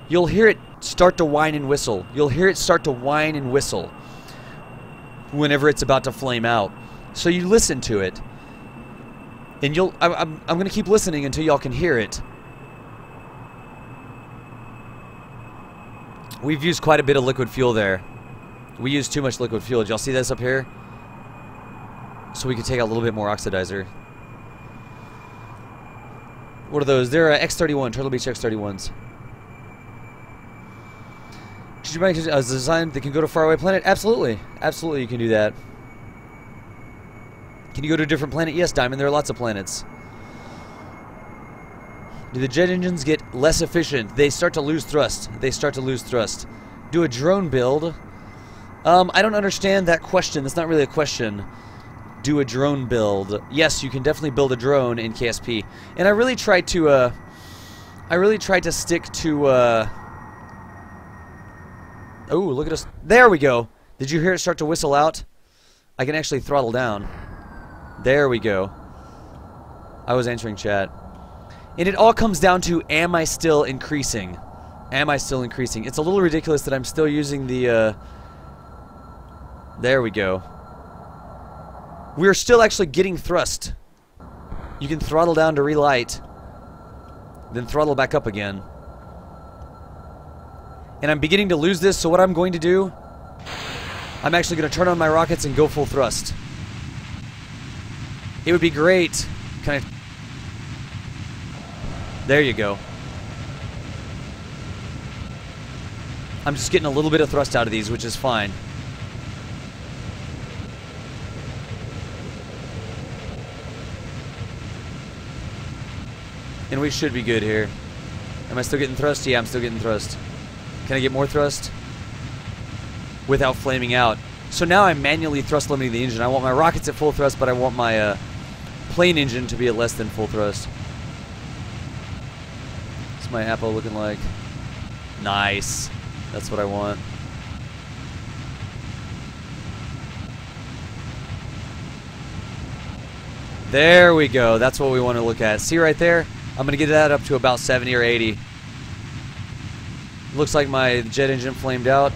You'll hear it start to whine and whistle. Whenever it's about to flame out. So you listen to it. And I'm going to keep listening until y'all can hear it. We've used quite a bit of liquid fuel there. We used too much liquid fuel. Did y'all see this up here? So we can take out a little bit more oxidizer. What are those? They're X-31, Turtle Beach X-31s. Did you make a design that can go to a faraway planet? Absolutely. Absolutely you can do that. Can you go to a different planet? Yes, Diamond. There are lots of planets. Do the jet engines get less efficient? They start to lose thrust. Do a drone build? I don't understand that question. That's not really a question. Do a drone build? Yes, you can definitely build a drone in KSP. And I really tried to stick to oh, look at us. There we go. Did you hear it start to whistle out? I can actually throttle down. There we go. I was answering chat. And it all comes down to, am I still increasing? It's a little ridiculous that I'm still using the there we go. We're still actually getting thrust. You can throttle down to relight, then throttle back up again. And I'm beginning to lose this, so what I'm going to do, I'm actually going to turn on my rockets and go full thrust. It would be great. There you go. I'm just getting a little bit of thrust out of these, which is fine. And we should be good here. Am I still getting thrust? Yeah, I'm still getting thrust. Can I get more thrust? Without flaming out. So now I'm manually thrust limiting the engine. I want my rockets at full thrust, but I want my plane engine to be at less than full thrust. What's my Apo looking like? Nice. That's what I want. There we go. That's what we want to look at. See right there? I'm going to get that up to about 70 or 80. Looks like my jet engine flamed out.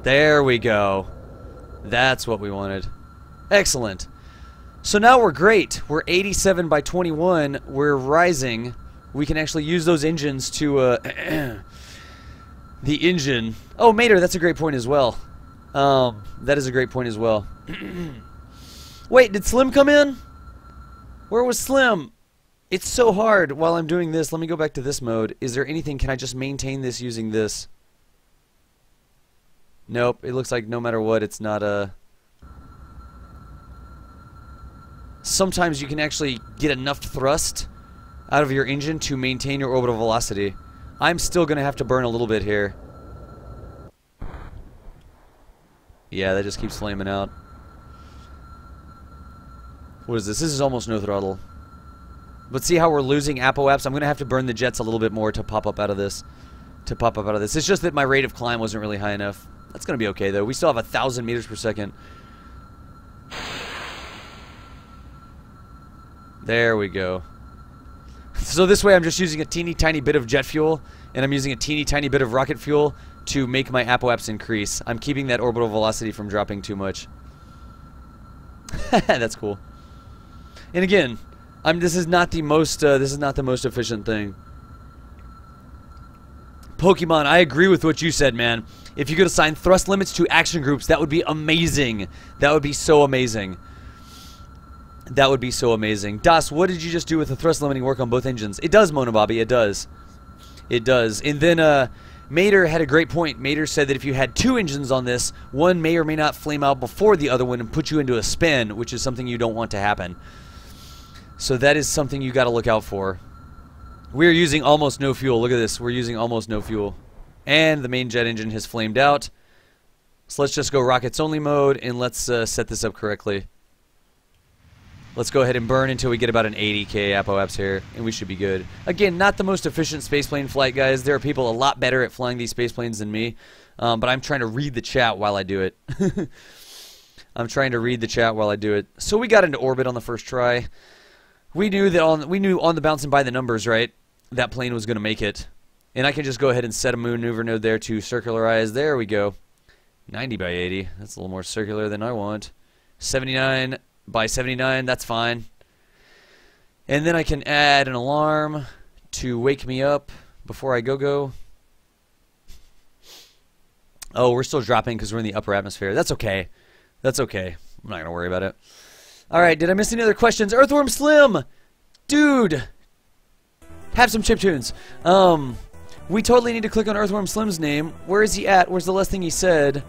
There we go. That's what we wanted. Excellent. So now we're great. We're 87 by 21. We're rising. We can actually use those engines to... the engine... Oh, Mater, that's a great point as well. That is a great point as well. Wait, did Slim come in? Where was Slim? It's so hard while I'm doing this. Let me go back to this mode. Is there anything? Can I just maintain this using this? Nope. It looks like no matter what, it's not a... Sometimes you can actually get enough thrust out of your engine to maintain your orbital velocity. I'm still going to have to burn a little bit here. Yeah, that just keeps flaming out. What is this? This is almost no throttle. But see how we're losing apoaps? I'm going to have to burn the jets a little bit more to pop up out of this. It's just that my rate of climb wasn't really high enough. That's going to be okay, though. We still have 1,000 meters per second. There we go. So this way I'm just using a teeny tiny bit of jet fuel, and I'm using a teeny tiny bit of rocket fuel to make my apoaps increase. I'm keeping that orbital velocity from dropping too much. That's cool. And again, This is not the most efficient thing. Pokemon, I agree with what you said, man. If you could assign thrust limits to action groups, that would be amazing. That would be so amazing. That would be so amazing. Das, what did you just do with the thrust limiting work on both engines? It does, Monobobby, it does. It does. And then, Mater had a great point. Mater said that if you had 2 engines on this, one may or may not flame out before the other one and put you into a spin, which is something you don't want to happen. So that is something you got to look out for. We're using almost no fuel. Look at this. We're using almost no fuel. And the main jet engine has flamed out. So let's just go rockets only mode and let's set this up correctly. Let's go ahead and burn until we get about an 80k apoaps here, and we should be good. Again, not the most efficient spaceplane flight, guys. There are people a lot better at flying these spaceplanes than me, but I'm trying to read the chat while I do it. I'm trying to read the chat while I do it. So we got into orbit on the first try. We knew that on the bouncing by the numbers, right? That plane was going to make it, and I can just go ahead and set a maneuver node there to circularize. There we go. 90 by 80. That's a little more circular than I want. 79 by 79, that's fine. And then I can add an alarm to wake me up before I go. Oh, we're still dropping because we're in the upper atmosphere. That's okay. That's okay. I'm not going to worry about it. Alright, did I miss any other questions? Earthworm Slim! Dude! Have some chiptunes. We totally need to click on Earthworm Slim's name. Where is he at? Where's the last thing he said?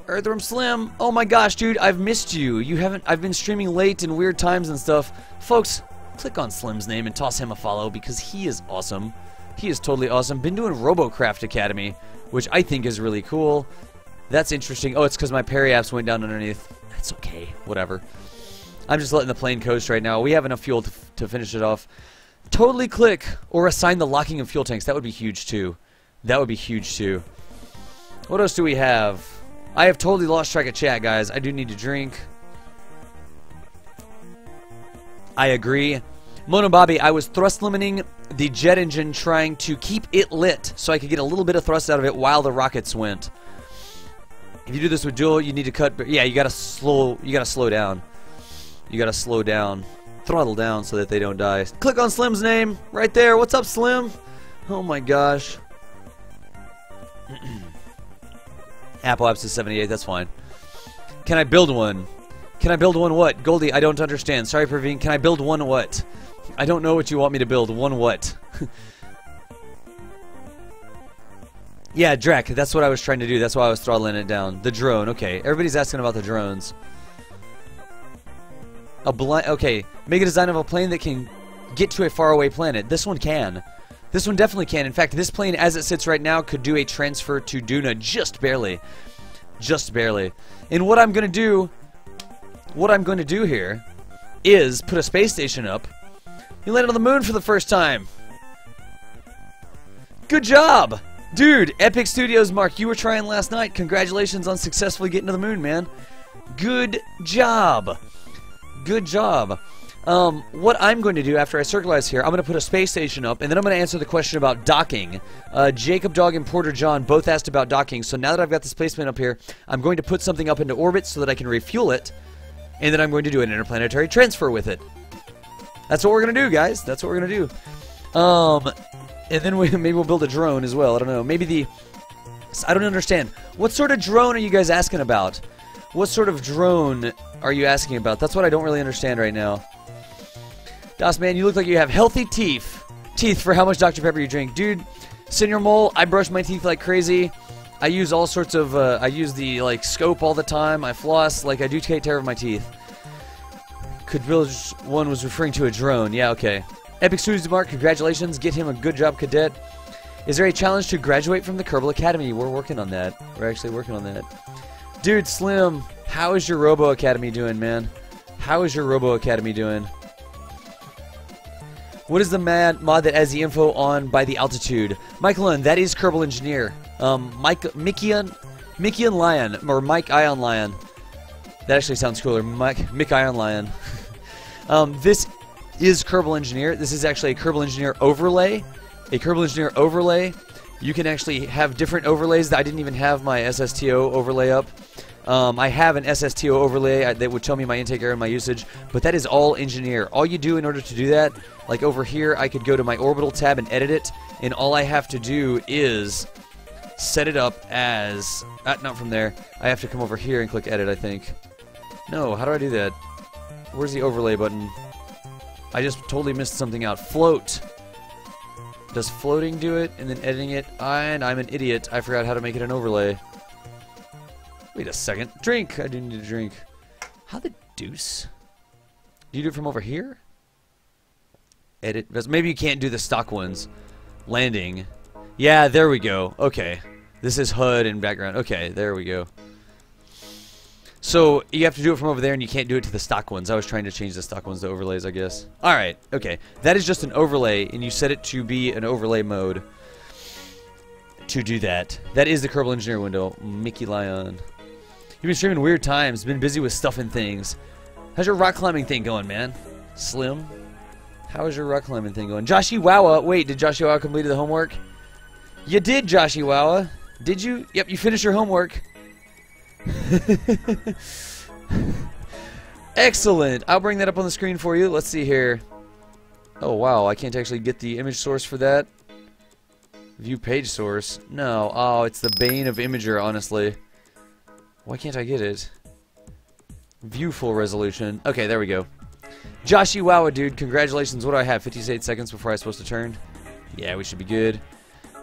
Earthworm Slim, oh my gosh, dude, I've missed you. I've been streaming late and weird times and stuff. Folks, click on Slim's name and toss him a follow because he is awesome. He is totally awesome. Been doing Robocraft Academy, which I think is really cool. That's interesting. Oh, it's because my periaps went down underneath. That's okay, whatever. I'm just letting the plane coast right now. We have enough fuel to finish it off. Totally click or assign the locking of fuel tanks. That would be huge too. That would be huge too. What else do we have? I have totally lost track of chat, guys. I do need to drink. I agree. Mono Bobby, I was thrust limiting the jet engine trying to keep it lit so I could get a little bit of thrust out of it while the rockets went. If you do this with dual, you need to cut. Yeah, you gotta slow down. You gotta slow down. Throttle down so that they don't die. Click on Slim's name right there. What's up, Slim? Oh my gosh. Apoaps is 78, that's fine. Can I build one? Can I build one what? Goldie, I don't understand. Sorry, Praveen. Can I build one what? I don't know what you want me to build. One what? Yeah, Drek, that's what I was trying to do. That's why I was throttling it down. The drone, okay. Everybody's asking about the drones. Okay, make a design of a plane that can get to a faraway planet. This one can. This one definitely can. In fact, this plane, as it sits right now, could do a transfer to Duna just barely. Just barely. And what I'm going to do here is put a space station up. You landed on the moon for the first time. Good job! Dude, Epic Studios, Mark, you were trying last night. Congratulations on successfully getting to the moon, man. Good job. Good job. What I'm going to do after I circularize here, I'm going to put a space station up, and then I'm going to answer the question about docking. Jacob Dog and Porter John both asked about docking, so now that I've got the spaceman up here, I'm going to put something up into orbit so that I can refuel it, and then I'm going to do an interplanetary transfer with it. That's what we're going to do, guys. That's what we're going to do. And then maybe we'll build a drone as well. I don't know. Maybe I don't understand. What sort of drone are you guys asking about? What sort of drone are you asking about? That's what I don't really understand right now. Das man, you look like you have healthy teeth. Teeth for how much Dr. Pepper you drink. Dude, Senior Mole, I brush my teeth like crazy. I use all sorts of, I use the, like, scope all the time. I floss. Like, I do take care of my teeth. Could Village 1 was referring to a drone. Yeah, okay. Epic Studios Mark, congratulations. Get him a good job, cadet. Is there a challenge to graduate from the Kerbal Academy? We're working on that. We're actually working on that. Dude, Slim, how is your Robo Academy doing, man? How is your Robo Academy doing? What is the mod that has the info on by the altitude? Michael, that is Kerbal Engineer. Mickey Lion, or Mike Ion Lion. That actually sounds cooler. Mick Ion Lion. This is Kerbal Engineer. This is actually a Kerbal Engineer overlay. A Kerbal Engineer overlay. You can actually have different overlays. I didn't even have my SSTO overlay up. I have an SSTO overlay that would tell me my intake error and my usage, but that is all engineer. All you do in order to do that, like over here, I could go to my orbital tab and edit it, and all I have to do is set it up as... not from there. I have to come over here and click edit, I think. No, how do I do that? Where's the overlay button? I just totally missed something out. Float. Does floating do it, and then editing it? And I'm an idiot. I forgot how to make it an overlay. Wait a second. Drink! I do need a drink. How the deuce? Do you do it from over here? Edit. Maybe you can't do the stock ones. Landing. Yeah, there we go. Okay. This is HUD and background. Okay, there we go. So, you have to do it from over there, and you can't do it to the stock ones. I was trying to change the stock ones to overlays, I guess. Alright, okay. That is just an overlay, and you set it to be an overlay mode to do that. That is the Kerbal Engineer window. Mickey Lion. You've been streaming weird times, been busy with stuff and things. How's your rock climbing thing going, man? Slim? How is your rock climbing thing going? Joshy Wawa! Wait, did Joshy Wawa complete the homework? You did, Joshy Wawa! Did you? Yep, you finished your homework. Excellent! I'll bring that up on the screen for you. Let's see here. Oh, wow, I can't actually get the image source for that. View page source. No. Oh, it's the bane of Imager, honestly. Why can't I get it? View full resolution. Okay, there we go. Joshy Wawa, dude. Congratulations. What do I have? 58 seconds before I'm supposed to turn? Yeah, we should be good.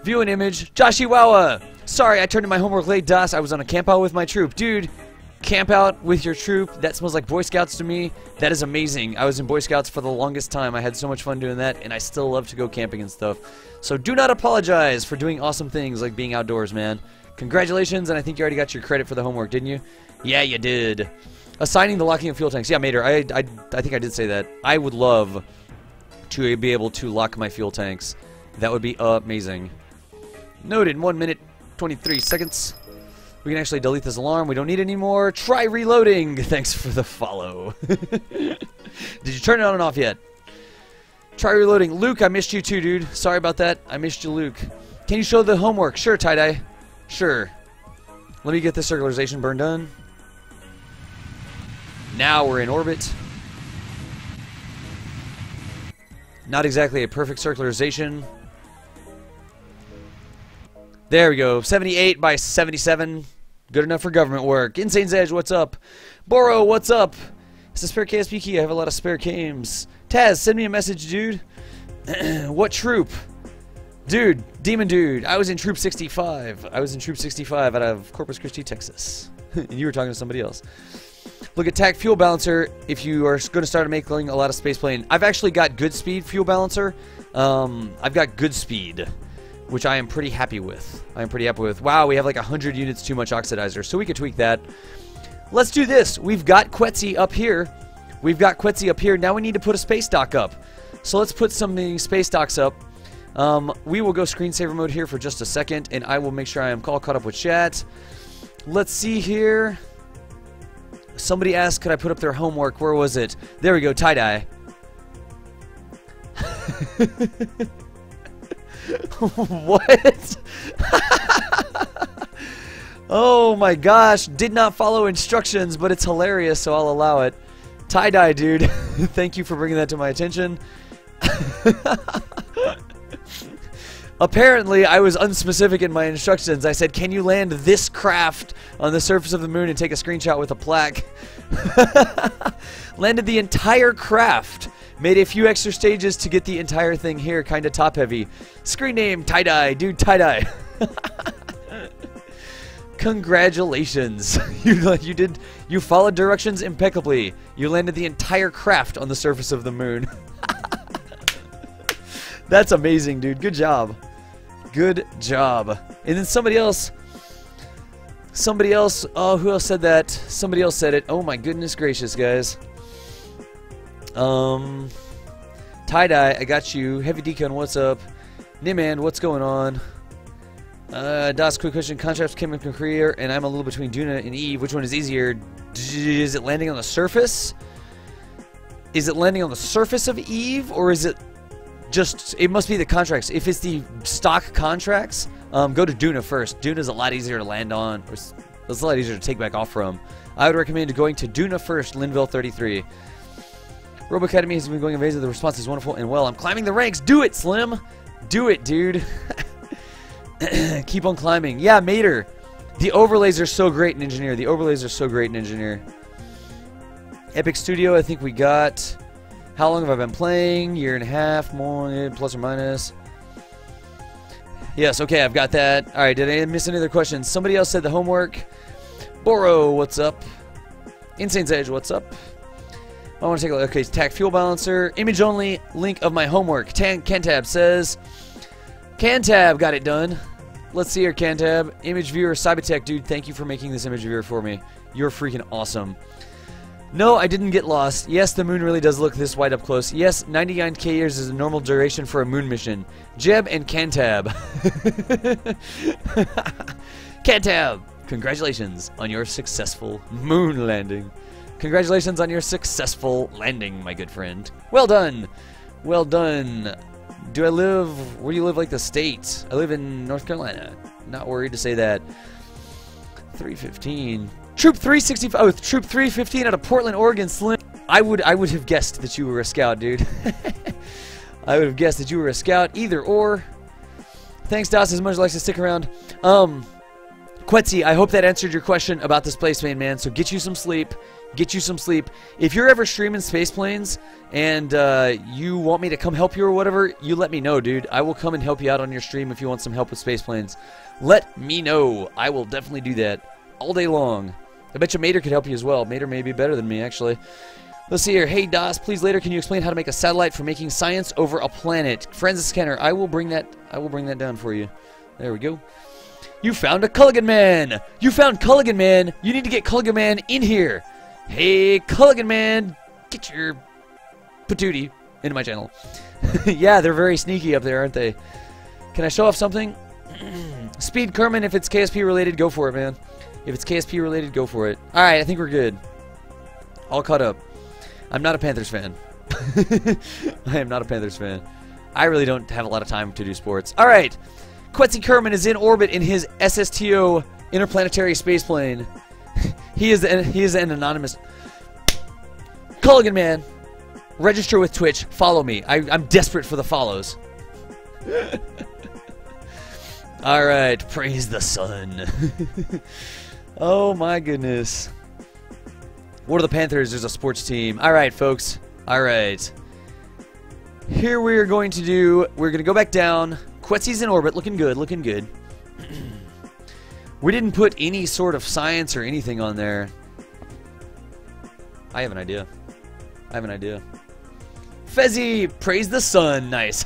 View an image. Joshy Wawa! Sorry, I turned in my homework late, DOS. I was on a camp out with my troop. Dude, camp out with your troop. That smells like Boy Scouts to me. That is amazing. I was in Boy Scouts for the longest time. I had so much fun doing that, and I still love to go camping and stuff. So do not apologize for doing awesome things like being outdoors, man. Congratulations, and I think you already got your credit for the homework, didn't you? Yeah, you did. Assigning the locking of fuel tanks. Yeah, Mater, I think I did say that. I would love to be able to lock my fuel tanks. That would be amazing. Noted. 1 minute, 23 seconds. We can actually delete this alarm. We don't need it anymore. Try reloading. Thanks for the follow. Did you turn it on and off yet? Try reloading. Luke, I missed you too, dude. Sorry about that. I missed you, Luke. Can you show the homework? Sure, tie-dye. Sure. Let me get this circularization burn done. Now we're in orbit. Not exactly a perfect circularization. There we go. 78 by 77. Good enough for government work. Insane's Edge, what's up? Boro, what's up? It's a spare KSP key. I have a lot of spare games. Taz, send me a message, dude. What troop? Dude, Demon Dude, I was in Troop 65. I was in Troop 65 out of Corpus Christi, Texas. And you were talking to somebody else. Look at TAC Fuel Balancer if you are going to start making a lot of spaceplane. I've actually got good speed Fuel Balancer. I've got good speed, which I am pretty happy with. Wow, we have like 100 units too much oxidizer, so we could tweak that. Let's do this. We've got Quetzi up here. Now we need to put a space dock up. So let's put some space docks up. We will go screensaver mode here for just a second, and I will make sure I am all caught up with chat. Let's see here. Somebody asked, could I put up their homework? Where was it? There we go, tie-dye. What? Oh my gosh, did not follow instructions, but it's hilarious, so I'll allow it. Tie-dye, dude. Thank you for bringing that to my attention. Apparently, I was unspecific in my instructions. I said, can you land this craft on the surface of the moon and take a screenshot with a plaque? Landed the entire craft. Made a few extra stages to get the entire thing here, kind of top-heavy. Screen name, tie-dye. Dude, tie-dye. Congratulations. You followed directions impeccably. You landed the entire craft on the surface of the moon. That's amazing, dude. Good job. Good job. And then somebody else, oh, who else said that? Somebody else said it. Oh my goodness gracious, guys. Tie-dye, I got you. Heavy Decon, what's up? Niman, what's going on? Das, quick question. Contracts came in career, and I'm a little between Duna and Eve. Which one is easier? Is it landing on the surface? Is it landing on the surface of Eve, or is it just, it must be the contracts. If it's the stock contracts, go to Duna first. Duna's a lot easier to land on. That's a lot easier to take back off from. I would recommend going to Duna first, Linville 33. Robo Academy has been going amazing. The response is wonderful and well. I'm climbing the ranks. Do it, Slim. Do it, dude. Keep on climbing. Yeah, Mater. The overlays are so great in Engineer. The overlays are so great in Engineer. Epic Studio, I think we got... How long have I been playing? Year and a half, more, plus or minus. Yes, okay, I've got that. Alright, did I miss any other questions? Somebody else said the homework. Boro, what's up? Insane's Edge, what's up? I want to take a look. Okay, TAC Fuel Balancer. Image only, link of my homework. Cantab says... Cantab got it done. Let's see here, Cantab. Image viewer, Cybertech, dude, thank you for making this image viewer for me. You're freaking awesome. No, I didn't get lost. Yes, the moon really does look this wide up close. Yes, 99k years is a normal duration for a moon mission. Jeb and Cantab. Cantab, congratulations on your successful moon landing. Congratulations on your successful landing, my good friend. Well done. Well done. Do I live... Where do you live, like the state? I live in North Carolina. Not worried to say that. 315... Troop 365. Oh, Troop 315 out of Portland, Oregon. Slim. I would have guessed that you were a scout, dude. I would have guessed that you were a scout. Either or. Thanks, Das, as much as likes to stick around. Quetzy, I hope that answered your question about the space plane, man. So get you some sleep. Get you some sleep. If you're ever streaming space planes and you want me to come help you or whatever, you let me know, dude. I will come and help you out on your stream if you want some help with space planes. Let me know. I will definitely do that all day long. I bet you Mater could help you as well. Mater may be better than me, actually. Let's see here. Hey, Das, please later can you explain how to make a satellite for making science over a planet? Francis Kenner, I will bring that down for you. There we go. You found a Culligan Man! You found Culligan Man! You need to get Culligan Man in here! Hey, Culligan Man! Get your patootie into my channel. Yeah, they're very sneaky up there, aren't they? Can I show off something? Speed Kerman, if it's KSP related, go for it, man. If it's KSP related, go for it. Alright, I think we're good. All caught up. I'm not a Panthers fan. I am not a Panthers fan. I really don't have a lot of time to do sports. Alright. Quetzy Kerman is in orbit in his SSTO interplanetary spaceplane. He is an anonymous Culligan Man. Register with Twitch. Follow me. I'm desperate for the follows. Alright. Praise the sun. Oh my goodness. What are the Panthers? There's a sports team. Alright, folks. Alright. Here we are going to do... We're going to go back down. Quetzy's in orbit. Looking good. Looking good. We didn't put any sort of science or anything on there. I have an idea. I have an idea. Fezzy! Praise the sun. Nice.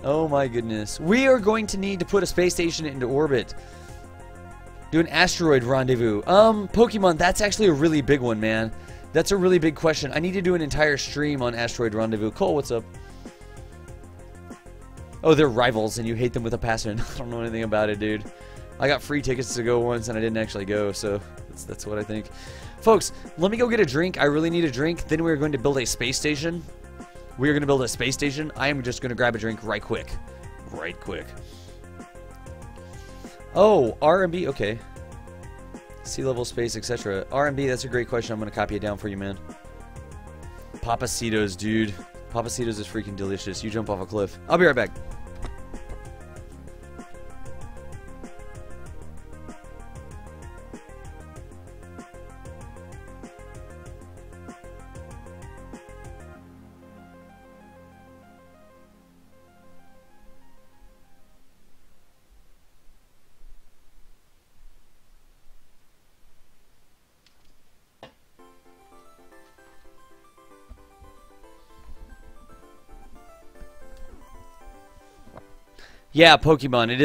Oh my goodness. We are going to need to put a space station into orbit. Do an asteroid rendezvous. Pokemon, that's actually a really big one, man. That's a really big question. I need to do an entire stream on asteroid rendezvous. Cole, what's up? Oh, they're rivals and you hate them with a passion. I don't know anything about it, dude. I got free tickets to go once and I didn't actually go, so that's what I think. Folks, let me go get a drink. I really need a drink. Then we're going to build a space station. We are going to build a space station. I am just going to grab a drink right quick. Right quick. Oh, R&B, okay. Sea level, space, etc. R&B, that's a great question. I'm going to copy it down for you, man. Papacitos, dude. Papacitos is freaking delicious. You jump off a cliff. I'll be right back. Yeah, Pokemon. It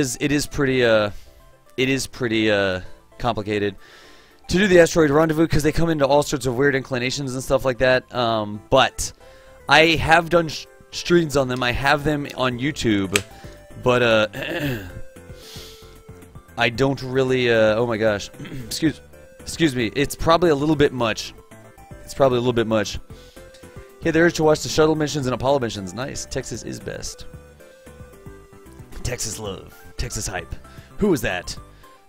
is pretty complicated to do the asteroid rendezvous because they come into all sorts of weird inclinations and stuff like that. But I have done streams on them. I have them on YouTube, but I don't really. Oh my gosh, excuse me. It's probably a little bit much. It's probably a little bit much. Hey, the urge to watch the shuttle missions and Apollo missions. Nice. Texas is best. Texas love. Texas hype. Who was that?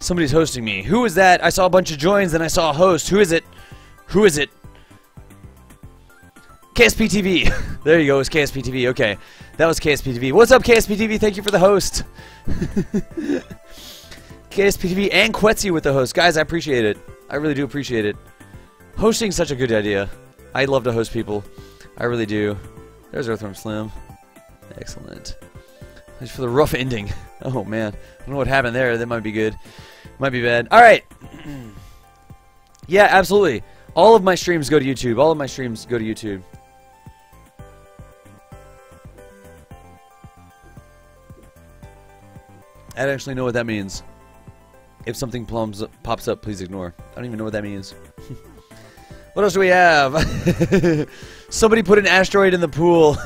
Somebody's hosting me. Who is that? I saw a bunch of joins, then I saw a host. Who is it? Who is it? KSP TV. There you go. It's KSP TV. Okay. That was KSP TV. What's up, KSP TV? Thank you for the host. KSP TV and Quetzy with the host. Guys, I appreciate it. I really do appreciate it. Hosting's such a good idea. I love to host people. I really do. There's Earthworm Slim. Excellent. Thanks for the rough ending. Oh, man. I don't know what happened there. That might be good. Might be bad. All right. Yeah, absolutely. All of my streams go to YouTube. All of my streams go to YouTube. I don't actually know what that means. If something pops up, please ignore. I don't even know what that means. What else do we have? Somebody put an asteroid in the pool.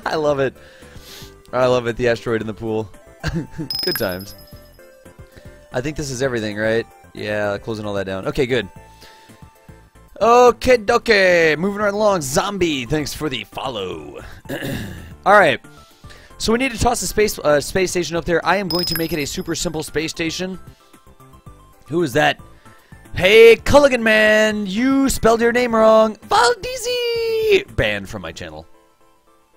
I love it. I love it, the asteroid in the pool. Good times. I think this is everything, right? Yeah, closing all that down. Okay, good. Okay, dokie. Moving right along. Zombie, thanks for the follow. Alright. So we need to toss the space station up there. I am going to make it a super simple space station. Who is that? Hey, Culligan Man, you spelled your name wrong. Valdezi! Banned from my channel.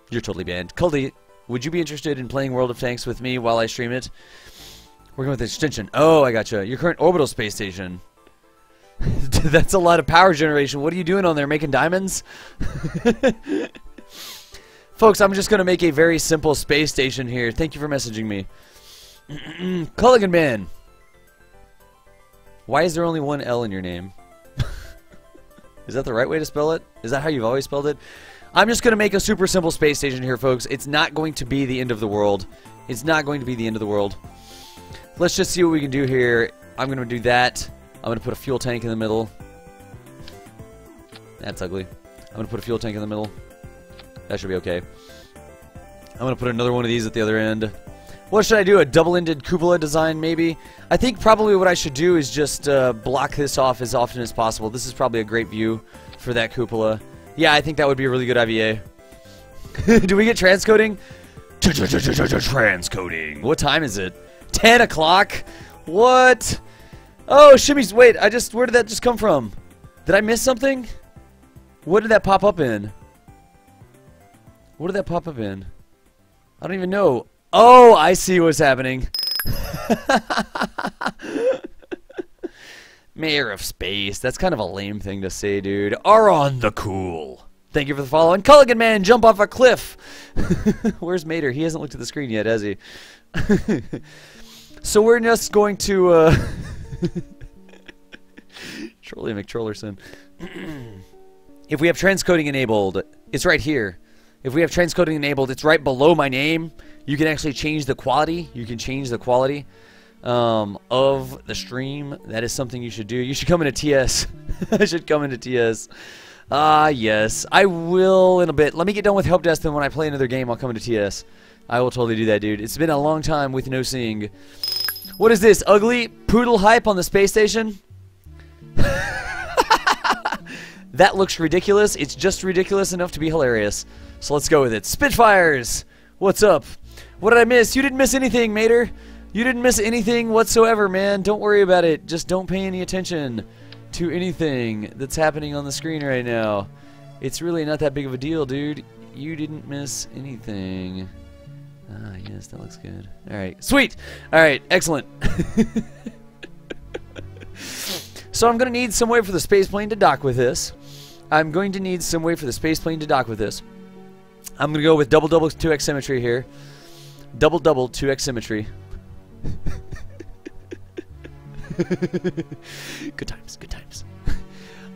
You're totally banned. Cully, would you be interested in playing World of Tanks with me while I stream it? Working with the extension. Oh, I gotcha. Your current orbital space station. That's a lot of power generation. What are you doing on there? Making diamonds? Folks, I'm just going to make a very simple space station here. Thank you for messaging me. Culligan Man. Why is there only one L in your name? Is that the right way to spell it? Is that how you've always spelled it? I'm just going to make a super simple space station here, folks. It's not going to be the end of the world. It's not going to be the end of the world. Let's just see what we can do here. I'm going to do that. I'm going to put a fuel tank in the middle. That's ugly. I'm going to put a fuel tank in the middle. That should be okay. I'm going to put another one of these at the other end. What should I do? A double-ended cupola design, maybe? I think probably what I should do is just block this off as often as possible. This is probably a great view for that cupola. Yeah, I think that would be a really good IVA. Do we get transcoding? Transcoding. What time is it? 10 o'clock? What? Oh, shimmies. Wait, where did that just come from? Did I miss something? What did that pop up in? What did that pop up in? I don't even know. Oh, I see what's happening. Mayor of Space. That's kind of a lame thing to say, dude. Are on the cool. Thank you for the follow. And Culligan Man, jump off a cliff. Where's Mater? He hasn't looked at the screen yet, has he? So we're just going to... Trolly McTrollerson. If we have transcoding enabled, it's right here. If we have transcoding enabled, it's right below my name. You can actually change the quality. You can change the quality of the stream. That is something you should do. You should come into TS. I should come into TS. Yes. I will in a bit. Let me get done with Helpdesk, then when I play another game, I'll come into TS. I will totally do that, dude. It's been a long time with no seeing. What is this? Ugly poodle hype on the space station? That looks ridiculous. It's just ridiculous enough to be hilarious. So let's go with it. Spitfires! What's up? What did I miss? You didn't miss anything, Mater. You didn't miss anything whatsoever, man. Don't worry about it. Just don't pay any attention to anything that's happening on the screen right now. It's really not that big of a deal, dude. You didn't miss anything. Ah, yes, that looks good. Alright, sweet! Alright, excellent. So I'm going to need some way for the spaceplane to dock with this. I'm going to need some way for the spaceplane to dock with this. I'm going to go with double 2x symmetry here. Double 2x symmetry. Good times, good times.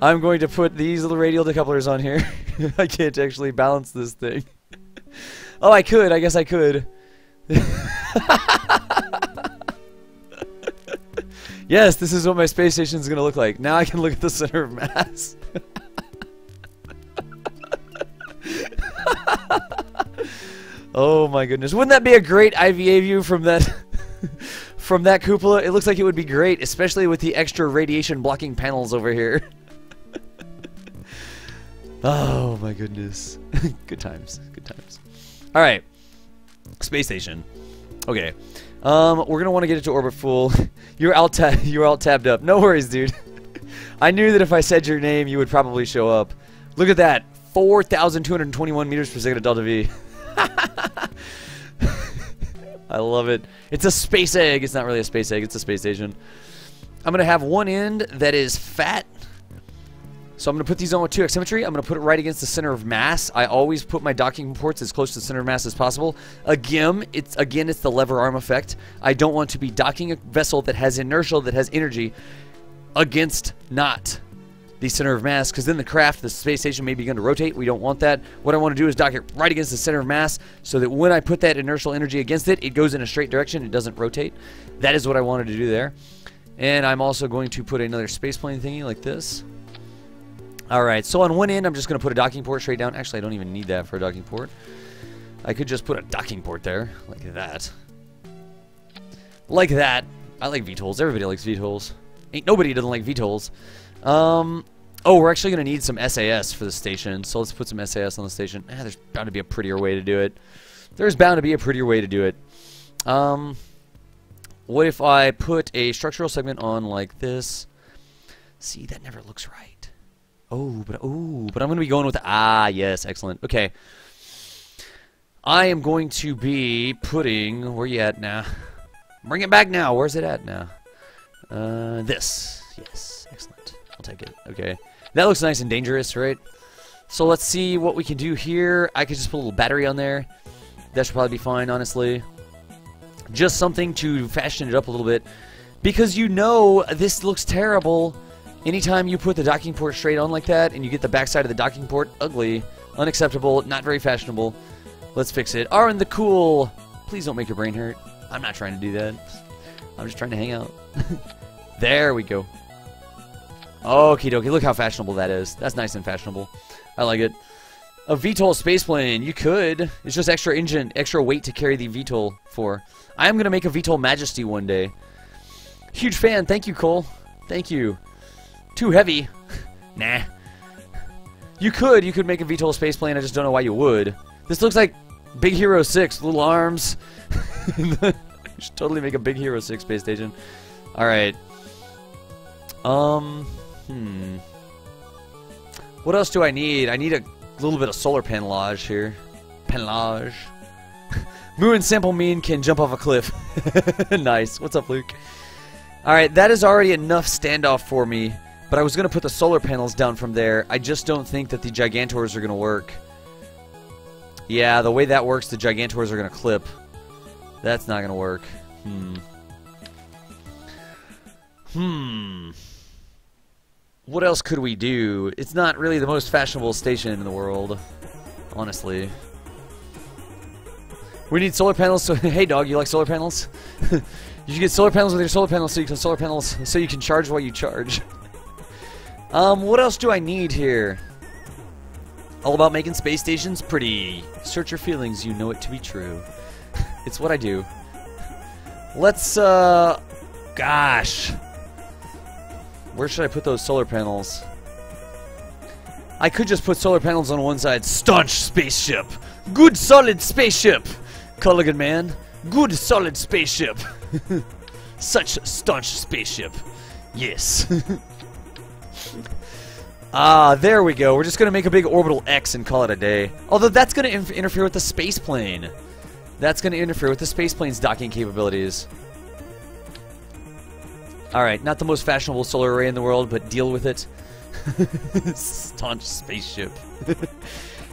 I'm going to put these little radial decouplers on here. I can't actually balance this thing. Oh, I could. I guess I could. Yes, this is what my space station is going to look like. Now I can look at the center of mass. Oh my goodness. Wouldn't that be a great IVA view from that from that cupola? It looks like it would be great, especially with the extra radiation blocking panels over here. Oh my goodness. Good times. Good times. Alright. Space station. Okay. We're gonna want to get it to orbit full. You're alt tabbed up. No worries, dude. I knew that if I said your name, you would probably show up. Look at that. 4,221 meters per second of delta V. I love it. It's a space egg. It's not really a space egg. It's a space station. I'm going to have one end that is fat. So I'm going to put these on with 2x symmetry. I'm going to put it right against the center of mass. I always put my docking ports as close to the center of mass as possible. Again, it's the lever arm effect. I don't want to be docking a vessel that has inertia, that has energy, against not the center of mass, because then the space station may begin to rotate. We don't want that. What I want to do is dock it right against the center of mass so that when I put that inertial energy against it, it goes in a straight direction. It doesn't rotate. That is what I wanted to do there. And I'm also going to put another spaceplane thingy like this. Alright, so on one end, I'm just going to put a docking port straight down. Actually, I don't even need that for a docking port. I could just put a docking port there, like that. Like that. I like VTOLs. Everybody likes VTOLs. Ain't nobody doesn't like VTOLs. Oh, we're actually going to need some SAS for the station, so let's put some SAS on the station. There's bound to be a prettier way to do it. There's bound to be a prettier way to do it. What if I put a structural segment on like this? See, that never looks right. Oh, but I'm going to be going with yes, excellent. Okay. I am going to be putting, where you at now? Bring it back now. Where's it at now? This. Yes, excellent. I'll take it. Okay. That looks nice and dangerous, right? So let's see what we can do here. I could just put a little battery on there. That should probably be fine, honestly. Just something to fashion it up a little bit. Because you know this looks terrible. Anytime you put the docking port straight on like that and you get the backside of the docking port, ugly, unacceptable, not very fashionable. Let's fix it. Arn the cool. Please don't make your brain hurt. I'm not trying to do that. I'm just trying to hang out. There we go. Okie dokie, look how fashionable that is. That's nice and fashionable. I like it. A VTOL spaceplane, you could. It's just extra engine, extra weight to carry the VTOL for. I am going to make a VTOL Majesty one day. Huge fan, thank you, Cole. Thank you. Too heavy. Nah. You could make a VTOL spaceplane, I just don't know why you would. This looks like Big Hero 6, little arms. You should totally make a Big Hero 6 space station. Alright. What else do I need? I need a little bit of solar panelage here. Panelage. Moo and Sample Mean can jump off a cliff. Nice. What's up, Luke? Alright, that is already enough standoff for me. But I was going to put the solar panels down from there. I just don't think that the Gigantors are going to work. Yeah, the way that works, the Gigantors are going to clip. That's not going to work. What else could we do? It's not really the most fashionable station in the world, honestly. We need solar panels. So, hey, dog, you like solar panels? You should get solar panels with your solar panels so you can charge while you charge. What else do I need here? All about making space stations pretty. Search your feelings, you know it to be true. It's what I do. Let's, gosh. Where should I put those solar panels? I could just put solar panels on one side. Staunch spaceship. Good solid spaceship. Culligan man. Good solid spaceship. Such staunch spaceship. Yes. There we go. We're just going to make a big orbital X and call it a day. Although that's going to interfere with the space plane. That's going to interfere with the space plane's docking capabilities. Alright, not the most fashionable solar array in the world, but deal with it. Staunch spaceship.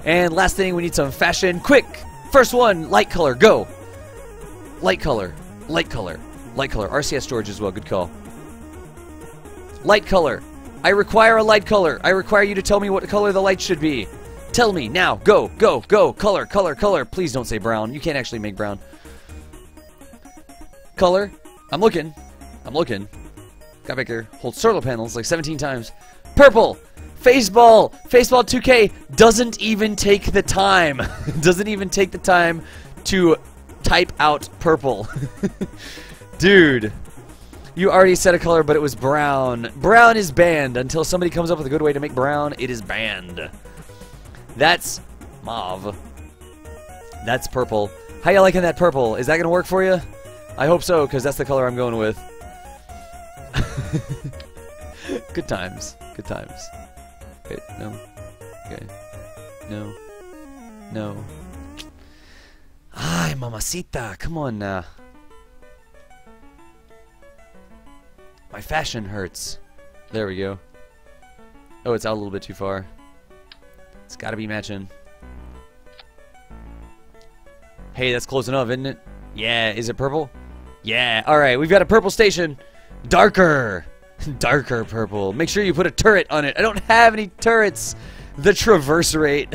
And last thing, we need some fashion. Quick! First one, light color, go! Light color, light color, light color. RCS storage as well, good call. Light color. I require a light color. I require you to tell me what color the light should be. Tell me, now, go, go, go, color, color, color. Please don't say brown. You can't actually make brown. Color. I'm looking. I'm looking. Got back here. Hold solar panels like 17 times. Purple. Faceball. Faceball 2K doesn't even take the time. Doesn't even take the time to type out purple. Dude. You already said a color, but it was brown. Brown is banned. Until somebody comes up with a good way to make brown, it is banned. That's mauve. That's purple. How you liking that purple? Is that going to work for you? I hope so, because that's the color I'm going with. Good times. Good times. Wait, no. Okay. No. No. Ay, mamacita. Come on now. My fashion hurts. There we go. Oh, it's out a little bit too far. It's gotta be matching. Hey, that's close enough, isn't it? Yeah, is it purple? Yeah, alright, we've got a purple station. Darker! Darker purple. Make sure you put a turret on it. I don't have any turrets. The traverse rate.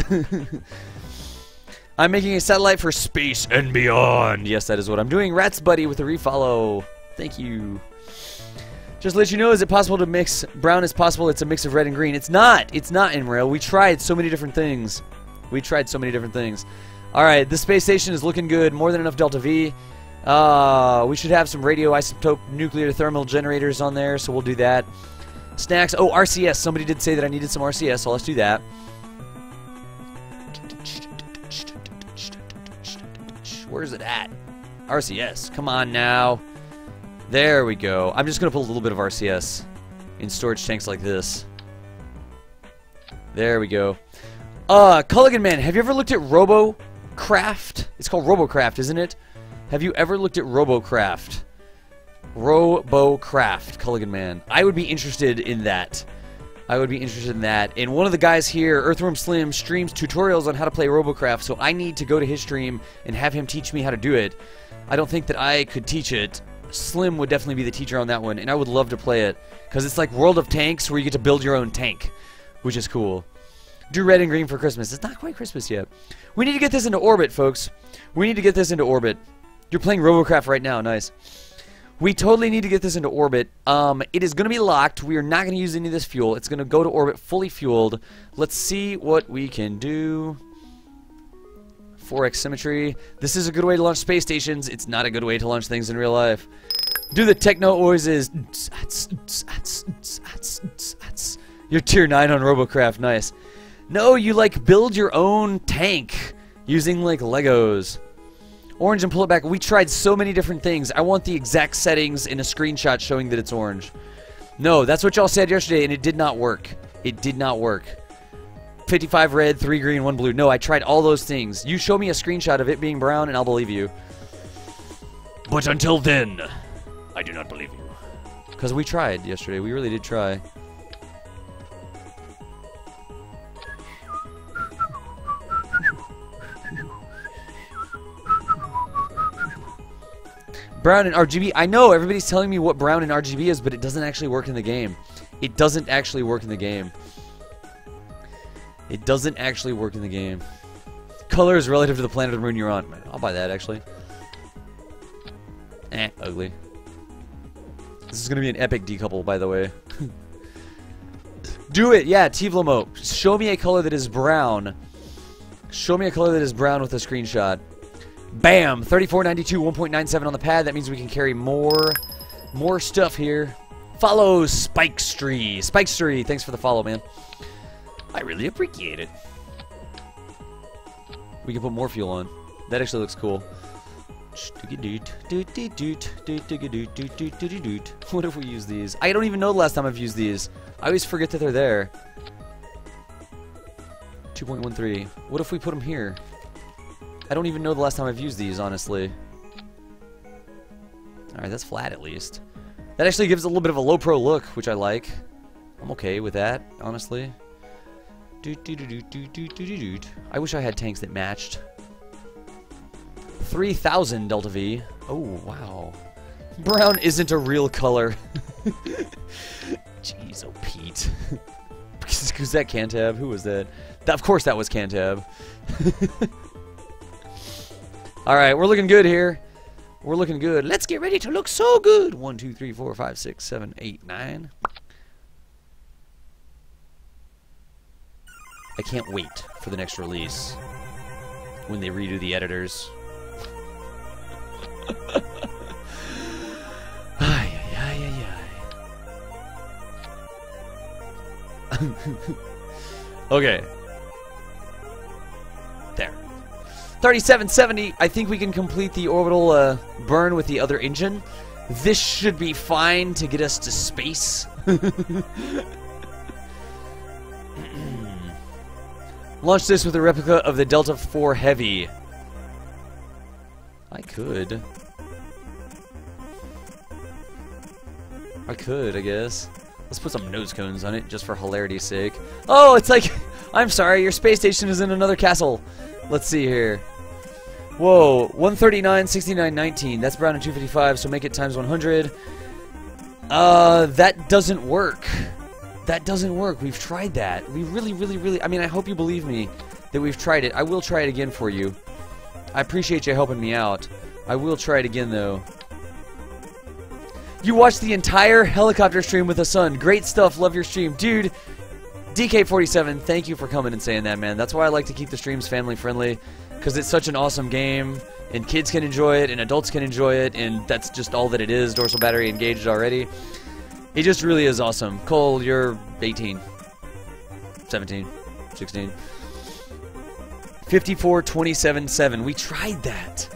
I'm making a satellite for space and beyond. Yes, that is what I'm doing. Rats Buddy with a refollow. Thank you. Just to let you know, is it possible to mix brown as possible? It's a mix of red and green. It's not. It's not, Imrail. We tried so many different things. We tried so many different things. Alright, the space station is looking good. More than enough Delta V. We should have some radioisotope nuclear thermal generators on there, so we'll do that. Snacks. Oh, RCS. Somebody did say that I needed some RCS, so let's do that. Where is it at? RCS. Come on now. There we go. I'm just going to put a little bit of RCS in storage tanks like this. There we go. Culligan Man, have you ever looked at RoboCraft? It's called RoboCraft, isn't it? Have you ever looked at RoboCraft? RoboCraft, Culligan Man. I would be interested in that. I would be interested in that. And one of the guys here, Earthworm Slim, streams tutorials on how to play RoboCraft, so I need to go to his stream and have him teach me how to do it. I don't think that I could teach it. Slim would definitely be the teacher on that one, and I would love to play it, because it's like World of Tanks, where you get to build your own tank, which is cool. Do red and green for Christmas. It's not quite Christmas yet. We need to get this into orbit, folks. We need to get this into orbit. You're playing RoboCraft right now. Nice. We totally need to get this into orbit. It is going to be locked. We are not going to use any of this fuel. It's going to go to orbit fully fueled. Let's see what we can do. 4x symmetry. This is a good way to launch space stations. It's not a good way to launch things in real life. Do the techno noises. You're tier 9 on RoboCraft. Nice. No, you like build your own tank using like Legos. Orange and pull it back. We tried so many different things. I want the exact settings in a screenshot showing that it's orange. No, that's what y'all said yesterday, and it did not work. It did not work. 55 red, 3 green, 1 blue. No, I tried all those things. You show me a screenshot of it being brown, and I'll believe you. But until then, I do not believe you. Because we tried yesterday. We really did try. Brown and RGB. I know, everybody's telling me what brown and RGB is, but it doesn't actually work in the game. It doesn't actually work in the game. It doesn't actually work in the game. Color is relative to the planet or moon you're on. I'll buy that, actually. Ugly. This is going to be an epic decouple, by the way. Do it! Yeah, Tivlamo. Show me a color that is brown. Show me a color that is brown with a screenshot. Bam! 3492, 1.97 on the pad. That means we can carry more stuff here. Follow Spikestree. Spikestree, thanks for the follow, man. I really appreciate it. We can put more fuel on. That actually looks cool. What if we use these? I don't even know the last time I've used these. I always forget that they're there. 2.13. What if we put them here? I don't even know the last time I've used these, honestly. Alright, that's flat at least. That actually gives a little bit of a low pro look, which I like. I'm okay with that, honestly. I wish I had tanks that matched. 3,000 Delta V. Oh, wow. Brown isn't a real color. Jeez, oh Pete. Who's that Cantab? Who was that? Of course that was Cantab. Alright, we're looking good here. We're looking good. Let's get ready to look so good. 1, 2, 3, 4, 5, 6, 7, 8, 9. I can't wait for the next release when they redo the editors. Ay, ay, ay, ay, ay. Okay. There. 3770. I think we can complete the orbital burn with the other engine. This should be fine to get us to space. Launch this with a replica of the Delta IV Heavy. I could, I guess. Let's put some nose cones on it, just for hilarity's sake. Oh, it's like... I'm sorry, your space station is in another castle. Let's see here. Whoa, 139, 69, 19. That's Brown and 255, so make it times 100. That doesn't work. That doesn't work. We've tried that. We really... I mean, I hope you believe me that we've tried it. I will try it again for you. I appreciate you helping me out. I will try it again, though. You watched the entire helicopter stream with the sun. Great stuff. Love your stream. Dude, DK47, thank you for coming and saying that, man. That's why I like to keep the streams family-friendly, because it's such an awesome game, and kids can enjoy it, and adults can enjoy it, and that's just all that it is. Dorsal battery engaged already. It just really is awesome. Cole, you're 18. 17. 16. 54, 27, 7. We tried that.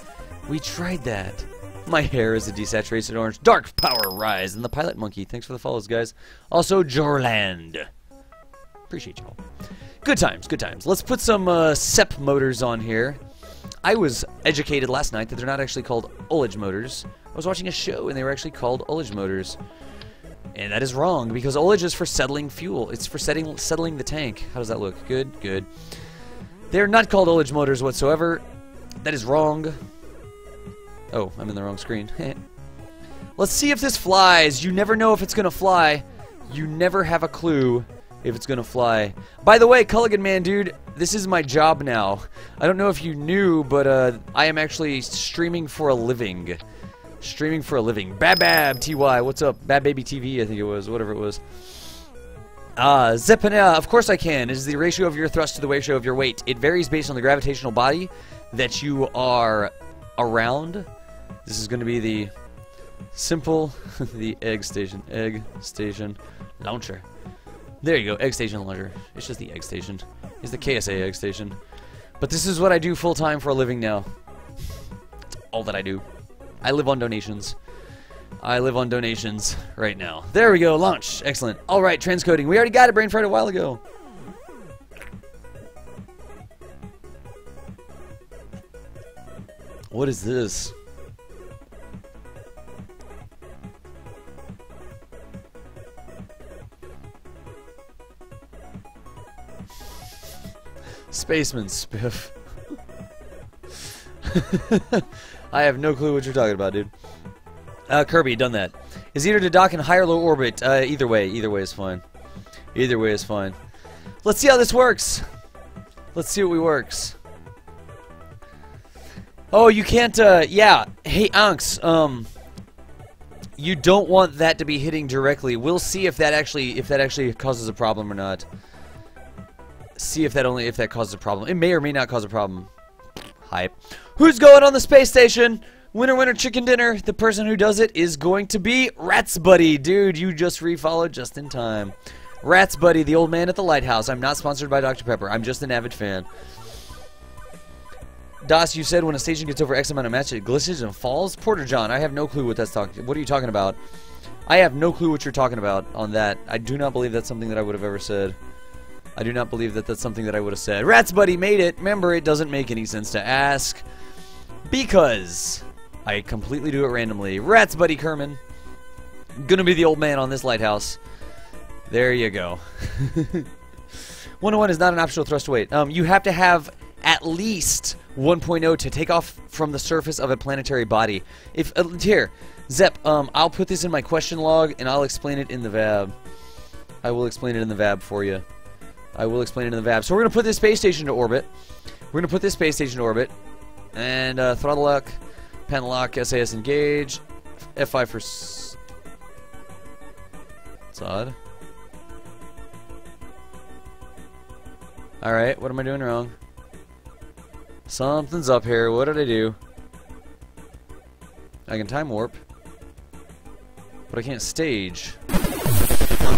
We tried that. My hair is a desaturated orange. Dark power rise. And the pilot monkey. Thanks for the follows, guys. Also, Jorland. Appreciate y'all. Good times, good times. Let's put some SEP motors on here. I was educated last night that they're not actually called ullage motors. I was watching a show and they were actually called ullage motors. And that is wrong, because ullage is for settling fuel. It's for settling the tank. How does that look? Good, good. They're not called ullage motors whatsoever. That is wrong. Oh, I'm in the wrong screen. Let's see if this flies. You never know if it's going to fly. You never have a clue if it's going to fly. By the way, Culligan Man, dude, this is my job now. I don't know if you knew, but I am actually streaming for a living. Streaming for a living. Bab TY, what's up? Bab Baby TV, I think it was, whatever it was. Zepanea, of course I can. It is the ratio of your thrust to the ratio of your weight. It varies based on the gravitational body that you are around. This is going to be the simple, the egg station launcher. There you go, egg station launcher. It's just the egg station. It's the KSA egg station. But this is what I do full time for a living now. It's all that I do. I live on donations. I live on donations right now. There we go, launch. Excellent. All right, transcoding. We already got it, brain fried a while ago. What is this? Spaceman spiff. I have no clue what you're talking about, dude. Kirby, done that. Is either to dock in high or low orbit. Either way is fine. Either way is fine. Let's see how this works. Let's see what we works. Oh, you can't, yeah. Hey, Anks, you don't want that to be hitting directly. We'll see if that actually causes a problem or not. See if that causes a problem. It may or may not cause a problem. Hype. Who's going on the space station? Winner, winner, chicken dinner. The person who does it is going to be Rats Buddy. Dude, you just refollowed just in time. Rats Buddy, the old man at the lighthouse. I'm not sponsored by Dr. Pepper. I'm just an avid fan. Das, you said when a station gets over X amount of match, it glitches and falls? Porter John, I have no clue what that's talking. What are you talking about? I have no clue what you're talking about on that. I do not believe that's something that I would have ever said. I do not believe that that's something that I would have said. Rats Buddy made it. Remember, it doesn't make any sense to ask. Because I completely do it randomly. Rats Buddy Kerman. Gonna be the old man on this lighthouse. There you go. 101 is not an optional thrust weight. You have to have at least 1.0 to take off from the surface of a planetary body. If here, Zep, I'll put this in my question log and I'll explain it in the VAB. I will explain it in the VAB for you. I will explain it in the VAB. So we're gonna put this space station to orbit. We're gonna put this space station to orbit. And throttle lock, panel lock, SAS engage, F5 for. It's odd. All right, what am I doing wrong? Something's up here. What did I do? I can time warp, but I can't stage.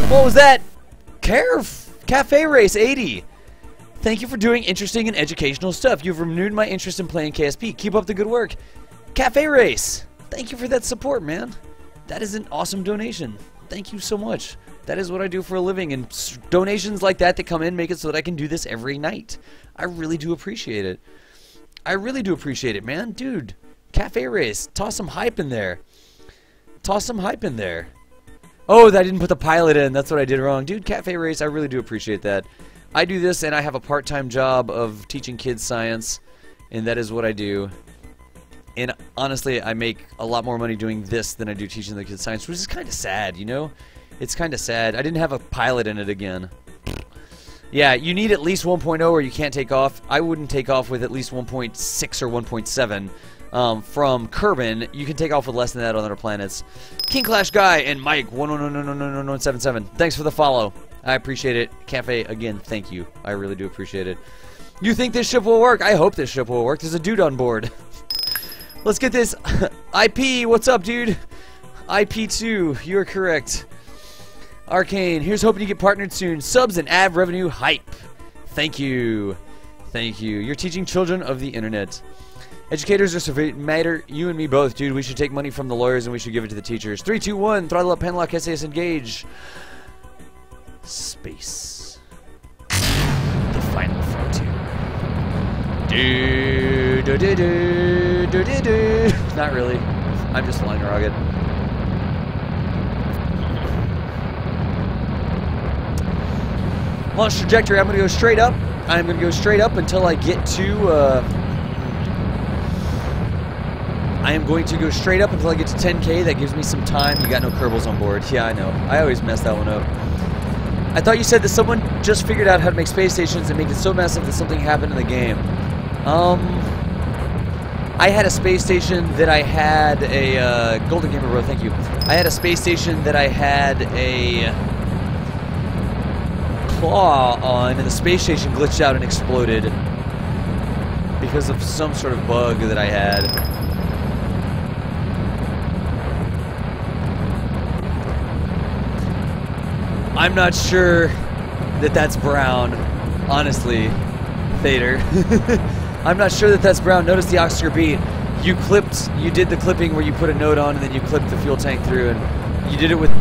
What was that? Cafe Race 80. Thank you for doing interesting and educational stuff. You've renewed my interest in playing KSP. Keep up the good work. Cafe Race. Thank you for that support, man. That is an awesome donation. Thank you so much. That is what I do for a living, and donations like that come in make it so that I can do this every night. I really do appreciate it. I really do appreciate it, man. Dude, Cafe Race. Toss some hype in there. Toss some hype in there. Oh, I didn't put the pilot in. That's what I did wrong. Dude, Cafe Race, I really do appreciate that. I do this, and I have a part-time job of teaching kids science, and that is what I do. And honestly, I make a lot more money doing this than I do teaching the kids science, which is kind of sad, you know? It's kind of sad. I didn't have a pilot in it again. Yeah, you need at least 1.0 or you can't take off. I wouldn't take off with at least 1.6 or 1.7. From Kerbin, you can take off with less than that on other planets. King Clash Guy and Mike 11177. Thanks for the follow. I appreciate it. Cafe, again, thank you. I really do appreciate it. You think this ship will work? I hope this ship will work. There's a dude on board. Let's get this. IP, what's up, dude? IP2, you're correct. Arcane, here's hoping you get partnered soon. Subs and ad revenue hype. Thank you. Thank you. You're teaching children of the internet. Educators are matter. You and me both, dude. We should take money from the lawyers and we should give it to the teachers. 3, 2, 1. Throttle up, penlock, SAS, engage. Space. The final frontier. Do do do do do do do. Not really. I'm just flying a rocket. Launch trajectory. I'm going to go straight up. I'm going to go straight up until I get to. I am going to go straight up until I get to 10K. That gives me some time. You got no Kerbals on board. Yeah, I know. I always mess that one up. I thought you said that someone just figured out how to make space stations and make it so massive that something happened in the game. I had a space station that I had a Golden Gamer Bro, thank you. I had a space station that I had a claw on, and the space station glitched out and exploded because of some sort of bug that I had. I'm not sure that that's brown, honestly, Thader. I'm not sure that that's brown. Notice the Oscar beat. You did the clipping where you put a note on and then you clipped the fuel tank through, and you did it with...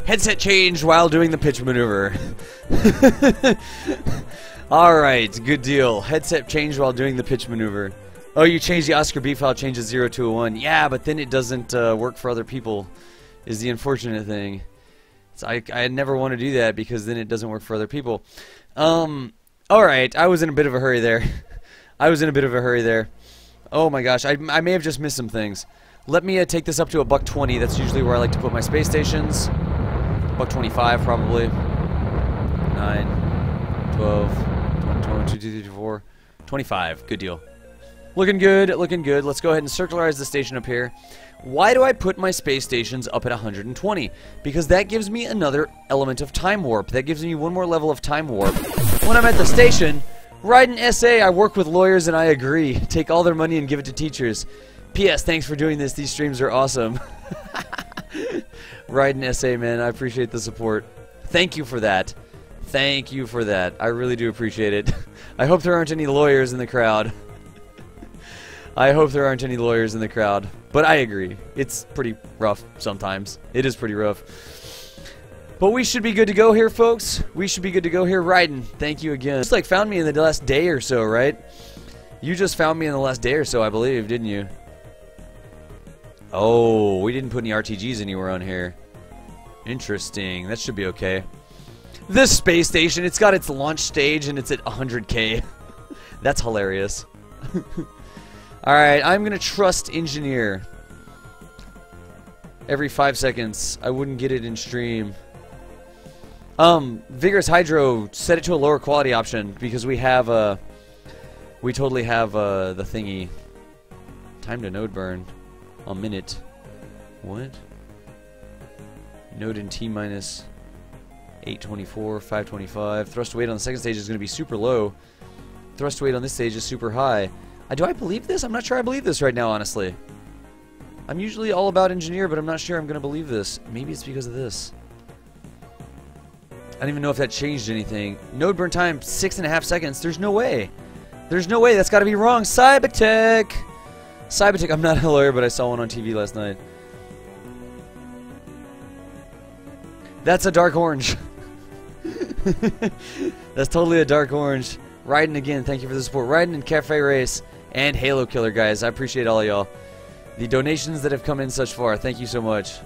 Headset change while doing the pitch maneuver. Alright, good deal. Headset change while doing the pitch maneuver. Oh, you changed the Oscar B file, changes 0 to a 1. Yeah, but then it doesn't work for other people, is the unfortunate thing. So I never want to do that because then it doesn't work for other people. Alright, I was in a bit of a hurry there. Oh my gosh, I may have just missed some things. Let me take this up to a $1.20. That's usually where I like to put my space stations. $1.25 probably. 9, 12, 21, 22, 24, 25. Good deal. Looking good, looking good. Let's go ahead and circularize the station up here. Why do I put my space stations up at 120? Because that gives me another element of time warp. That gives me one more level of time warp. When I'm at the station, write an essay. I work with lawyers and I agree. Take all their money and give it to teachers. P.S. Thanks for doing this. These streams are awesome. Write an essay, man. I appreciate the support. Thank you for that. Thank you for that. I really do appreciate it. I hope there aren't any lawyers in the crowd. I hope there aren't any lawyers in the crowd. But I agree. It's pretty rough sometimes. It is pretty rough. But we should be good to go here, folks. We should be good to go here. Raiden, thank you again. Just like found me in the last day or so, right? You just found me in the last day or so, I believe, didn't you? Oh, we didn't put any RTGs anywhere on here. Interesting. That should be okay. This space station, it's got its launch stage and it's at 100K. That's hilarious. Alright, I'm gonna trust engineer. Every 5 seconds. I wouldn't get it in stream. Vigorous Hydro, set it to a lower quality option because we have we totally have the thingy. Time to node burn. A minute. What? Node in T minus 824, 525. Thrust weight on the second stage is going to be super low. Thrust weight on this stage is super high. Do I believe this? I'm not sure I believe this right now, honestly. I'm usually all about engineer, but I'm not sure I'm going to believe this. Maybe it's because of this. I don't even know if that changed anything. Node burn time, 6.5 seconds. There's no way. There's no way. That's got to be wrong. Cybertech! Cybertech, I'm not a lawyer, but I saw one on TV last night. That's a dark orange. That's totally a dark orange. Raiden again, thank you for the support. Raiden and Cafe Race and Halo Killer, guys. I appreciate all of y'all. The donations that have come in such far, thank you so much.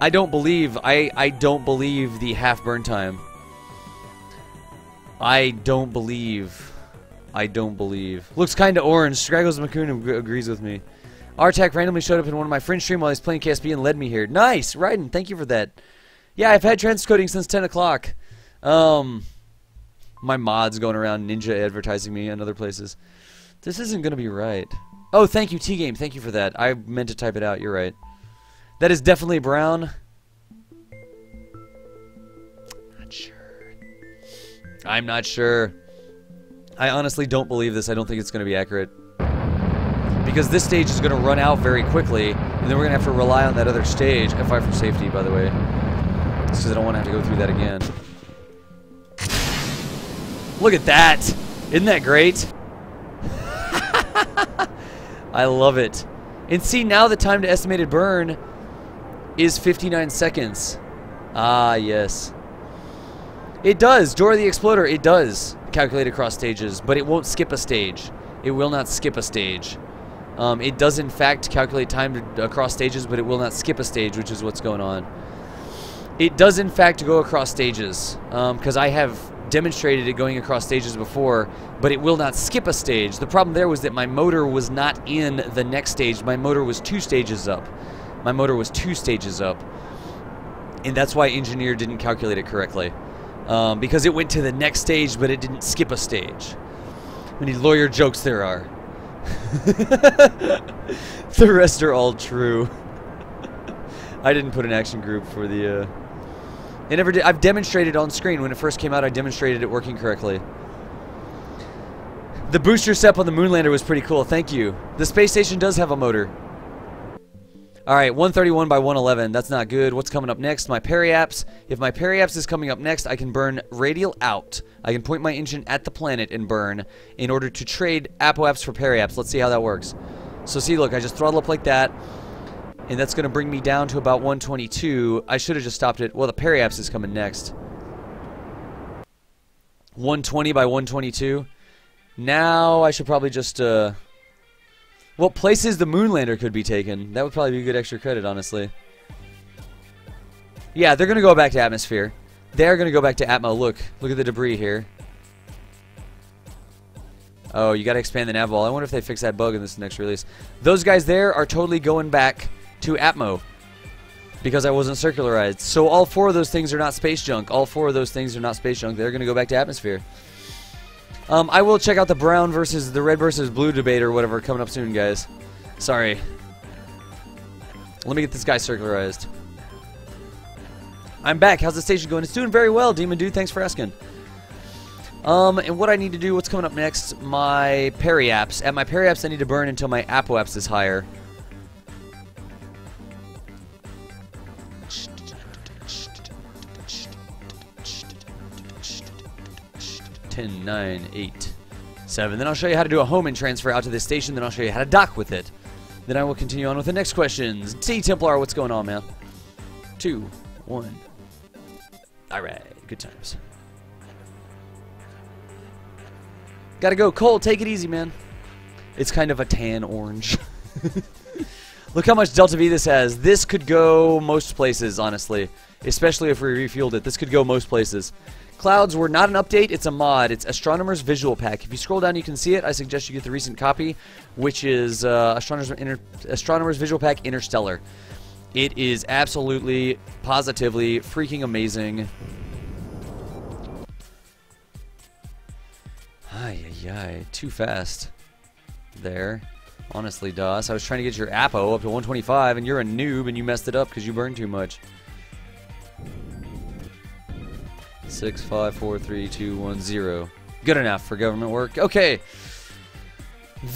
I don't believe, I don't believe the half burn time. I don't believe. Looks kinda orange. Straggles Makun agrees with me. Artak randomly showed up in one of my friend's stream while he's playing KSP and led me here. Nice! Raiden, thank you for that. Yeah, I've had transcoding since 10 o'clock. My mod's going around Ninja advertising me in other places. This isn't gonna be right. Oh, thank you, T-Game. Thank you for that. I meant to type it out. You're right. That is definitely brown. Not sure. I'm not sure. I honestly don't believe this. I don't think it's going to be accurate. Because this stage is going to run out very quickly, and then we're going to have to rely on that other stage. F5 for safety, by the way. Just because I don't want to have to go through that again. Look at that! Isn't that great? I love it. And see, now the time to estimated burn is 59 seconds. Ah, yes. It does. Dora the Exploder, it does calculate across stages, but it won't skip a stage. It will not skip a stage. It does, in fact, calculate time across stages, but it will not skip a stage, which is what's going on. It does, in fact, go across stages, because I have demonstrated it going across stages before, but it will not skip a stage. The problem there was that my motor was not in the next stage. My motor was 2 stages up. My motor was 2 stages up. And that's why engineer didn't calculate it correctly. Because it went to the next stage, but it didn't skip a stage. How many lawyer jokes there are. The rest are all true. I didn't put an action group for the... I never did. I've demonstrated on screen. When it first came out, I demonstrated it working correctly. The booster step on the Moonlander was pretty cool. Thank you. The space station does have a motor. Alright, 131 by 111. That's not good. What's coming up next? My periapse. If my periapse is coming up next, I can burn radial out. I can point my engine at the planet and burn in order to trade apoapse for periapse. Let's see how that works. So see, look, I just throttle up like that. And that's going to bring me down to about 122. I should have just stopped it. Well, the periapse is coming next. 120 by 122. Now I should probably just... What places the Moonlander could be taken? That would probably be good extra credit, honestly. Yeah, they're going to go back to atmosphere. They're going to go back to Atmo. Look at the debris here. Oh, you got to expand the nav wall. I wonder if they fix that bug in this next release. Those guys there are totally going back to Atmo because I wasn't circularized. So all 4 of those things are not space junk. All 4 of those things are not space junk. They're going to go back to atmosphere. I will check out the brown versus the red versus blue debate or whatever coming up soon, guys. Sorry. Let me get this guy circularized. I'm back. How's the station going? It's doing very well, Demon Dude. Thanks for asking. And what I need to do, what's coming up next? My periapse. At my periapse, I need to burn until my apoapse is higher. 10, 9, 8, 7. Then I'll show you how to do a Hohmann transfer out to this station. Then I'll show you how to dock with it. Then I will continue on with the next questions. T Templar, what's going on, man? 2, 1. Alright, good times. Gotta go. Cole, take it easy, man. It's kind of a tan orange. Look how much Delta V this has. This could go most places, honestly. Especially if we refueled it. This could go most places. Clouds were not an update, it's a mod. It's Astronomer's Visual Pack. If you scroll down, you can see it. I suggest you get the recent copy, which is Astronomer's Visual Pack Interstellar. It is absolutely, positively, freaking amazing. Ay, ay, ay. Too fast. There. Honestly, DOS. I was trying to get your Apo up to 125, and you're a noob, and you messed it up because you burned too much. 6, 5, 4, 3, 2, 1, 0. Good enough for government work. Okay.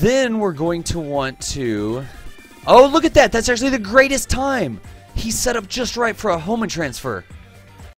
Then we're going to want to... Oh, look at that. That's actually the greatest time. He's set up just right for a Homan transfer.